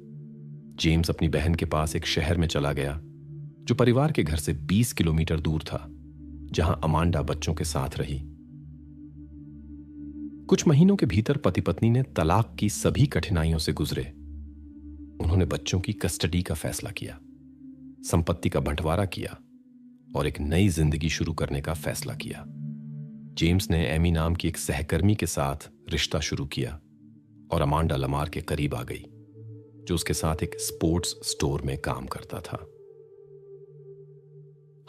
जेम्स अपनी बहन के पास एक शहर में चला गया, जो परिवार के घर से 20 किलोमीटर दूर था, जहां अमांडा बच्चों के साथ रही। कुछ महीनों के भीतर पति पत्नी ने तलाक की सभी कठिनाइयों से गुजरे। उन्होंने बच्चों की कस्टडी का फैसला किया, संपत्ति का बंटवारा किया और एक नई जिंदगी शुरू करने का फैसला किया। जेम्स ने एमी नाम की एक सहकर्मी के साथ रिश्ता शुरू किया और अमांडा लमार के करीब आ गई, जो उसके साथ एक स्पोर्ट्स स्टोर में काम करता था।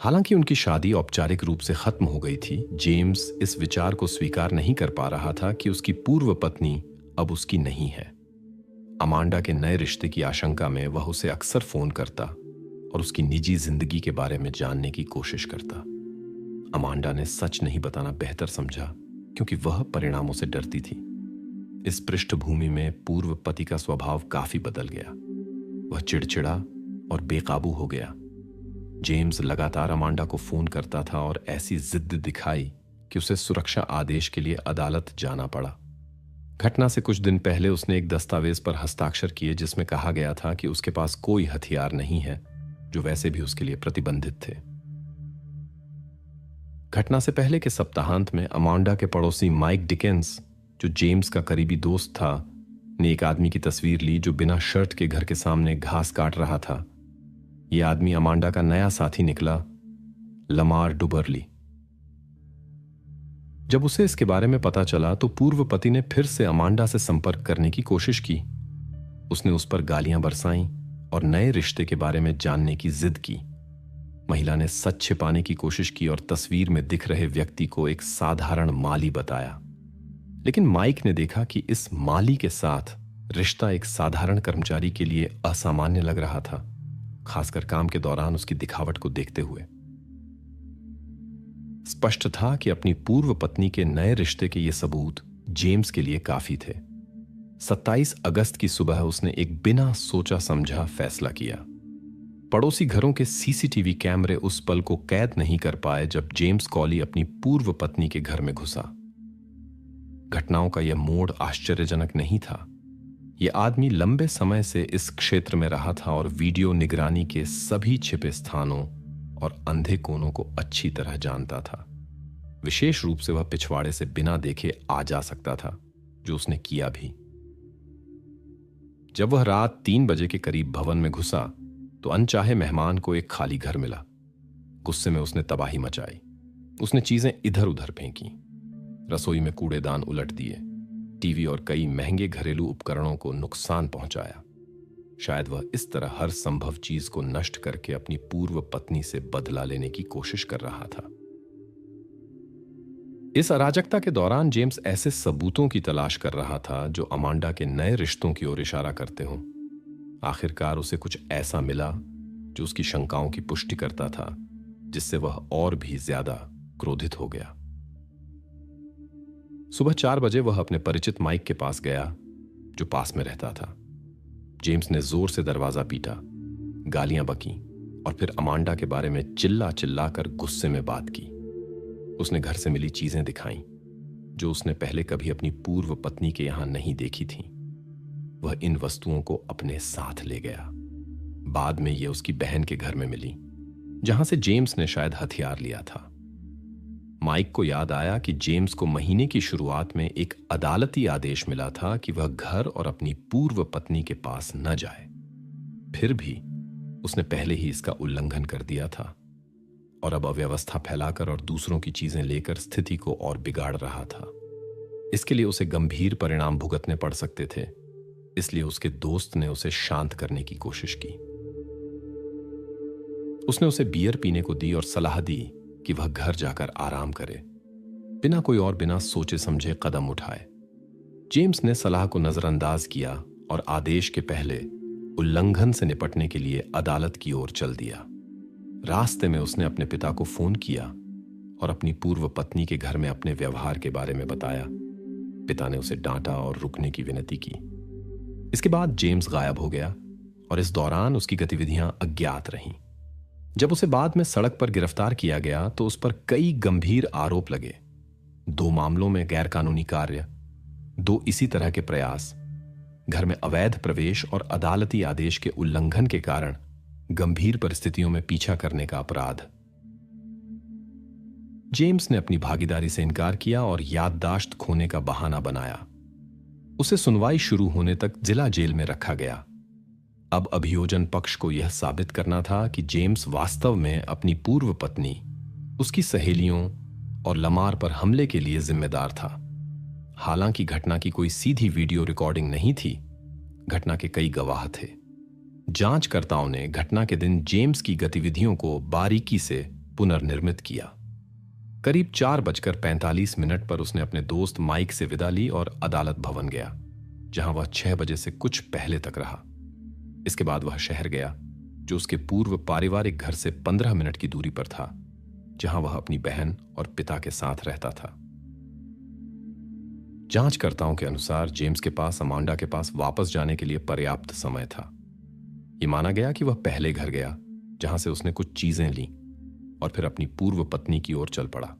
हालांकि उनकी शादी औपचारिक रूप से खत्म हो गई थी, जेम्स इस विचार को स्वीकार नहीं कर पा रहा था कि उसकी पूर्व पत्नी अब उसकी नहीं है। अमांडा के नए रिश्ते की आशंका में वह उसे अक्सर फोन करता और उसकी निजी जिंदगी के बारे में जानने की कोशिश करता। अमांडा ने सच नहीं बताना बेहतर समझा क्योंकि वह परिणामों से डरती थी। इस पृष्ठभूमि में पूर्व पति का स्वभाव काफी बदल गया। वह चिड़चिड़ा और बेकाबू हो गया। जेम्स लगातार अमांडा को फोन करता था और ऐसी जिद दिखाई कि उसे सुरक्षा आदेश के लिए अदालत जाना पड़ा। घटना से कुछ दिन पहले उसने एक दस्तावेज पर हस्ताक्षर किए जिसमें कहा गया था कि उसके पास कोई हथियार नहीं है, जो वैसे भी उसके लिए प्रतिबंधित थे। घटना से पहले के सप्ताहांत में अमांडा के पड़ोसी माइक डिकेंस, जो जेम्स का करीबी दोस्त था, ने एक आदमी की तस्वीर ली जो बिना शर्ट के घर के सामने घास काट रहा था। यह आदमी अमांडा का नया साथी निकला, लमार डुबरली। जब उसे इसके बारे में पता चला तो पूर्व पति ने फिर से अमांडा से संपर्क करने की कोशिश की। उसने उस पर गालियां बरसाईं और नए रिश्ते के बारे में जानने की जिद की। महिला ने सच छिपाने की कोशिश की और तस्वीर में दिख रहे व्यक्ति को एक साधारण माली बताया। लेकिन माइक ने देखा कि इस माली के साथ रिश्ता एक साधारण कर्मचारी के लिए असामान्य लग रहा था, खासकर काम के दौरान उसकी दिखावट को देखते हुए। स्पष्ट था कि अपनी पूर्व पत्नी के नए रिश्ते के ये सबूत जेम्स के लिए काफी थे। 27 अगस्त की सुबह उसने एक बिना सोचा समझा फैसला किया। पड़ोसी घरों के सीसीटीवी कैमरे उस पल को कैद नहीं कर पाए जब जेम्स कॉली अपनी पूर्व पत्नी के घर में घुसा। घटनाओं का यह मोड़ आश्चर्यजनक नहीं था। यह आदमी लंबे समय से इस क्षेत्र में रहा था और वीडियो निगरानी के सभी छिपे स्थानों और अंधे कोनों को अच्छी तरह जानता था। विशेष रूप से वह पिछवाड़े से बिना देखे आ जा सकता था, जो उसने किया भी। जब वह रात 3 बजे के करीब भवन में घुसा तो अनचाहे मेहमान को एक खाली घर मिला। गुस्से में उसने तबाही मचाई। उसने चीजें इधर उधर फेंकी, रसोई में कूड़ेदान उलट दिए, टीवी और कई महंगे घरेलू उपकरणों को नुकसान पहुंचाया। शायद वह इस तरह हर संभव चीज को नष्ट करके अपनी पूर्व पत्नी से बदला लेने की कोशिश कर रहा था। इस अराजकता के दौरान जेम्स ऐसे सबूतों की तलाश कर रहा था जो अमांडा के नए रिश्तों की ओर इशारा करते हों। आखिरकार उसे कुछ ऐसा मिला जो उसकी शंकाओं की पुष्टि करता था, जिससे वह और भी ज्यादा क्रोधित हो गया। सुबह 4 बजे वह अपने परिचित माइक के पास गया, जो पास में रहता था। जेम्स ने जोर से दरवाजा पीटा, गालियां बकीं और फिर अमांडा के बारे में चिल्ला चिल्ला कर गुस्से में बात की। उसने घर से मिली चीजें दिखाईं, जो उसने पहले कभी अपनी पूर्व पत्नी के यहां नहीं देखी थीं। वह इन वस्तुओं को अपने साथ ले गया। बाद में ये उसकी बहन के घर में मिली, जहां से जेम्स ने शायद हथियार लिया था। माइक को याद आया कि जेम्स को महीने की शुरुआत में एक अदालती आदेश मिला था कि वह घर और अपनी पूर्व पत्नी के पास न जाए। फिर भी उसने पहले ही इसका उल्लंघन कर दिया था और अब अव्यवस्था फैलाकर और दूसरों की चीजें लेकर स्थिति को और बिगाड़ रहा था। इसके लिए उसे गंभीर परिणाम भुगतने पड़ सकते थे, इसलिए उसके दोस्त ने उसे शांत करने की कोशिश की। उसने उसे बियर पीने को दी और सलाह दी कि वह घर जाकर आराम करे, बिना कोई और बिना सोचे समझे कदम उठाए। जेम्स ने सलाह को नजरअंदाज किया और आदेश के पहले उल्लंघन से निपटने के लिए अदालत की ओर चल दिया। रास्ते में उसने अपने पिता को फोन किया और अपनी पूर्व पत्नी के घर में अपने व्यवहार के बारे में बताया। पिता ने उसे डांटा और रुकने की विनती की। इसके बाद जेम्स गायब हो गया और इस दौरान उसकी गतिविधियां अज्ञात रहीं। जब उसे बाद में सड़क पर गिरफ्तार किया गया तो उस पर कई गंभीर आरोप लगे। 2 मामलों में गैरकानूनी कार्य, 2 इसी तरह के प्रयास, घर में अवैध प्रवेश और अदालती आदेश के उल्लंघन के कारण गंभीर परिस्थितियों में पीछा करने का अपराध। जेम्स ने अपनी भागीदारी से इनकार किया और याददाश्त खोने का बहाना बनाया। उसे सुनवाई शुरू होने तक जिला जेल में रखा गया। अब अभियोजन पक्ष को यह साबित करना था कि जेम्स वास्तव में अपनी पूर्व पत्नी, उसकी सहेलियों और लमार पर हमले के लिए जिम्मेदार था। हालांकि घटना की कोई सीधी वीडियो रिकॉर्डिंग नहीं थी, घटना के कई गवाह थे। जांचकर्ताओं ने घटना के दिन जेम्स की गतिविधियों को बारीकी से पुनर्निर्मित किया। करीब 4:45 पर उसने अपने दोस्त माइक से विदा ली और अदालत भवन गया। जहां वह 6 बजे से कुछ पहले तक रहा। इसके बाद वह शहर गया जो उसके पूर्व पारिवारिक घर से 15 मिनट की दूरी पर था, जहां वह अपनी बहन और पिता के साथ रहता था। जांचकर्ताओं के अनुसार जेम्स के पास अमांडा के पास वापस जाने के लिए पर्याप्त समय था। यह माना गया कि वह पहले घर गया, जहां से उसने कुछ चीजें लीं और फिर अपनी पूर्व पत्नी की ओर चल पड़ा।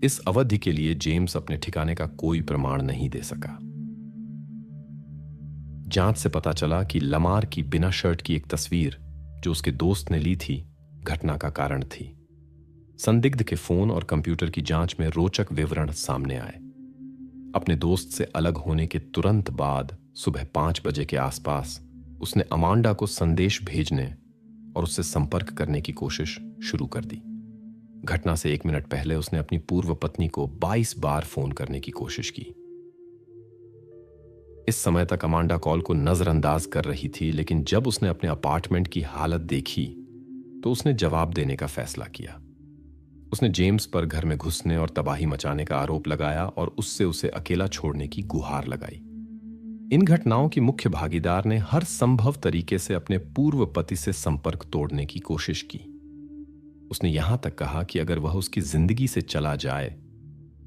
इस अवधि के लिए जेम्स अपने ठिकाने का कोई प्रमाण नहीं दे सका। जांच से पता चला कि लमार की बिना शर्ट की एक तस्वीर जो उसके दोस्त ने ली थी, घटना का कारण थी। संदिग्ध के फोन और कंप्यूटर की जांच में रोचक विवरण सामने आए। अपने दोस्त से अलग होने के तुरंत बाद सुबह 5 बजे के आसपास उसने अमांडा को संदेश भेजने और उससे संपर्क करने की कोशिश शुरू कर दी। घटना से 1 मिनट पहले उसने अपनी पूर्व पत्नी को 22 बार फोन करने की कोशिश की। इस समय तक अमांडा कॉल को नजरअंदाज कर रही थी, लेकिन जब उसने अपने अपार्टमेंट की हालत देखी तो उसने जवाब देने का फैसला किया। उसने जेम्स पर घर में घुसने और तबाही मचाने का आरोप लगाया और उससे उसे अकेला छोड़ने की गुहार लगाई। इन घटनाओं की मुख्य भागीदार ने हर संभव तरीके से अपने पूर्व पति से संपर्क तोड़ने की कोशिश की। उसने यहां तक कहा कि अगर वह उसकी जिंदगी से चला जाए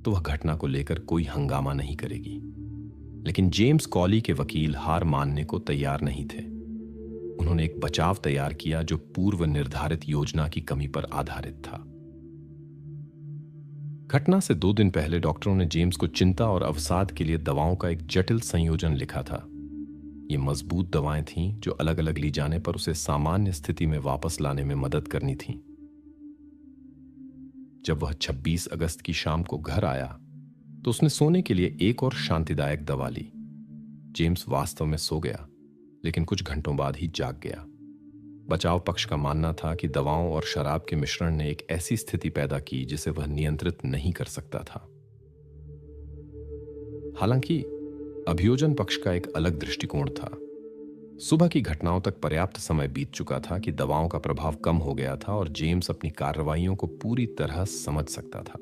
तो वह घटना को लेकर कोई हंगामा नहीं करेगी। लेकिन जेम्स कॉली के वकील हार मानने को तैयार नहीं थे। उन्होंने एक बचाव तैयार किया जो पूर्व निर्धारित योजना की कमी पर आधारित था। घटना से 2 दिन पहले डॉक्टरों ने जेम्स को चिंता और अवसाद के लिए दवाओं का एक जटिल संयोजन लिखा था। ये मजबूत दवाएं थीं जो अलग अलग ली जाने पर उसे सामान्य स्थिति में वापस लाने में मदद करनी थीं। जब वह 26 अगस्त की शाम को घर आया तो उसने सोने के लिए एक और शांतिदायक दवा ली। जेम्स वास्तव में सो गया, लेकिन कुछ घंटों बाद ही जाग गया। बचाव पक्ष का मानना था कि दवाओं और शराब के मिश्रण ने एक ऐसी स्थिति पैदा की जिसे वह नियंत्रित नहीं कर सकता था। हालांकि अभियोजन पक्ष का एक अलग दृष्टिकोण था। सुबह की घटनाओं तक पर्याप्त समय बीत चुका था कि दवाओं का प्रभाव कम हो गया था और जेम्स अपनी कार्रवाइयों को पूरी तरह समझ सकता था।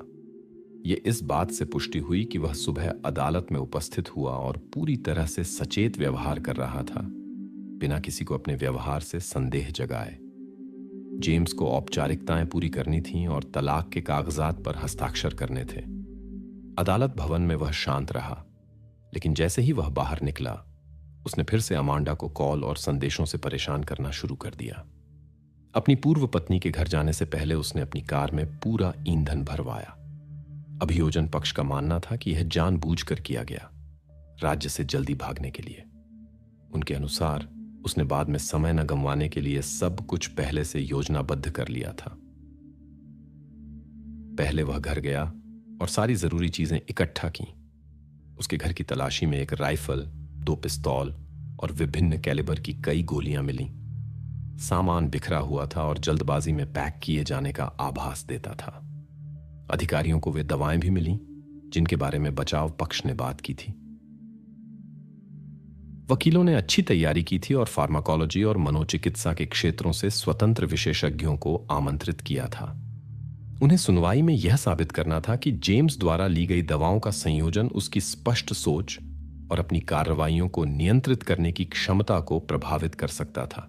यह इस बात से पुष्टि हुई कि वह सुबह अदालत में उपस्थित हुआ और पूरी तरह से सचेत व्यवहार कर रहा था, बिना किसी को अपने व्यवहार से संदेह जगाए। जेम्स को औपचारिकताएं पूरी करनी थीं और तलाक के कागजात पर हस्ताक्षर करने थे। अदालत भवन में वह शांत रहा, लेकिन जैसे ही वह बाहर निकला उसने फिर से अमांडा को कॉल और संदेशों से परेशान करना शुरू कर दिया। अपनी पूर्व पत्नी के घर जाने से पहले उसने अपनी कार में पूरा ईंधन भरवाया। अभियोजन पक्ष का मानना था कि यह जानबूझकर किया गया, राज्य से जल्दी भागने के लिए। उनके अनुसार उसने बाद में समय न गंवाने के लिए सब कुछ पहले से योजनाबद्ध कर लिया था। पहले वह घर गया और सारी जरूरी चीजें इकट्ठा की। उसके घर की तलाशी में एक राइफल, 2 पिस्तौल और विभिन्न कैलिबर की कई गोलियां मिलीं। सामान बिखरा हुआ था और जल्दबाजी में पैक किए जाने का आभास देता था। अधिकारियों को वे दवाएं भी मिलीं जिनके बारे में बचाव पक्ष ने बात की थी। वकीलों ने अच्छी तैयारी की थी और फार्माकोलॉजी और मनोचिकित्सा के क्षेत्रों से स्वतंत्र विशेषज्ञों को आमंत्रित किया था। उन्हें सुनवाई में यह साबित करना था कि जेम्स द्वारा ली गई दवाओं का संयोजन उसकी स्पष्ट सोच और अपनी कार्रवाइयों को नियंत्रित करने की क्षमता को प्रभावित कर सकता था।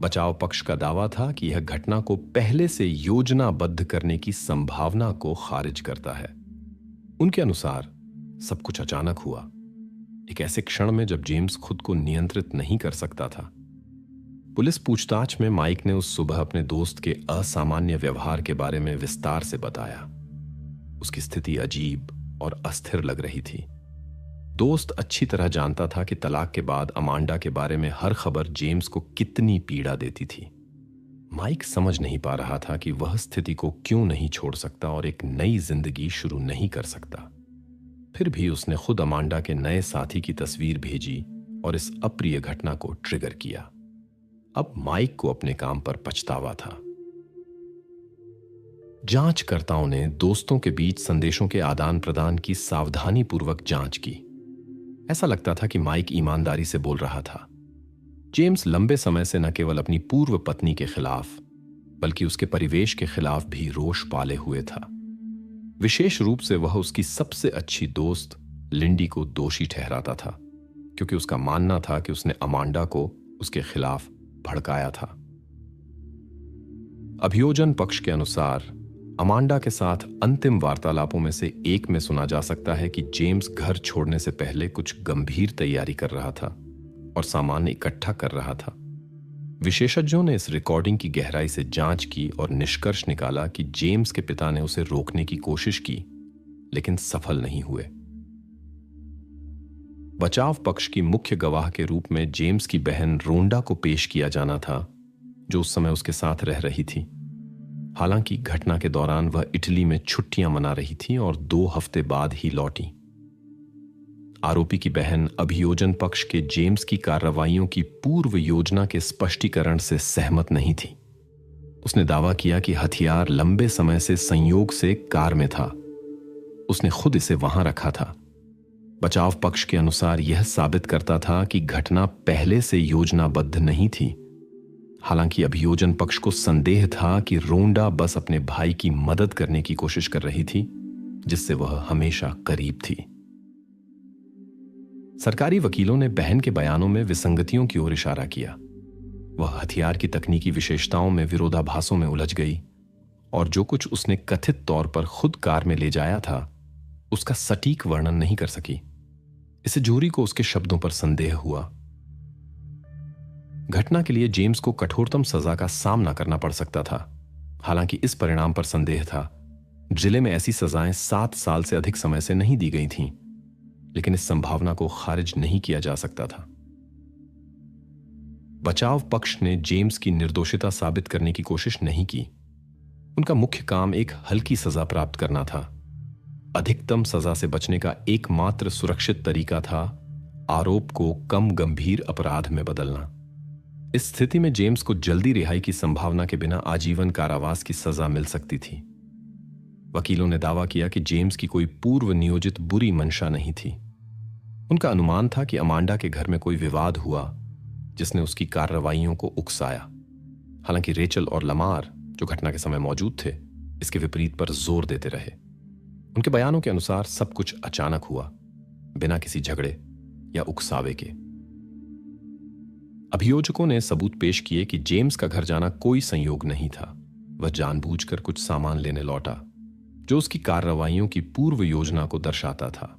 बचाव पक्ष का दावा था कि यह घटना को पहले से योजनाबद्ध करने की संभावना को खारिज करता है। उनके अनुसार सब कुछ अचानक हुआ, एक ऐसे क्षण में जब जेम्स खुद को नियंत्रित नहीं कर सकता था। पुलिस पूछताछ में माइक ने उस सुबह अपने दोस्त के असामान्य व्यवहार के बारे में विस्तार से बताया। उसकी स्थिति अजीब और अस्थिर लग रही थी। दोस्त अच्छी तरह जानता था कि तलाक के बाद अमांडा के बारे में हर खबर जेम्स को कितनी पीड़ा देती थी। माइक समझ नहीं पा रहा था कि वह स्थिति को क्यों नहीं छोड़ सकता और एक नई जिंदगी शुरू नहीं कर सकता। फिर भी उसने खुद अमांडा के नए साथी की तस्वीर भेजी और इस अप्रिय घटना को ट्रिगर किया। अब माइक को अपने काम पर पछतावा था। जांचकर्ताओं ने दोस्तों के बीच संदेशों के आदान प्रदान की सावधानीपूर्वक जांच की। ऐसा लगता था कि माइक ईमानदारी से बोल रहा था। जेम्स लंबे समय से न केवल अपनी पूर्व पत्नी के खिलाफ बल्कि उसके परिवेश के खिलाफ भी रोष पाले हुए था। विशेष रूप से वह उसकी सबसे अच्छी दोस्त लिंडी को दोषी ठहराता था। क्योंकि उसका मानना था कि उसने अमांडा को उसके खिलाफ भड़काया था। अभियोजन पक्ष के अनुसार अमांडा के साथ अंतिम वार्तालापों में से एक में सुना जा सकता है कि जेम्स घर छोड़ने से पहले कुछ गंभीर तैयारी कर रहा था और सामान इकट्ठा कर रहा था। विशेषज्ञों ने इस रिकॉर्डिंग की गहराई से जांच की और निष्कर्ष निकाला कि जेम्स के पिता ने उसे रोकने की कोशिश की, लेकिन सफल नहीं हुए। बचाव पक्ष की मुख्य गवाह के रूप में जेम्स की बहन रोंडा को पेश किया जाना था, जो उस समय उसके साथ रह रही थी। हालांकि घटना के दौरान वह इटली में छुट्टियां मना रही थी और 2 हफ्ते बाद ही लौटी। आरोपी की बहन अभियोजन पक्ष के जेम्स की कार्रवाइयों की पूर्व योजना के स्पष्टीकरण से सहमत नहीं थी। उसने दावा किया कि हथियार लंबे समय से संयोग से कार में था, उसने खुद इसे वहां रखा था। बचाव पक्ष के अनुसार यह साबित करता था कि घटना पहले से योजनाबद्ध नहीं थी। हालांकि अभियोजन पक्ष को संदेह था कि रोंडा बस अपने भाई की मदद करने की कोशिश कर रही थी, जिससे वह हमेशा करीब थी। सरकारी वकीलों ने बहन के बयानों में विसंगतियों की ओर इशारा किया। वह हथियार की तकनीकी विशेषताओं में विरोधाभासों में उलझ गई और जो कुछ उसने कथित तौर पर खुद कार में ले जाया था, उसका सटीक वर्णन नहीं कर सकी। इसे जूरी को उसके शब्दों पर संदेह हुआ। घटना के लिए जेम्स को कठोरतम सजा का सामना करना पड़ सकता था। हालांकि इस परिणाम पर संदेह था। जिले में ऐसी सजाएं 7 साल से अधिक समय से नहीं दी गई थीं, लेकिन इस संभावना को खारिज नहीं किया जा सकता था। बचाव पक्ष ने जेम्स की निर्दोषिता साबित करने की कोशिश नहीं की। उनका मुख्य काम एक हल्की सजा प्राप्त करना था। अधिकतम सजा से बचने का एकमात्र सुरक्षित तरीका था आरोप को कम गंभीर अपराध में बदलना। इस स्थिति में जेम्स को जल्दी रिहाई की संभावना के बिना आजीवन कारावास की सजा मिल सकती थी। वकीलों ने दावा किया कि जेम्स की कोई पूर्व नियोजित बुरी मंशा नहीं थी। उनका अनुमान था कि अमांडा के घर में कोई विवाद हुआ जिसने उसकी कार्रवाइयों को उकसाया। हालांकि रेचल और लमार, जो घटना के समय मौजूद थे, इसके विपरीत पर जोर देते रहे। उनके बयानों के अनुसार सब कुछ अचानक हुआ, बिना किसी झगड़े या उकसावे के। अभियोजकों ने सबूत पेश किए कि जेम्स का घर जाना कोई संयोग नहीं था। वह जानबूझकर कुछ सामान लेने लौटा, जो उसकी कार्रवाइयों की पूर्व योजना को दर्शाता था।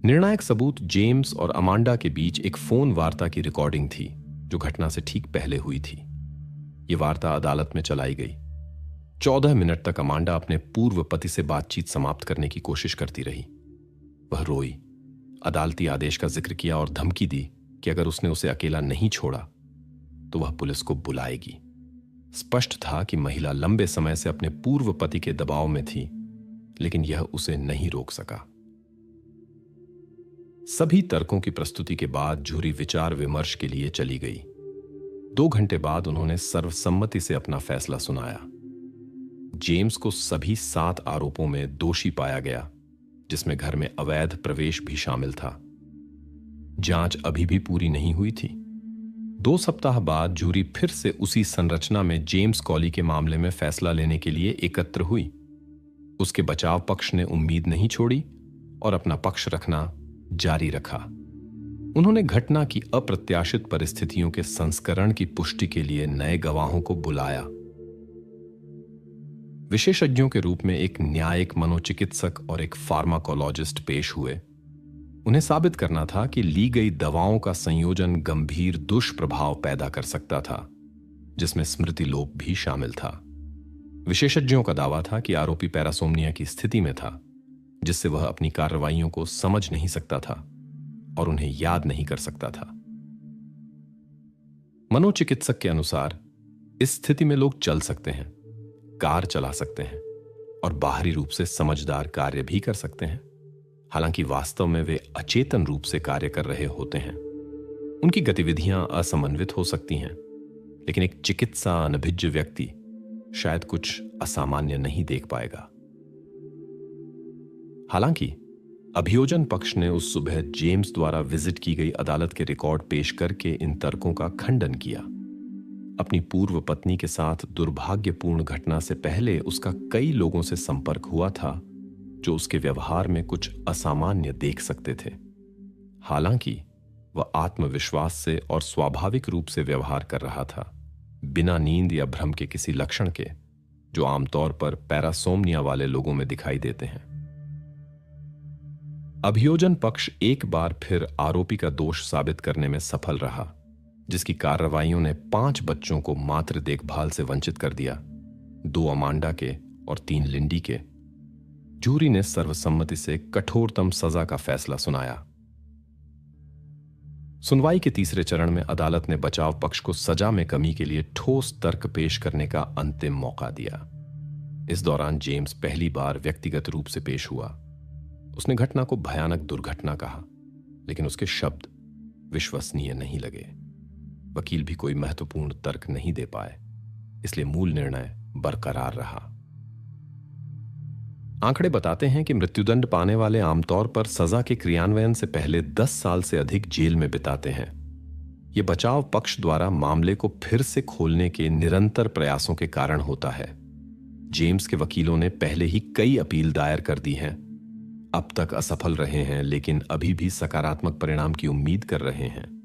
निर्णायक सबूत जेम्स और अमांडा के बीच एक फोन वार्ता की रिकॉर्डिंग थी, जो घटना से ठीक पहले हुई थी। यह वार्ता अदालत में चलाई गई। 14 मिनट तक अमांडा अपने पूर्व पति से बातचीत समाप्त करने की कोशिश करती रही। वह रोई, अदालती आदेश का जिक्र किया और धमकी दी कि अगर उसने उसे अकेला नहीं छोड़ा तो वह पुलिस को बुलाएगी। स्पष्ट था कि महिला लंबे समय से अपने पूर्व पति के दबाव में थी, लेकिन यह उसे नहीं रोक सका। सभी तर्कों की प्रस्तुति के बाद जूरी विचार विमर्श के लिए चली गई। 2 घंटे बाद उन्होंने सर्वसम्मति से अपना फैसला सुनाया। जेम्स को सभी 7 आरोपों में दोषी पाया गया, जिसमें घर में अवैध प्रवेश भी शामिल था। जांच अभी भी पूरी नहीं हुई थी। 2 सप्ताह बाद जूरी फिर से उसी संरचना में जेम्स कॉली के मामले में फैसला लेने के लिए एकत्र हुई। उसके बचाव पक्ष ने उम्मीद नहीं छोड़ी और अपना पक्ष रखना जारी रखा। उन्होंने घटना की अप्रत्याशित परिस्थितियों के संस्करण की पुष्टि के लिए नए गवाहों को बुलाया। विशेषज्ञों के रूप में एक न्यायिक मनोचिकित्सक और एक फार्माकोलॉजिस्ट पेश हुए। उन्हें साबित करना था कि ली गई दवाओं का संयोजन गंभीर दुष्प्रभाव पैदा कर सकता था, जिसमें स्मृति लोप भी शामिल था। विशेषज्ञों का दावा था कि आरोपी पैरासोमनिया की स्थिति में था, जिससे वह अपनी कार्रवाइयों को समझ नहीं सकता था और उन्हें याद नहीं कर सकता था। मनोचिकित्सक के अनुसार इस स्थिति में लोग चल सकते हैं, कार चला सकते हैं और बाहरी रूप से समझदार कार्य भी कर सकते हैं। हालांकि वास्तव में वे अचेतन रूप से कार्य कर रहे होते हैं। उनकी गतिविधियां असमन्वित हो सकती हैं, लेकिन एक चिकित्सा अनभिज्ञ व्यक्ति शायद कुछ असामान्य नहीं देख पाएगा। हालांकि अभियोजन पक्ष ने उस सुबह जेम्स द्वारा विजिट की गई अदालत के रिकॉर्ड पेश करके इन तर्कों का खंडन किया। अपनी पूर्व पत्नी के साथ दुर्भाग्यपूर्ण घटना से पहले उसका कई लोगों से संपर्क हुआ था, जो उसके व्यवहार में कुछ असामान्य देख सकते थे। हालांकि वह आत्मविश्वास से और स्वाभाविक रूप से व्यवहार कर रहा था, बिना नींद या भ्रम के किसी लक्षण के जो आमतौर पर पैरासोमनिया वाले लोगों में दिखाई देते हैं। अभियोजन पक्ष एक बार फिर आरोपी का दोष साबित करने में सफल रहा, जिसकी कार्रवाइयों ने 5 बच्चों को मातृ देखभाल से वंचित कर दिया, 2 अमांडा के और 3 लिंडी के। जूरी ने सर्वसम्मति से कठोरतम सजा का फैसला सुनाया। सुनवाई के तीसरे चरण में अदालत ने बचाव पक्ष को सजा में कमी के लिए ठोस तर्क पेश करने का अंतिम मौका दिया। इस दौरान जेम्स पहली बार व्यक्तिगत रूप से पेश हुआ। उसने घटना को भयानक दुर्घटना कहा, लेकिन उसके शब्द विश्वसनीय नहीं लगे। वकील भी कोई महत्वपूर्ण तर्क नहीं दे पाए, इसलिए मूल निर्णय बरकरार रहा। आंकड़े बताते हैं कि मृत्युदंड पाने वाले आमतौर पर सजा के क्रियान्वयन से पहले 10 साल से अधिक जेल में बिताते हैं। यह बचाव पक्ष द्वारा मामले को फिर से खोलने के निरंतर प्रयासों के कारण होता है। जेम्स के वकीलों ने पहले ही कई अपील दायर कर दी हैं, अब तक असफल रहे हैं, लेकिन अभी भी सकारात्मक परिणाम की उम्मीद कर रहे हैं।